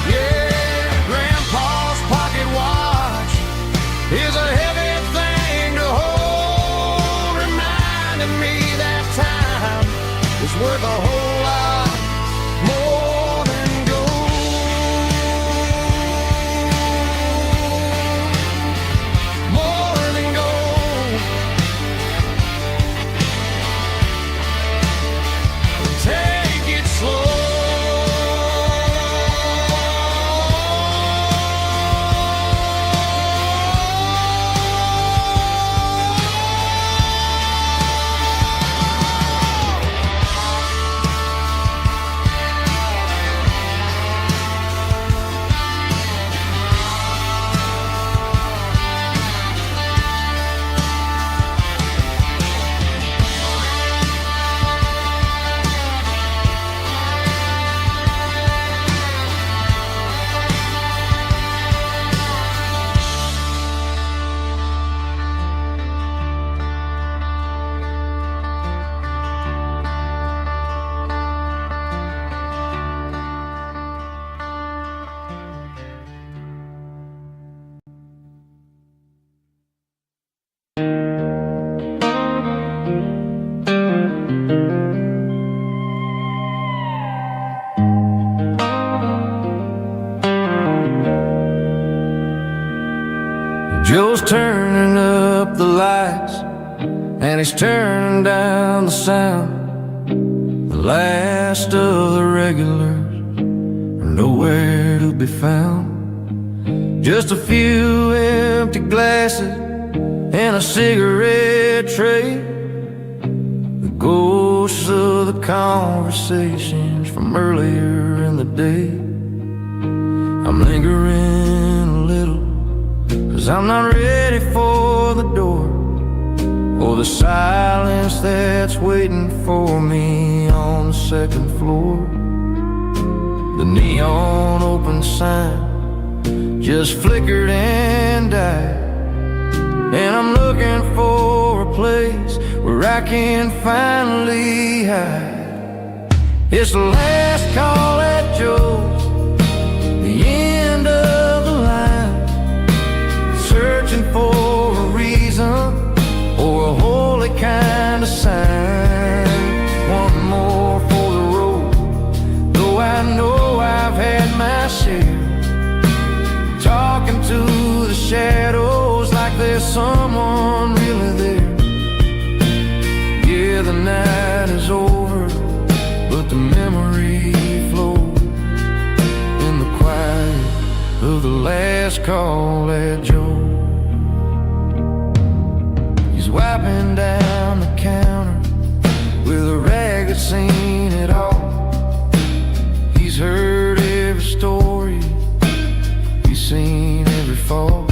Yeah, Grandpa's pocket watch is a heavy thing to hold, reminding me that time is worth a whole lot more than gold. More than gold. Take it slow. Joe's turning up the lights and he's turning down the sound. The last of the regulars are nowhere to be found. Just a few empty glasses and a cigarette tray, the ghosts of the conversations from earlier in the day. I'm lingering a little, 'cause I'm not ready for the door, or the silence that's waiting for me on the second floor. The neon open sign just flickered and died, and I'm looking for a place where I can finally hide. It's the last call at Joe's, night is over, but the memory flows in the quiet of the last call at Joe. He's wiping down the counter with a rag that's seen it all. He's heard every story, he's seen every fall.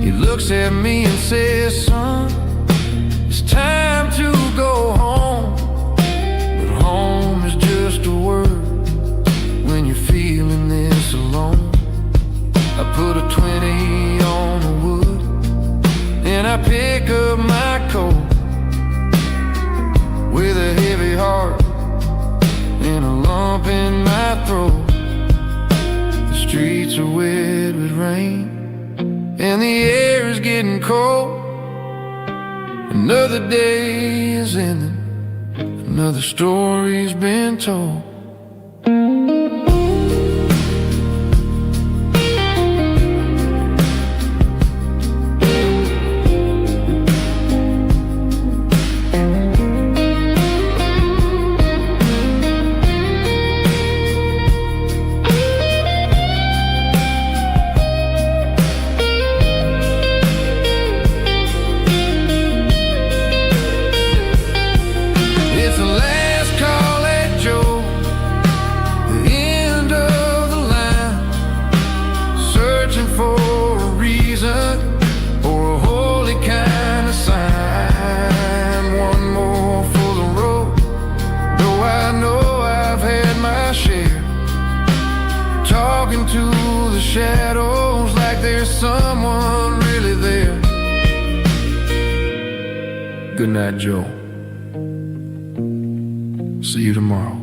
He looks at me and says, son, it's time to go home. But home is just a word when you're feeling this alone. I put a 20 on the wood and I pick up my coat with a heavy heart and a lump in my throat. The streets are wet with rain and the air is getting cold. Another day is ending, another story's been told. To the shadows like there's someone really there. Good night, Joe. See you tomorrow.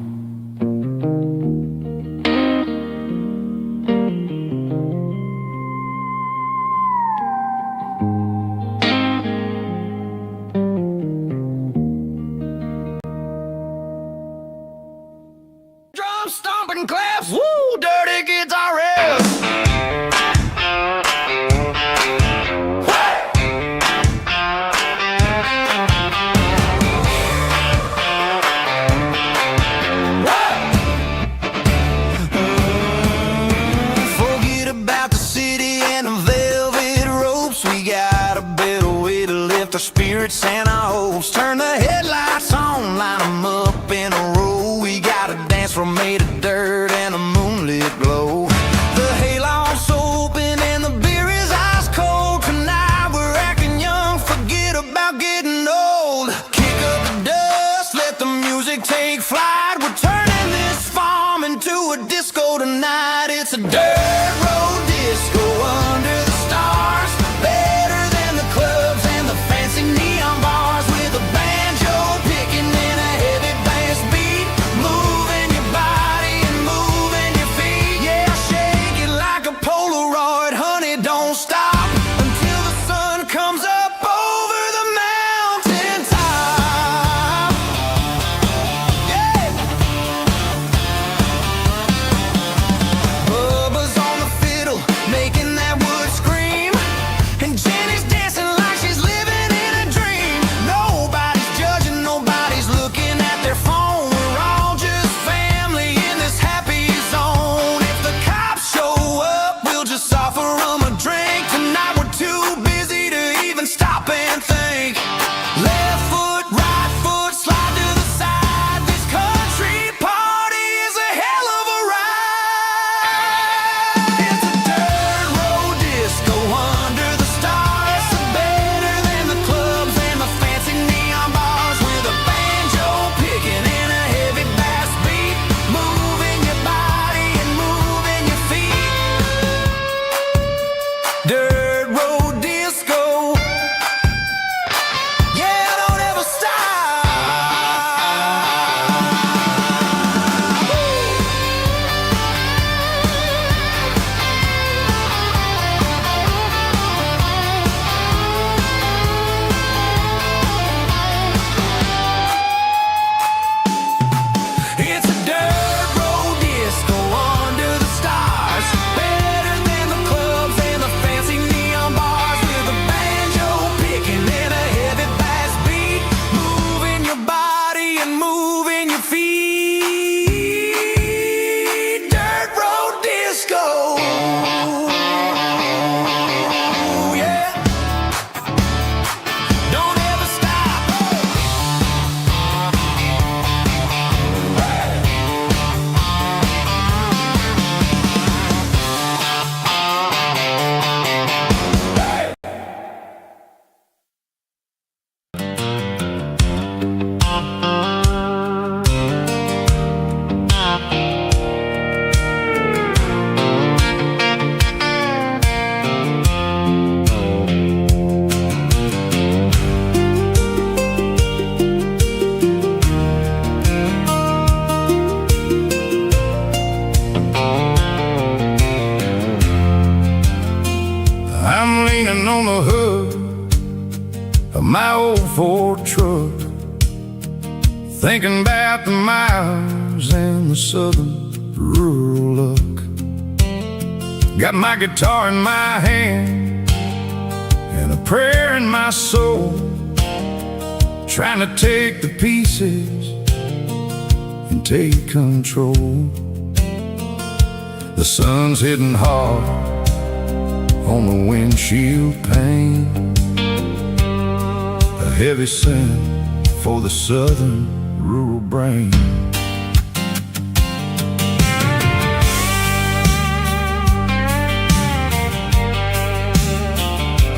Drum stomping claps, woo, dirty guitar riffs. thinking about the miles and the southern rural look. Got my guitar in my hand and a prayer in my soul, trying to take the pieces and take control. The sun's hitting hard on the windshield pane, a heavy scent for the southern rural brain.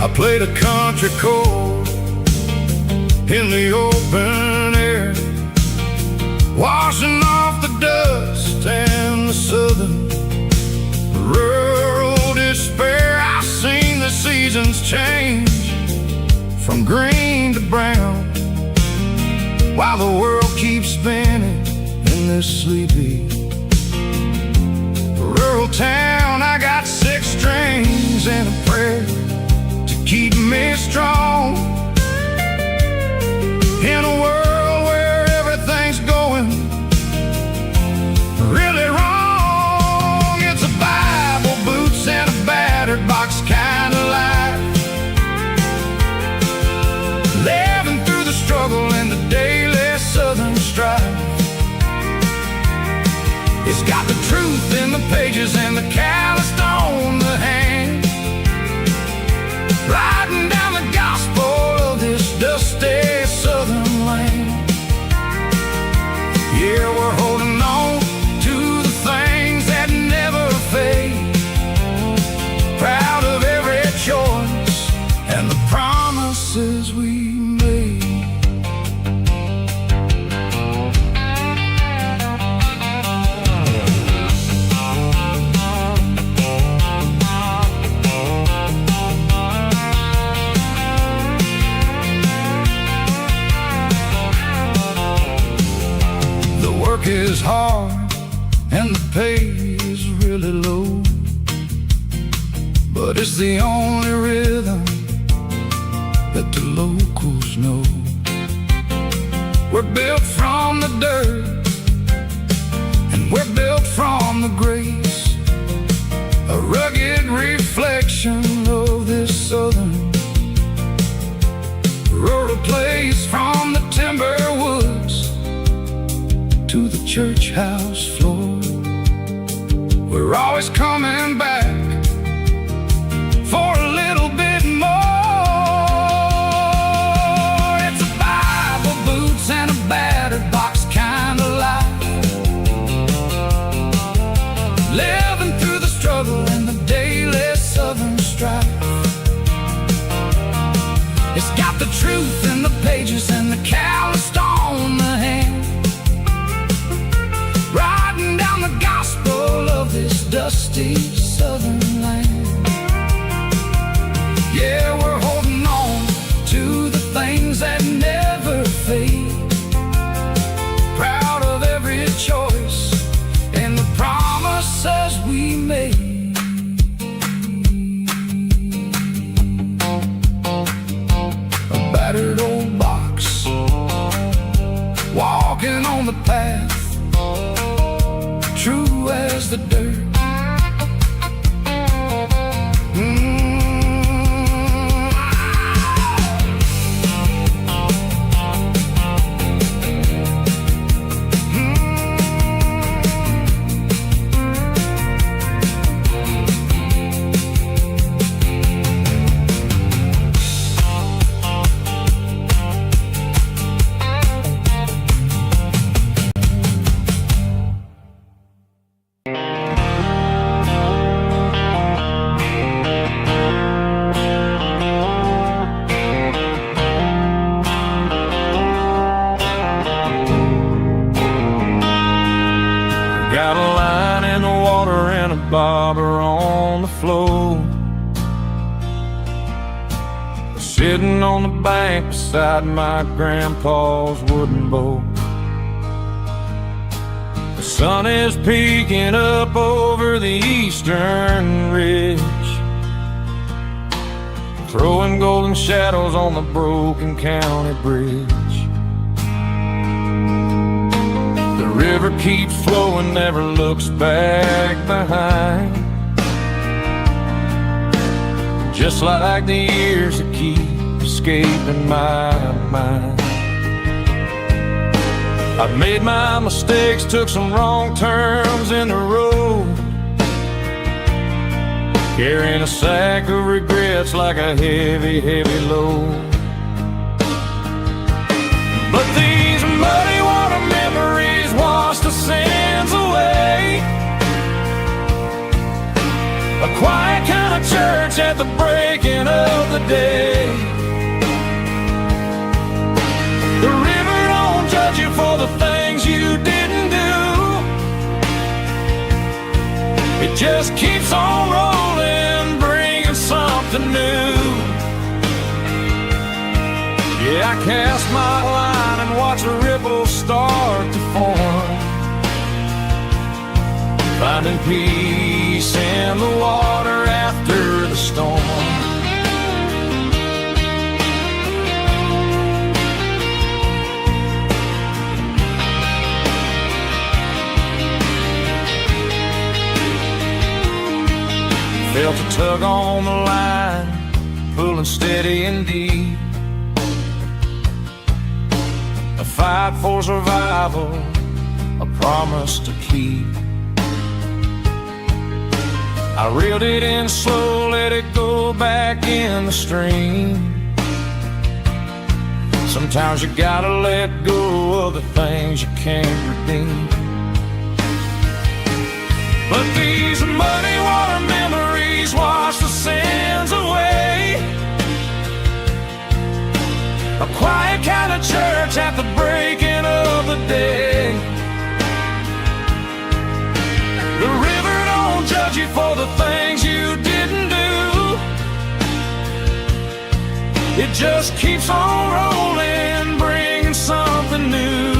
I played a country chord in the open air, washing off the dust and the southern rural despair. I've seen the seasons change from green to brown, while the world keeps spinning in this sleepy rural town. I got 6 strings and a prayer to keep me strong in a world where everything's going really wrong. It's a Bible, boots, and a battered box kind of life, living through the struggle and the daily southern strife. It's got the truth in the pages and the calloused on the hand, writing down the gospel of this dusty southern land. Yeah, we're holding on to the things that never fade, proud of every choice and the promises we made. The work is hard and the pay is really low, but it's the only rhythm that the locals know. We're built from the dirt and we're built from the grace, a rugged reflection of this southern rural place. From the timber woods to the church house floor, we're always coming back for a little bit more. It's a Bible, boots, and a battered box kind of life, living through the struggle and the daily southern strife. It's got the truth in the pages and the calloused on the hand, writing down the gospel of this dusty southern land. Yeah, we're holding on to the things that never fade, proud of every choice and the promises we made. A battered old box, walking on the path, true as the dirt. Got a line in the water and a bobber on the floor, sitting on the bank beside my grandpa's wooden boat. The sun is peeking up over the eastern ridge, throwing golden shadows on the broken county bridge. river keeps flowing, never looks back behind. Just like the years that keep escaping my mind. I've made my mistakes, took some wrong turns in the road, carrying a sack of regrets like a heavy, heavy load. But these muddy water memories wash the sins away. A quiet kind of church at the breaking of the day. The river don't judge you for the things you didn't do. It just keeps on rolling, bringing something new. Yeah, I cast my line and watch the ripples start to form, finding peace in the water after the storm. Felt a tug on the line, pulling steady and deep. A fight for survival, a promise to keep. I reeled it in slow, let it go back in the stream. Sometimes you gotta let go of the things you can't redeem. But these muddy water memories wash the sins away. A quiet kind of church at the breaking of the day. The river don't judge you for the things you didn't do. It just keeps on rolling, bringing something new.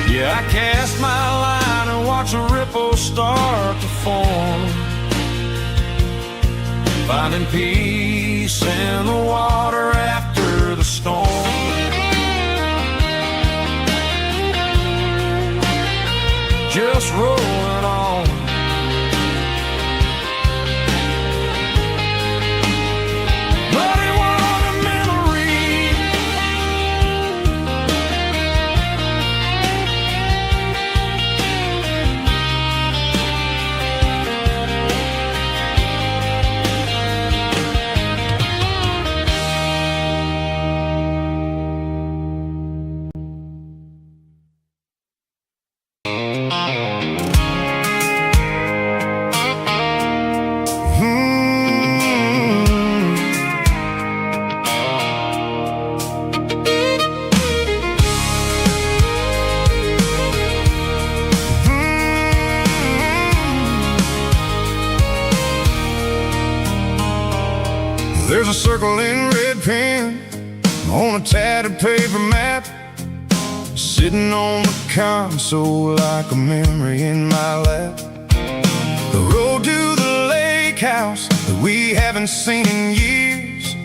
Yeah, I cast my line and watch the ripples start to form, finding peace in the water after the storm. Just rolling on. Muddy water memory. There's a circle in red pen on a tattered paper map, sitting on the console like a memory in my lap. The road to the lake house that we haven't seen in years,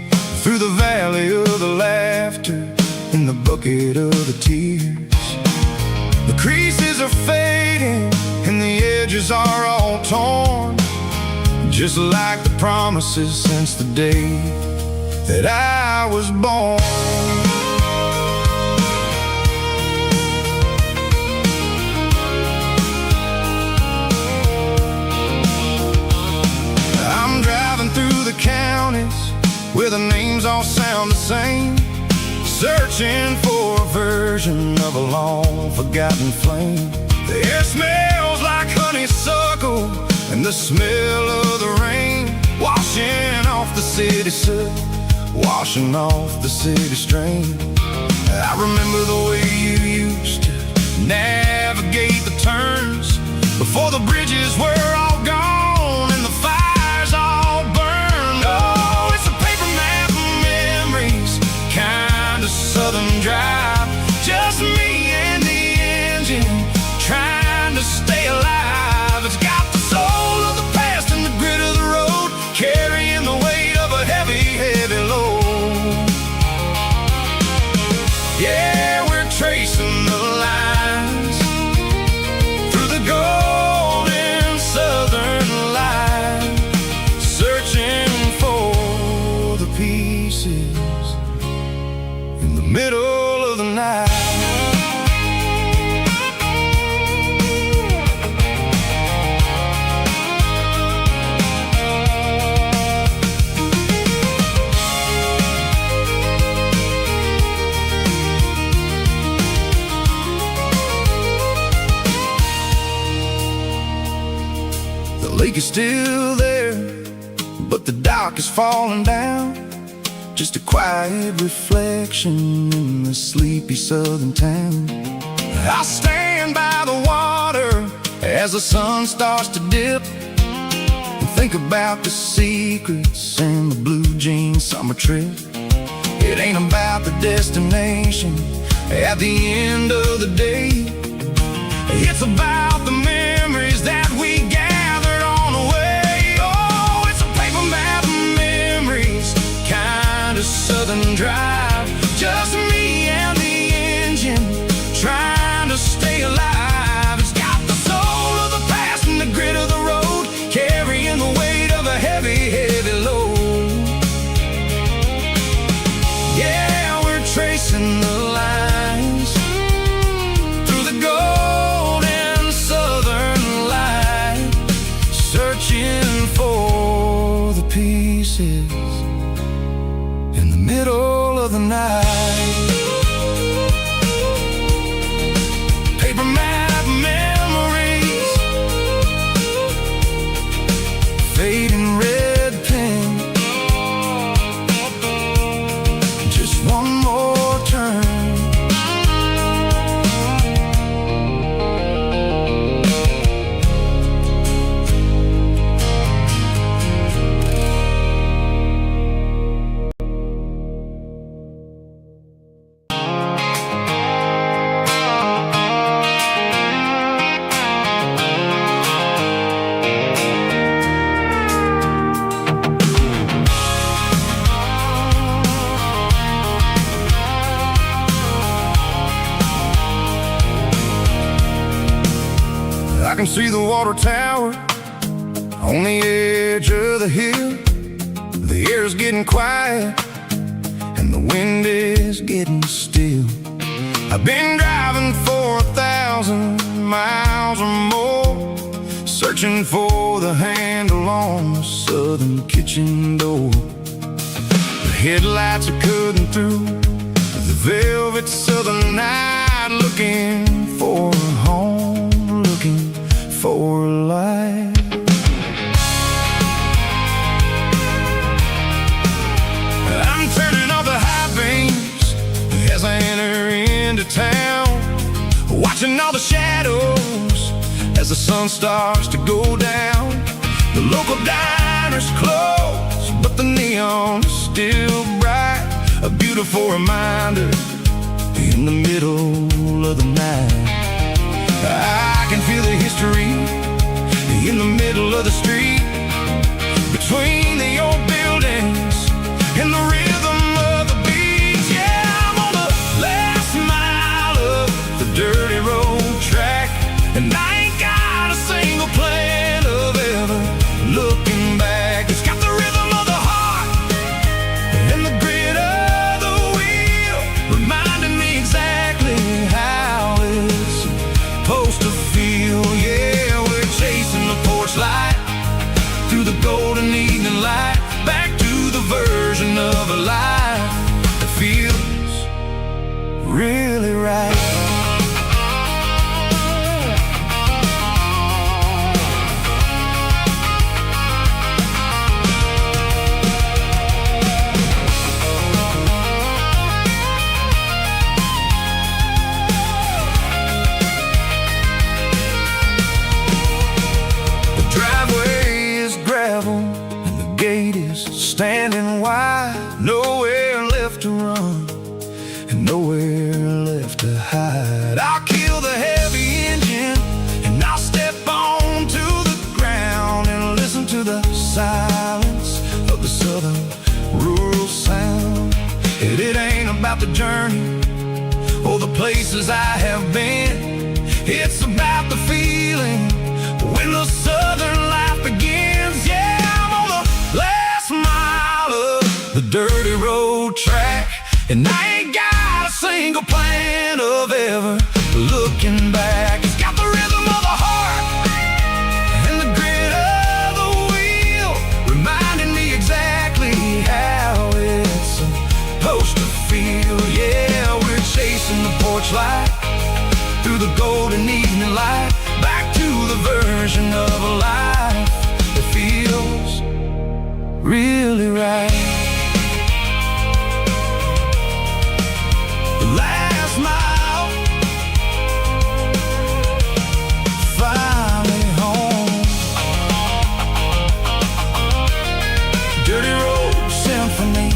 through the valley of the laughter and the bucket of the tears. The creases are fading and the edges are all torn, just like the promises since the day that I was born. I'm driving through the counties where the names all sound the same, searching for a version of a long forgotten flame. The air smells like honeysuckle and the smell of the rain, washing off the city soot, washing off the city strain. I remember the way you used to navigate the turns before the bridges were all gone and the fires all burned. Oh, it's a paper map of memories, kind of southern drive, just me and the engine trying to stay alive. It's got the soul of the past and the grit of the road, carrying the weight of a heavy, heavy load. Yeah, we're tracing the night. The lake is still there, but the dock is falling down. Just a quiet reflection in the sleepy southern town. I stand by the water as the sun starts to dip, and think about the secrets and the blue jean summer trip. It ain't about the destination at the end of the day. It's about the memories that we gathered on the way. Oh, it's a paper map of memories, kind of southern drive. Just me and the engine, trying to stay alive. It's got the soul of the past and the grit of the road, carrying the weight of a heavy, heavy load. Yeah, we're tracing the lines through the golden southern light, searching for the pieces in the middle of the night. Paper map memories, fading red pen, just one more turn. I can see the water tower on the edge of the hill. The air's getting quiet and the wind is getting still. I've been driving for 1,000 miles or more, searching for the handle on the southern kitchen door. The headlights are cutting through the velvet southern night, looking for a home, looking for life. I'm turning off the high beams as I enter into town, watching all the shadows as the sun starts to go down. The local diner's closed, but the neon is still bright, a beautiful reminder in the middle of the night. I can feel the history in the middle of the street, between the old buildings and the rhythm of the beat. Yeah, I'm on the last mile of the dirty road track, and I ain't got a single plan of ever looking back. It's got the rhythm of the heart and the grit of the wheel, reminding me exactly how it's supposed to feel. Yeah, we're chasing the porch light through the golden evening light, back to the version of a life that feels really right. Standing wide, nowhere left to run and nowhere left to hide. I'll kill the heavy engine and I'll step onto the ground and listen to the silence of the southern rural sound. It ain't about the journey or the places I have been, it's about the feeling when the southern life begins. Yeah, I'm on the last mile of the dirty road track, and I ain't got a single single plan of ever looking back. It's got the rhythm of the heart and the grit of the wheel, reminding me exactly how it's supposed to feel. Yeah, we're chasing the porch light through the golden evening light, back to the version of a life that feels really right. The last mile, finally home. Dirty road symphony.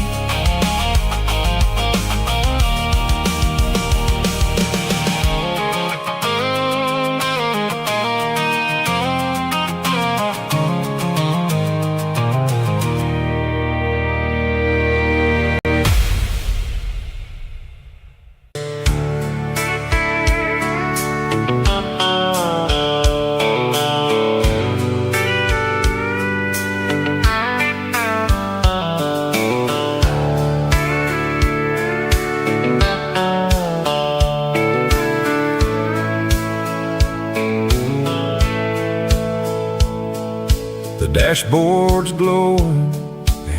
The dashboard's glowing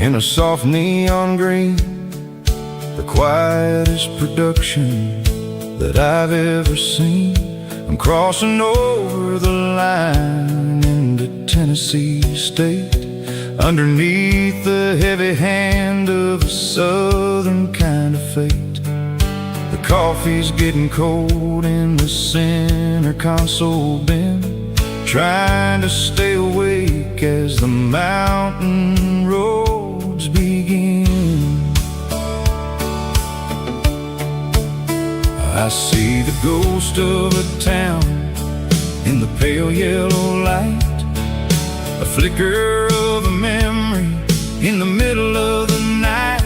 in a soft neon green, the quietest production that I've ever seen. I'm crossing over the line into Tennessee State, underneath the heavy hand of a southern kind of fate. The coffee's getting cold in the center console bin, trying to stay awake as the mountain roads begin. I see the ghost of a town in the pale yellow light, a flicker of a memory in the middle of the night.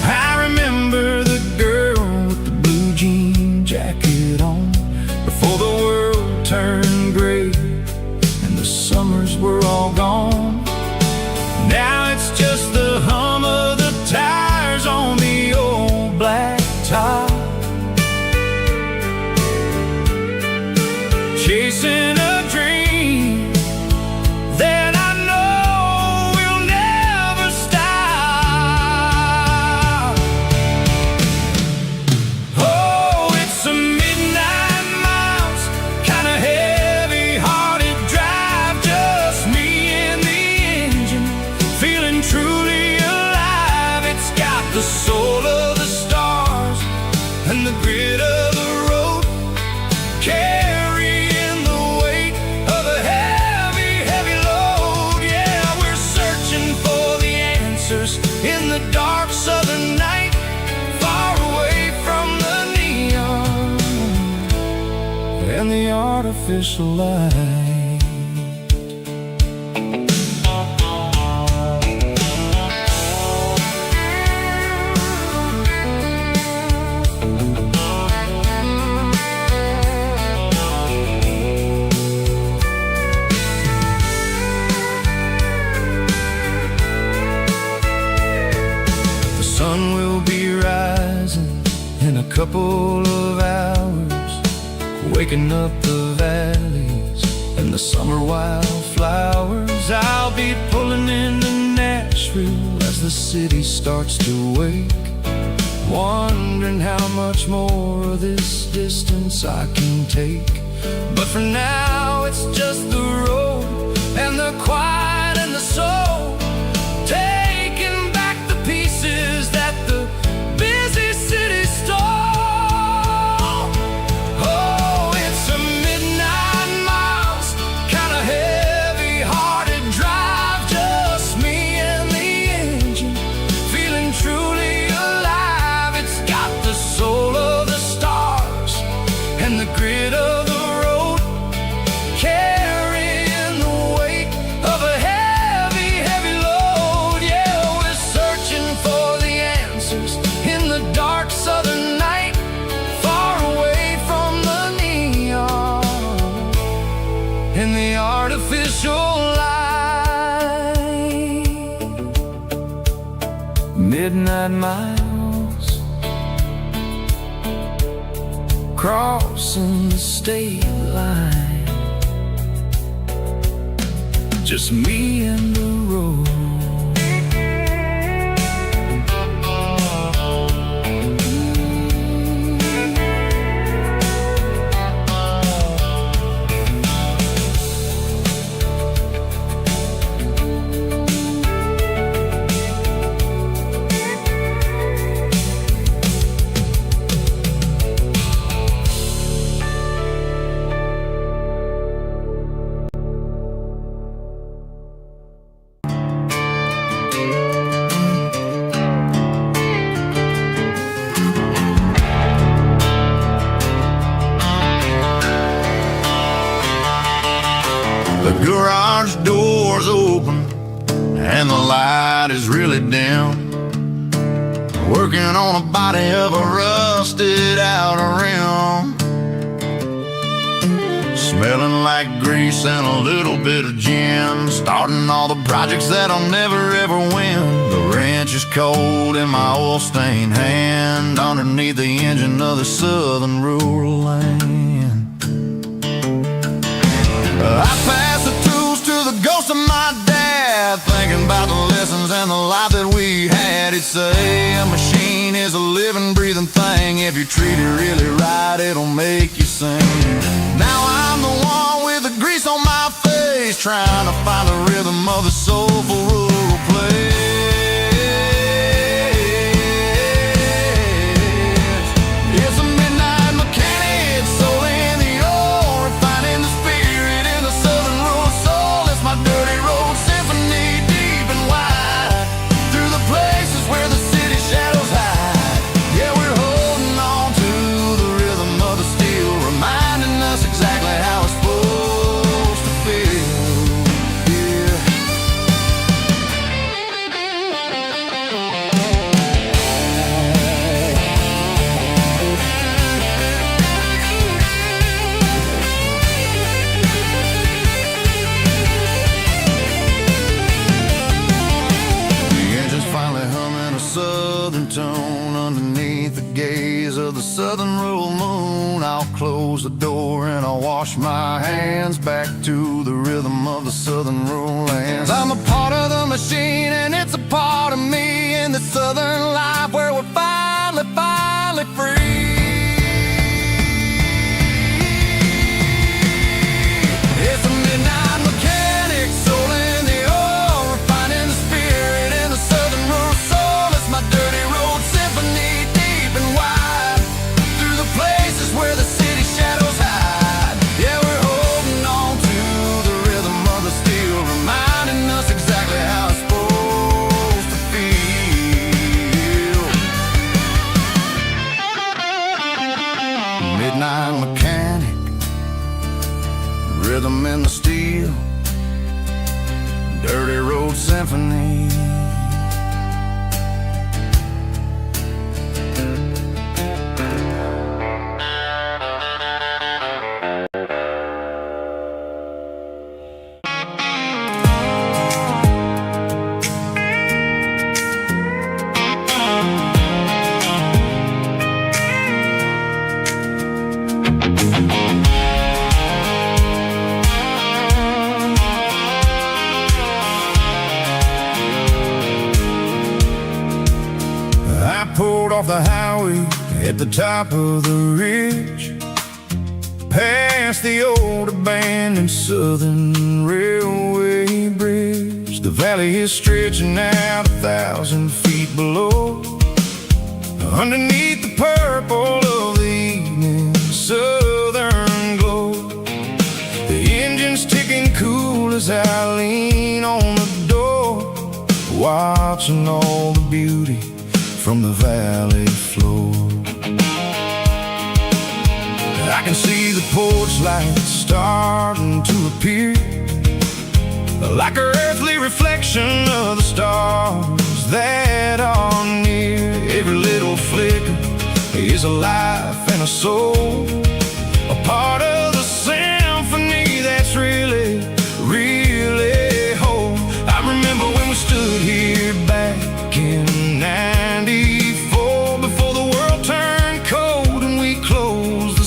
I remember the girl with the blue jean jacket on, before the world turned gray and the summers were all gone. Now it's just the hum of the tires on the old black top, chasing a dream that I know will never stop. Oh, it's a midnight miles, kinda heavy-hearted drive, just me and the engine, feeling truly alive. It's got the soul of the stars and the grit of the road, carrying the weight of a heavy, heavy load. Yeah, we're searching for the answers in the dark southern night, far away from the neon and the artificial light. The sun will be rising in a couple of hours, waking up the valleys and the summer wildflowers. I'll be pulling into Nashville as the city starts to wake, wondering how much more of this distance I can take. But for now it's just the road and the quiet and the soul, taking back the pieces that the busy city stole. Oh, it's a midnight miles, kinda heavy-hearted drive, just me and the engine, feeling truly alive. It's got the soul of the stars and the grit of the road, carrying the weight of a heavy, heavy load. Yeah, we're searching for the answers in the dark southern night, far away from the neon and the artificial light. Midnight miles, crossing the state line. Just me and the road. The garage door's open and the light is really dim. Working on a body of a rusted out rim. Smelling like grease and a little bit of gin. Starting all the projects that I'll never ever win. The wrench is cold in my oil-stained hand, underneath the engine of the southern rural land. I pass the tools to the ghost of my dad, thinking about the lessons and the life that we had. He'd say a machine is a living, breathing thing. If you treat it really right, it'll make you sing. Now I'm the one with the grease on my face, trying to find the rhythm of the soulful rural place. It's a midnight mechanic, soul in the ore, refining the spirit in the southern rural soul. It's my dirty road symphony, deep and wide, through the places where the city shadows hide. Yeah, we're holding on to the rhythm of the steel, reminding us exactly how it's supposed to feel. Yeah. The engine's finally humming a southern tone underneath the gaze of the southern rural moon. I'll close the door and I'll wash my hands, back to the rhythm of the southern rural lands. I'm a part of the machine and it's a part of me, in the southern life where we're finally free. It's a midnight mechanic, soul in the ore, refining the spirit in the southern rural soul. It's my dirty road symphony, deep and wide, through the places where the city shadows hide. Yeah, we're holding on to the rhythm of the steel, reminding us exactly how it's supposed to feel. Midnight mechanic, rhythm in the steel, dirty road symphony. I pulled off the highway at the top of the ridge, past the old abandoned southern railway bridge. The valley is stretching out 1,000 feet below, underneath the purple of the evening southern glow. The engine's ticking cool as I lean on the door, watching all the beauty from the valley floor. I can see the porch lights starting to appear, like an earthly reflection of the stars that are near. Every little flicker is a life and a soul, a part of the symphony that's really whole. I remember when we stood here back in '94, before the world turned cold and we closed the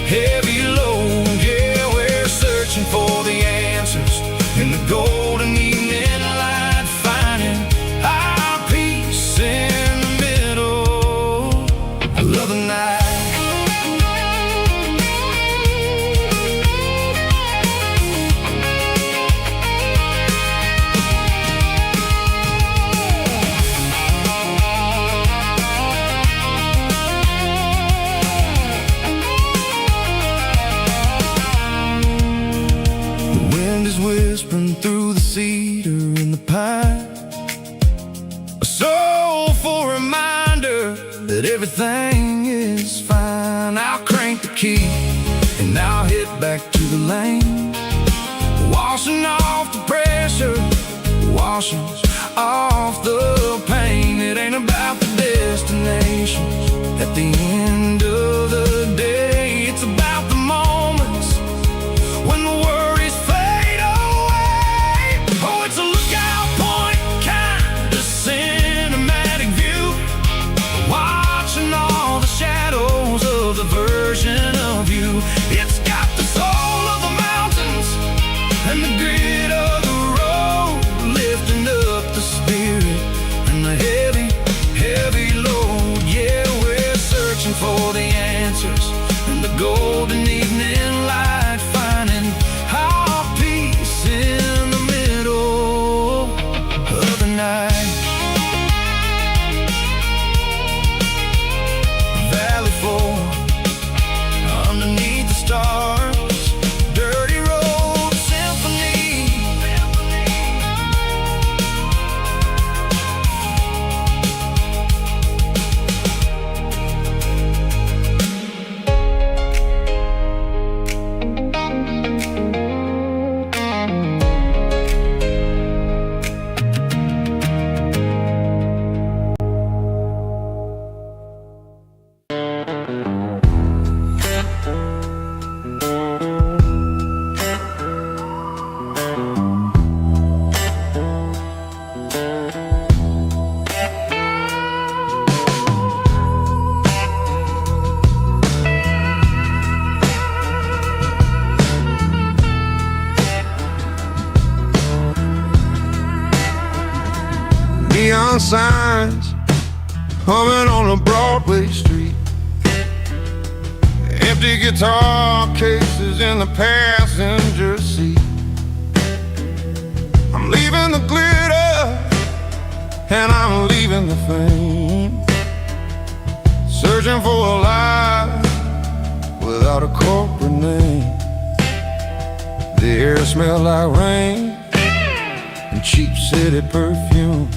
heavy load. Yeah, we're searching for the answers in the golden evening light, finding our peace in the middle of the night. Whispering through the cedar and the pine, a soulful reminder that everything is fine. I'll crank the key and I'll head back to the lane, washing off the pressure, washing off the pain. It ain't about the destination at the end of the day. It's about the moments when the worries fade away. Oh, it's a lookout point, kind of cinematic view, watching all the shadows of the version of you. It's got the soul of the mountains and the grit of the road, lifting up the spirit and the heavy, heavy load. Yeah, we're searching for the answers in the golden evening light, finding our peace in the middle of the night. Valley floor underneath the stars, dirty road symphony. Neon signs humming on a Broadway street, empty guitar cases in the passenger seat. I'm leaving the glitter and I'm leaving the fame, searching for a life without a corporate name. The air smelled like rain and cheap city perfume.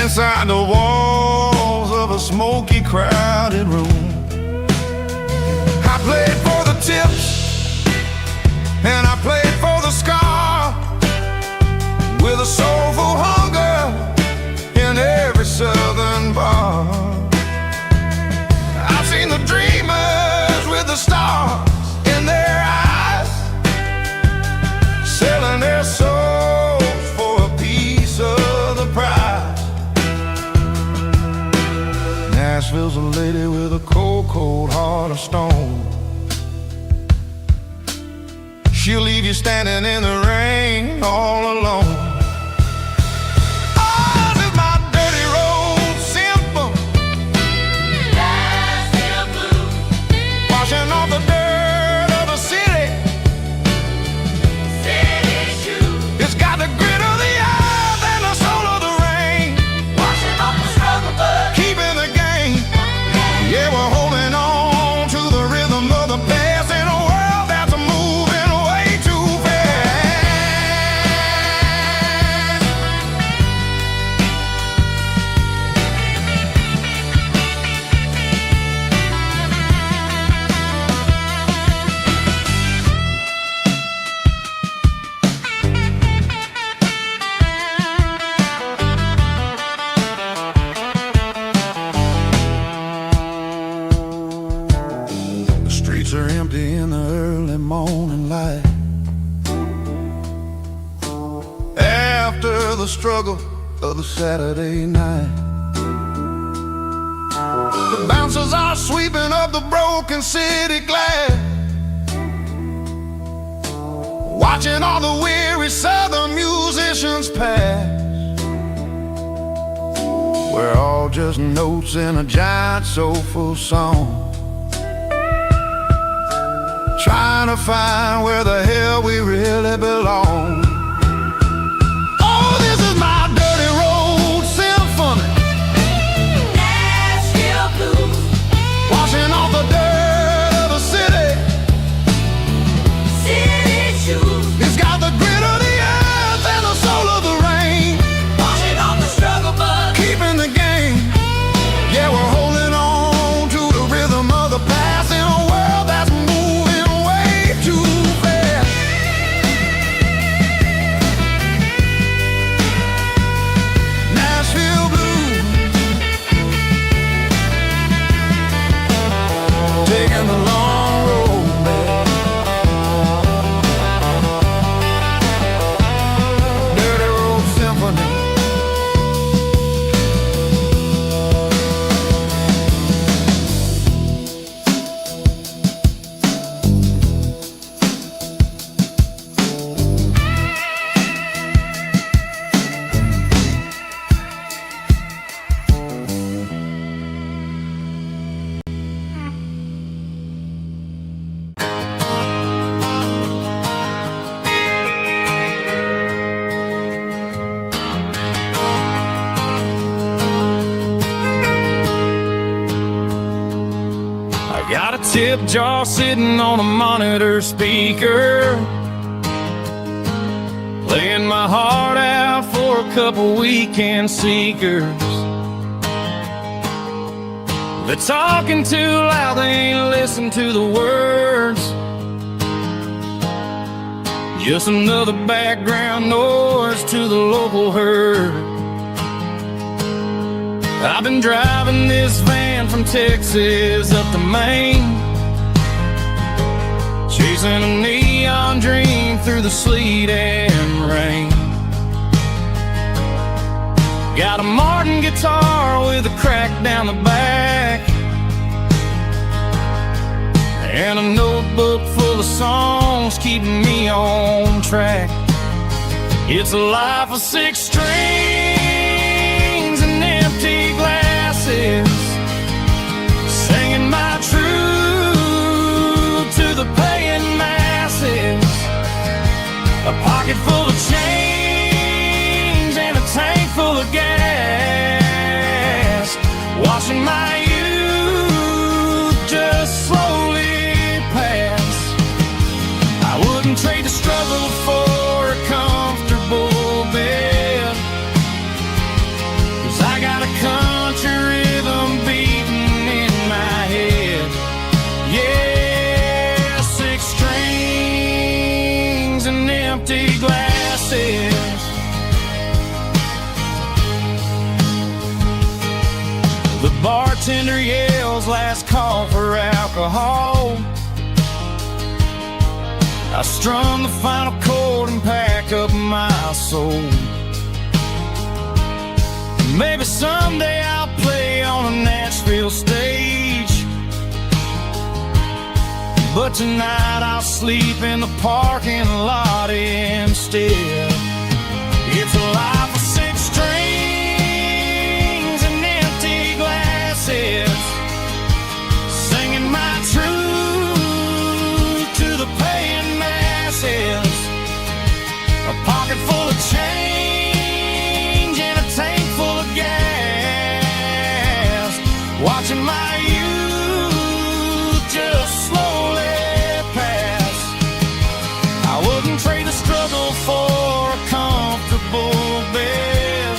Inside the walls of a smoky, crowded room, I played for the tips and I played for the scar, with a soulful hunger in every southern bar. I've seen the dreamers with the stars in their eyes, selling their souls for a piece of the prize. Nashville's a lady with a cold, cold heart of stone. She'll leave you standing in the rain all alone. Ours is my dirty road symphony, Nashville blues, washing off the dirt of the city, city shoes. It's got the grit of the earth and the soul of the rain, washing off the struggle but keeping the game. Yeah, we're holding on to the rhythm of the past in a world that's moving way too fast. The streets are empty in the early morning light, after the struggle of the Saturday night. The bouncers are sweeping up the broken city glass, watching all the weary southern musicians pass. We're all just notes in a giant soulful song, trying to find where the hell we really belong. Oh, this is my dirty road symphony, Nashville blues, washing off the dirt of the city, city shoes. It's got the grit of the earth and the soul of the rain, washing off the struggle but keeping the game. Yeah, we're holding on to the rhythm of the past in a world that's moving way too fast. Nashville blues, taking the long road back. Dirty road symphony. I got a tip jar sitting on a monitor speaker, playing my heart out for a couple weekend seekers. They're talking too loud, they ain't listen to the words. Just another background noise to the local herd. I've been driving this van from Texas up to Maine, chasing a neon dream through the sleet and rain. Got a Martin guitar with a crack down the back, and a notebook full of songs keeping me on track. It's a life of 6 strings and empty glasses, singing my truth to the paying masses. A pocket full of change and a tank full of gas, watching my youth just slowly pass. I wouldn't trade the struggle for a comfortable bed, 'cause I got a country rhythm beating in my head. Yeah, 6 strings and empty glasses. The bartender yells last call for alcohol. I strum the final chord and pack up my soul. Maybe someday I'll play on a Nashville stage, but tonight I'll sleep in the parking lot instead. It's a life of 6 strings and empty glasses, singing my truth to the paying masses. A pocket full of change and a tank full of gas, watching my youth just slowly pass. I wouldn't trade the struggle for a comfortable bed,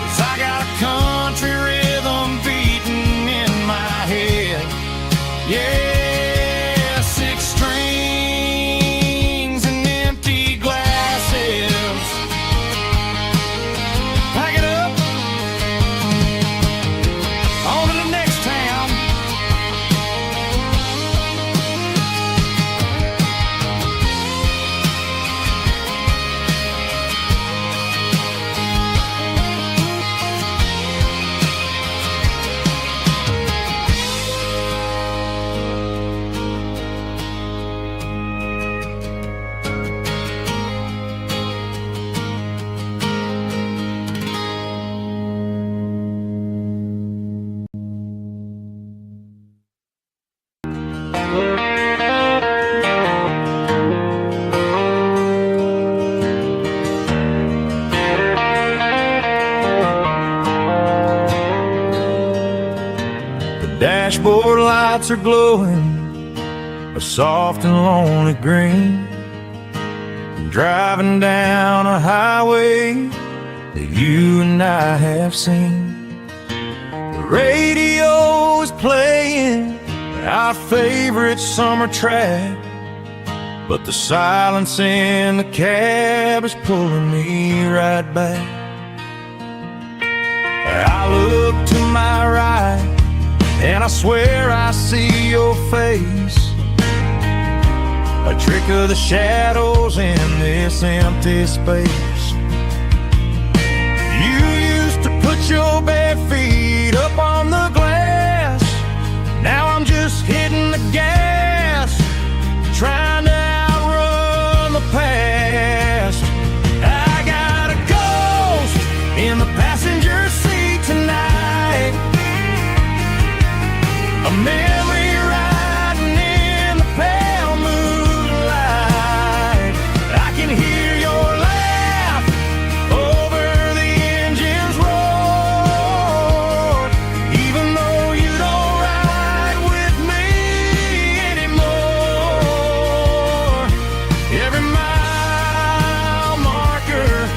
'cause I got a country rhythm beating in my head. Yeah, 6 strings and empty glasses. Pack it up. dashboard lights are glowing a soft and lonely green. Driving down a highway that you and I have seen. The radio is playing our favorite summer track, but the silence in the cab is pulling me right back. I look to my right and I swear I see your face, a trick of the shadows in this empty space. You used to put your bare feet up on the glass. Now I'm just hitting the gas, trying to outrun the past. I got a ghost in the passenger seat tonight, a memory riding in the pale moonlight. I can hear your laugh over the engine's roar, even though you don't ride with me anymore. Every mile marker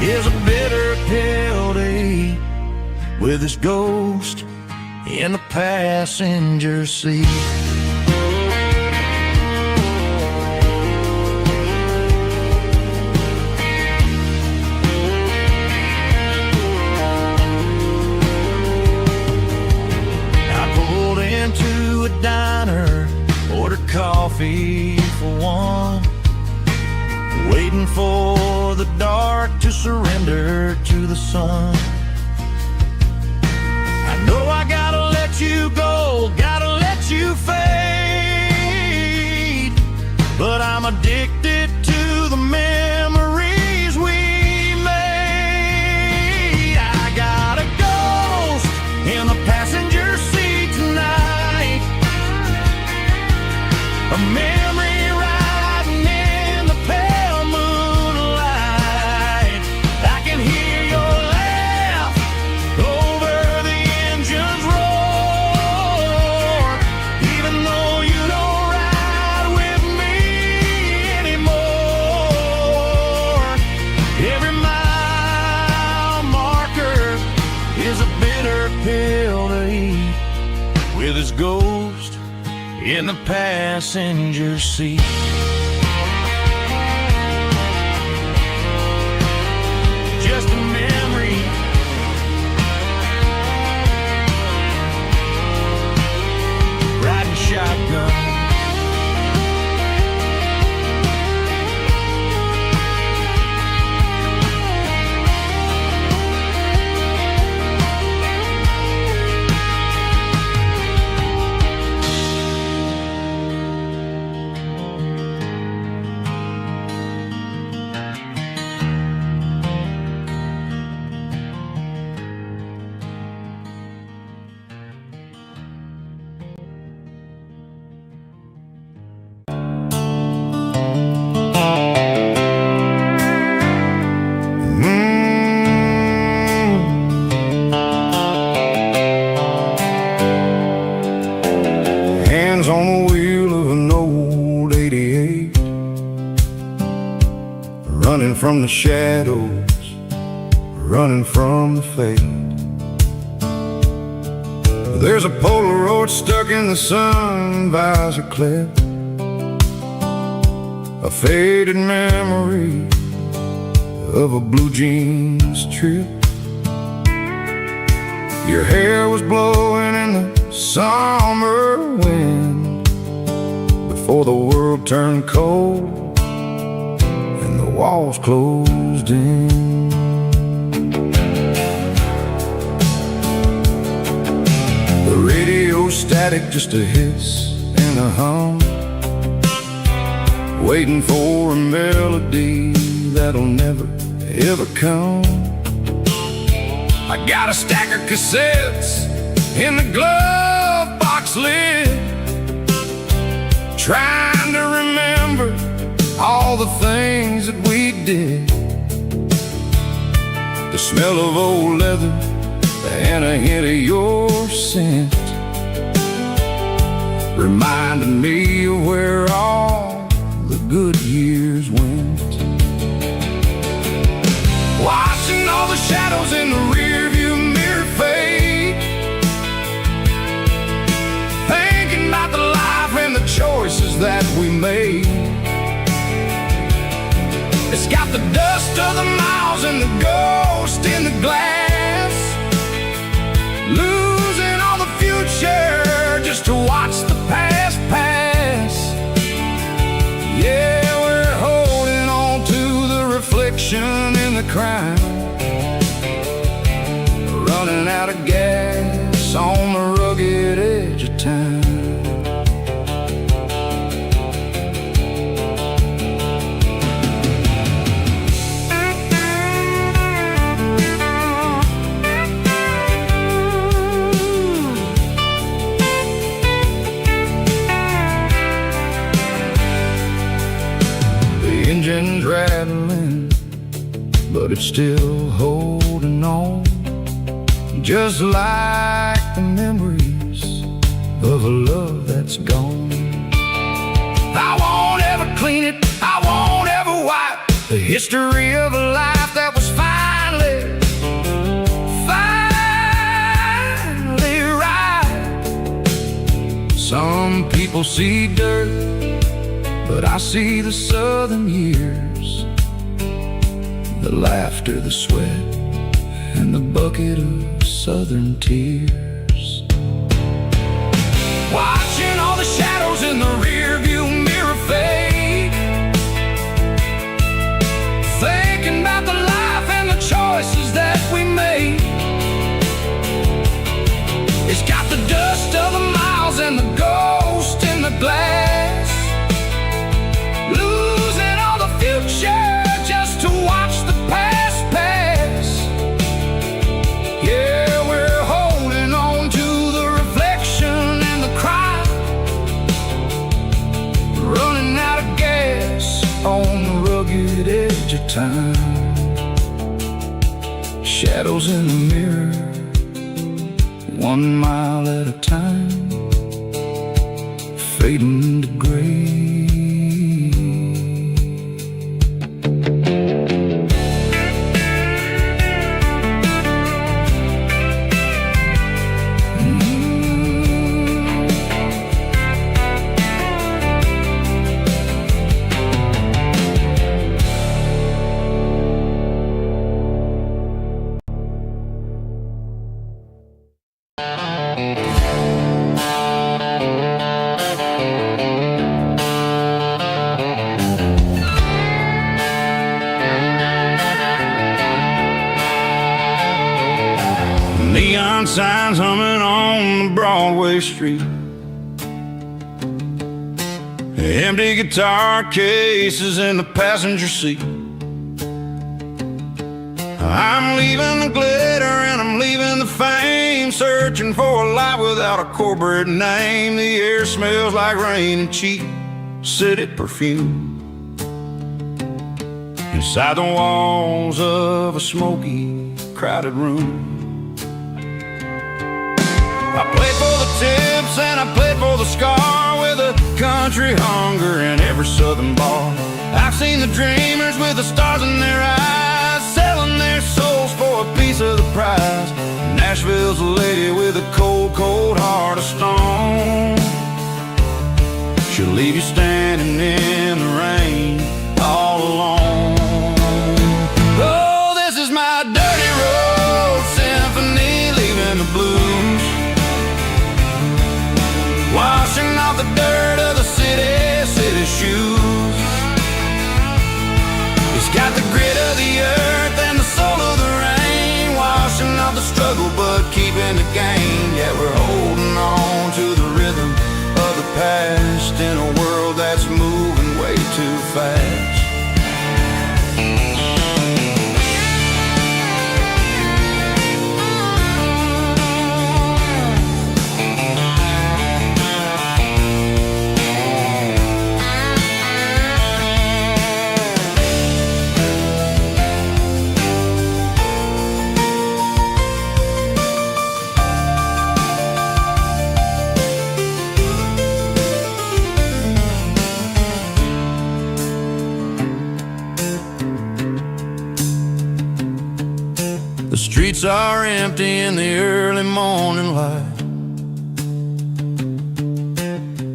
is a bitter pill to eat, with this ghost in the passenger seat. I pulled into a diner, ordered coffee for one, waiting for the dark to surrender to the sun. I know I gotta let you go, gotta let you fade, but I'm addicted to the memories we made. I got a ghost in the passenger seat tonight, a memory riding in the pale moonlight. I can hear your laugh over the engine's roar, even though you don't ride with me anymore. Every mile marker is a bitter pill to eat, with his ghost in the passenger seat. Just a memory, riding shotgun. Hands on the wheel of an old 88, running from the shadows, running from the fate. There's a Polaroid stuck in the sun visor clip, a faded memory of a blue jeans trip. Your hair was blowing in the summer wind before the world turned cold and the walls closed in. The radio static, just a hiss and a hum, waiting for a melody that'll never ever come. I got a stack of cassettes in the glove box lid, trying to remember all the things that we did. The smell of old leather and a hint of your scent, reminding me of where all the good years went. Watching all the shadows in the rearview mirror fade, thinking about the life and the choices that we made. It's got the dust of the miles and the ghost in the glass, losing all the future just to watch the past pass. Yeah, we're holding on to the reflection in the crowd, running out of gas on the rugged edge of town. Engine's rattling, but it's still holding on, just like the memories of a love that's gone. I won't ever clean it, I won't ever wipe the history of a life that was finally right. Some people see dirt, but I see the southern years, the laughter, the sweat, and the bucket of southern tears. Watching all the shadows in the rearview mirror fade, thinking about the life and the choices that we made. It's got the dust of the miles and the ghost in the glass, losing all the future just to watch the past pass. Yeah, we're holding on to the reflection and the crowd, running out of gas on the rugged edge of time. Shadows in the mirror, 1 mile at a time, fading to gray. Neon signs humming on the Broadway street, empty guitar cases in the passenger seat. I'm leaving the glitter and I'm leaving the fame, searching for a life without a corporate name. The air smells like rain and cheap city perfume inside the walls of a smoky, crowded room. I played for the tips and I played for the scar, with a country hunger in every southern bar. I've seen the dreamers with the stars in their eyes, selling their souls for a piece of the prize. Nashville's a lady with a cold, cold heart of stone. She'll leave you standing in the rain all alone. Oh, this is my dirty road symphony, leaving the blues, washing off the dirt of the city shoes. It's got the grit of the earth The streets are empty in the early morning light.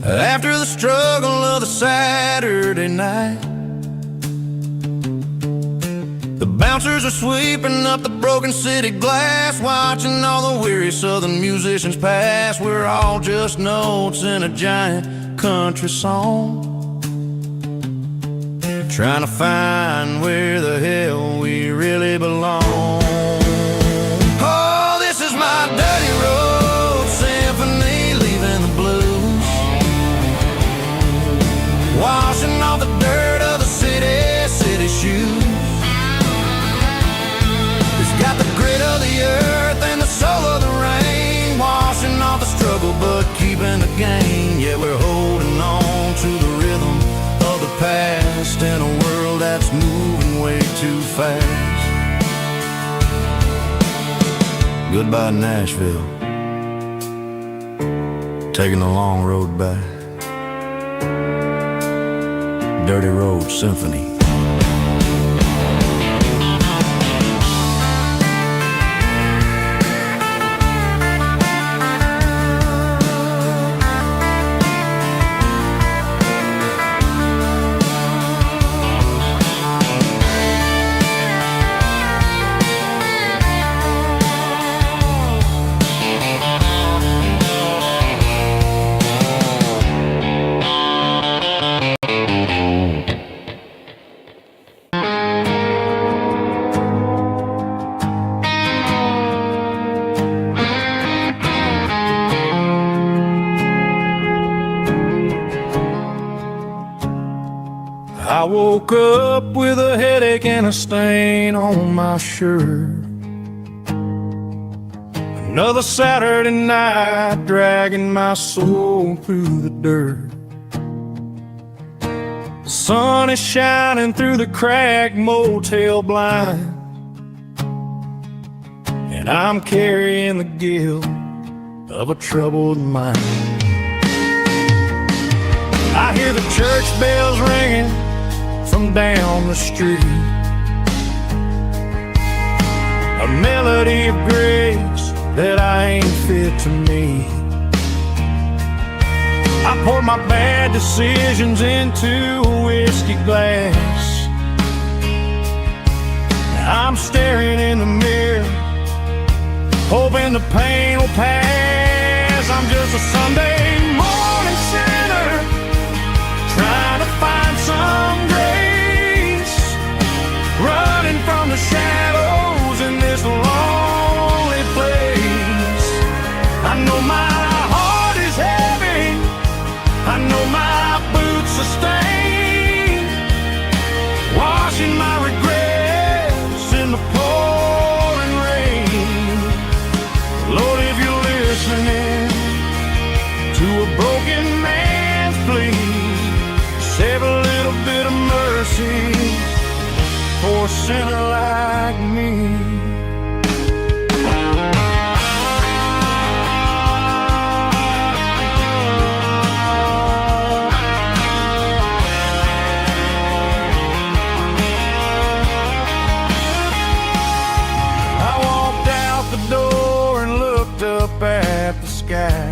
After the struggle of the Saturday night, the bouncers are sweeping up the broken city glass, watching all the weary southern musicians pass. We're all just notes in a giant country song, trying to find where the hell we really belong. Oh, this is my dirty road symphony, leaving the blues, washing off the dirt of the city shoes. It's got the grit of the earth and the soul of the rain, washing off the struggle but keeping the gain. Yeah, we're holding on to the rhythm of the past in a world that's moving way too fast. Goodbye Nashville, taking the long road back. Dirty Road Symphony. I woke up with a headache and a stain on my shirt. Another Saturday night, dragging my soul through the dirt. The sun is shining through the cracked motel blind, and I'm carrying the guilt of a troubled mind. I hear the church bells ringing from down the street, a melody of grace that I ain't fit to meet. I poured my bad decisions into a whiskey glass. Now I'm staring in the mirror, hoping the pain will pass. I'm just a Sunday morning sinner, trying to find some grace, running from the shadows in this lonely place. I know my heart is heavy, I know my boots are stained, washing my regrets in the pouring rain. Lord, if you're listening to a broken man's plea, save a little bit of mercy for a sinner like me. I walked out the door and looked up at the sky,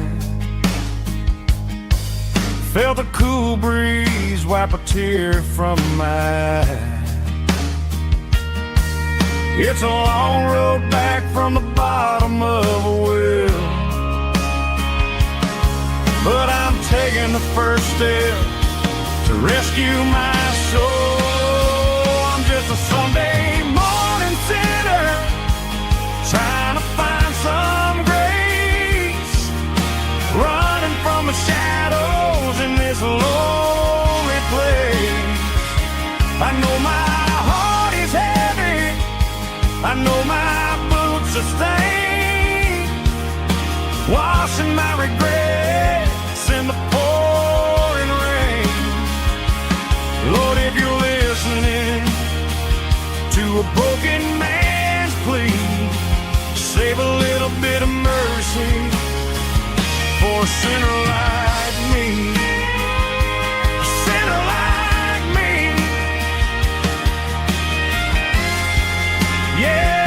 felt a cool breeze wipe a tear from my eye. It's a long road back from the bottom of a well, but I'm taking the first step to rescue my soul. I'm just a Sunday morning sinner, trying to find some grace, running from the shadows in this lonely place. I know my heart is heavy, I know my boots are stained, washing my regrets in the pouring rain. Lord, if you're listening to a broken man's plea, save a little bit of mercy for a sinner like me. A sinner like me. Yeah.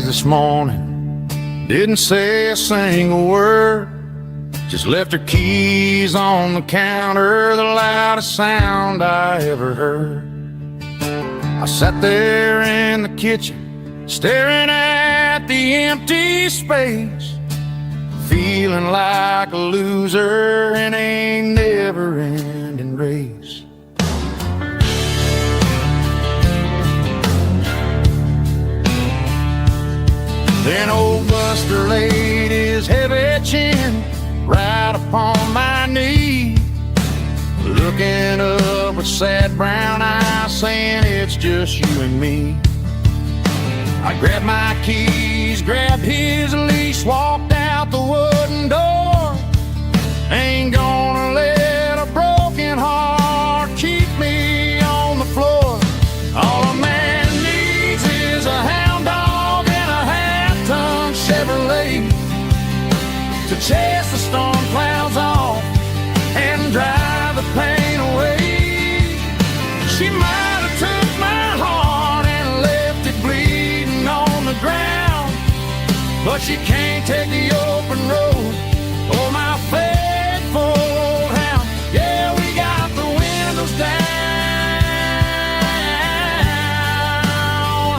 keys this morning, didn't say a single word. Just left her keys on the counter, the loudest sound I ever heard. I sat there in the kitchen, staring at the empty space, feeling like a loser in a never-ending race. Then old Buster laid his heavy chin right upon my knee, looking up with sad brown eyes, saying it's just you and me. I grabbed my keys, grabbed his leash, walked out the wooden door. Ain't gonna let a broken heart keep me on the floor. All a man needs is a hound dog and a half-ton Chevrolet to chase the storm clouds off and drive the pain away. She might have took my heart and left it bleeding on the ground, but she can't take the open road or my faithful old hound. Yeah, we got the windows down,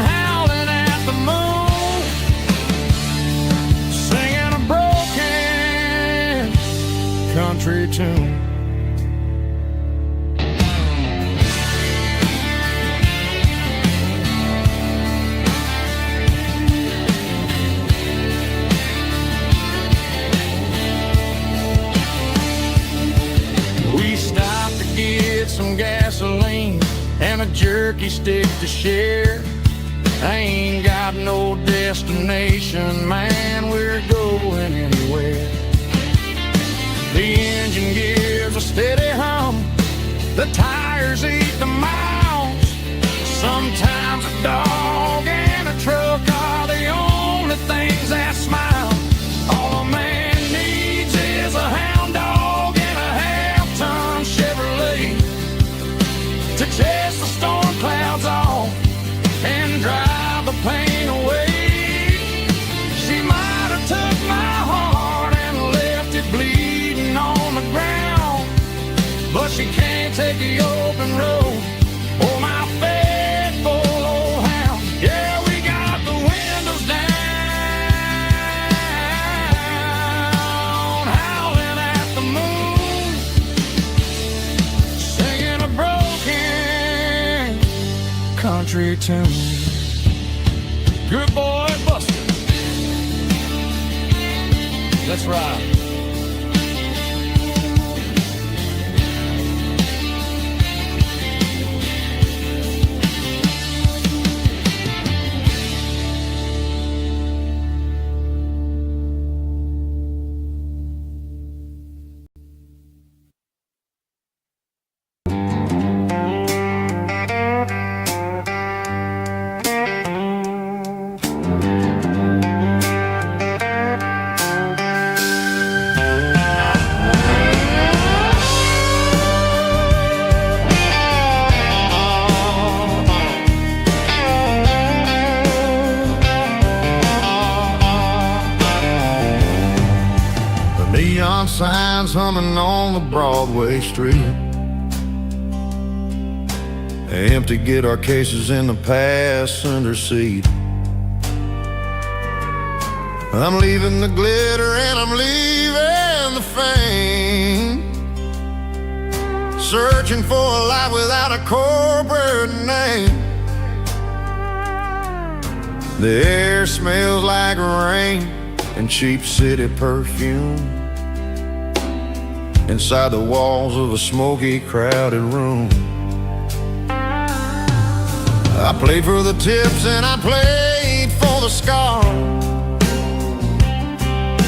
howling at the moon, singing a broken country tune. We stopped to get some gasoline and a jerky stick to share. I ain't got no destination, man, we're going anywhere. The engine gives a steady hum, the tires eat the miles. Sometimes a dog and a truck are the only things that smile. All a man needs is a hound dog and a half-ton Chevrolet to chase the storm clouds off and drive the pain away. She might have took my heart and left it bleeding on the ground, but she can't take the open road or my faithful old hound. Yeah, we got the windows down, howling at the moon, singing a broken country tune. Good boy, Buster. Let's ride. Neon signs humming on the Broadway street. Empty guitar cases in the passenger seat. I'm leaving the glitter and I'm leaving the fame, searching for a life without a corporate name. The air smells like rain and cheap city perfume inside the walls of a smoky, crowded room. I played for the tips and I played for the scars,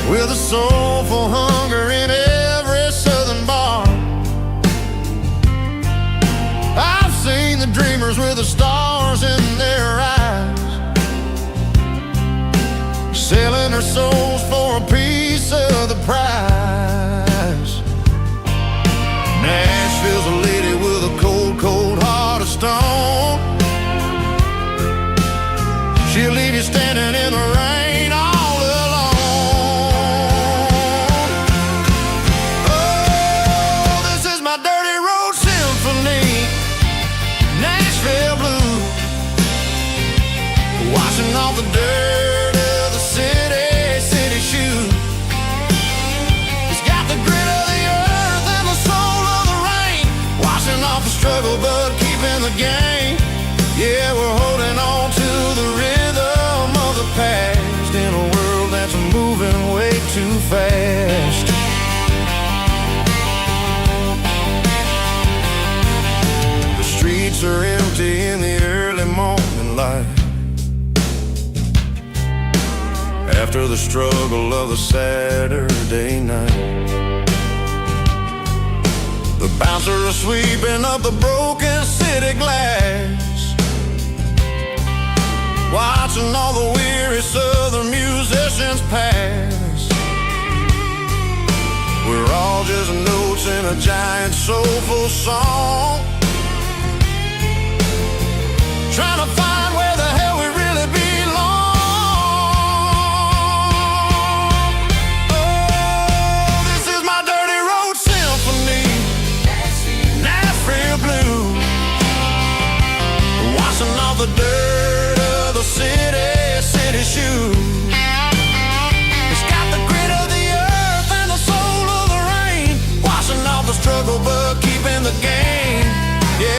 with a soulful hunger in every southern bar. I've seen the dreamers with the stars in their eyes, selling their souls for a piece of the prize. Nashville's a lady with a cold, cold heart of stone. She'll leave you standing in the struggle, but keeping the game. Yeah, we're holding on to the rhythm of the past in a world that's moving way too fast. The streets are empty in the early morning light, after the struggle of the Saturday night. The bouncers are sweeping up the broken city glass, watching all the weary southern musicians pass. We're all just notes in a giant soulful song, trying to find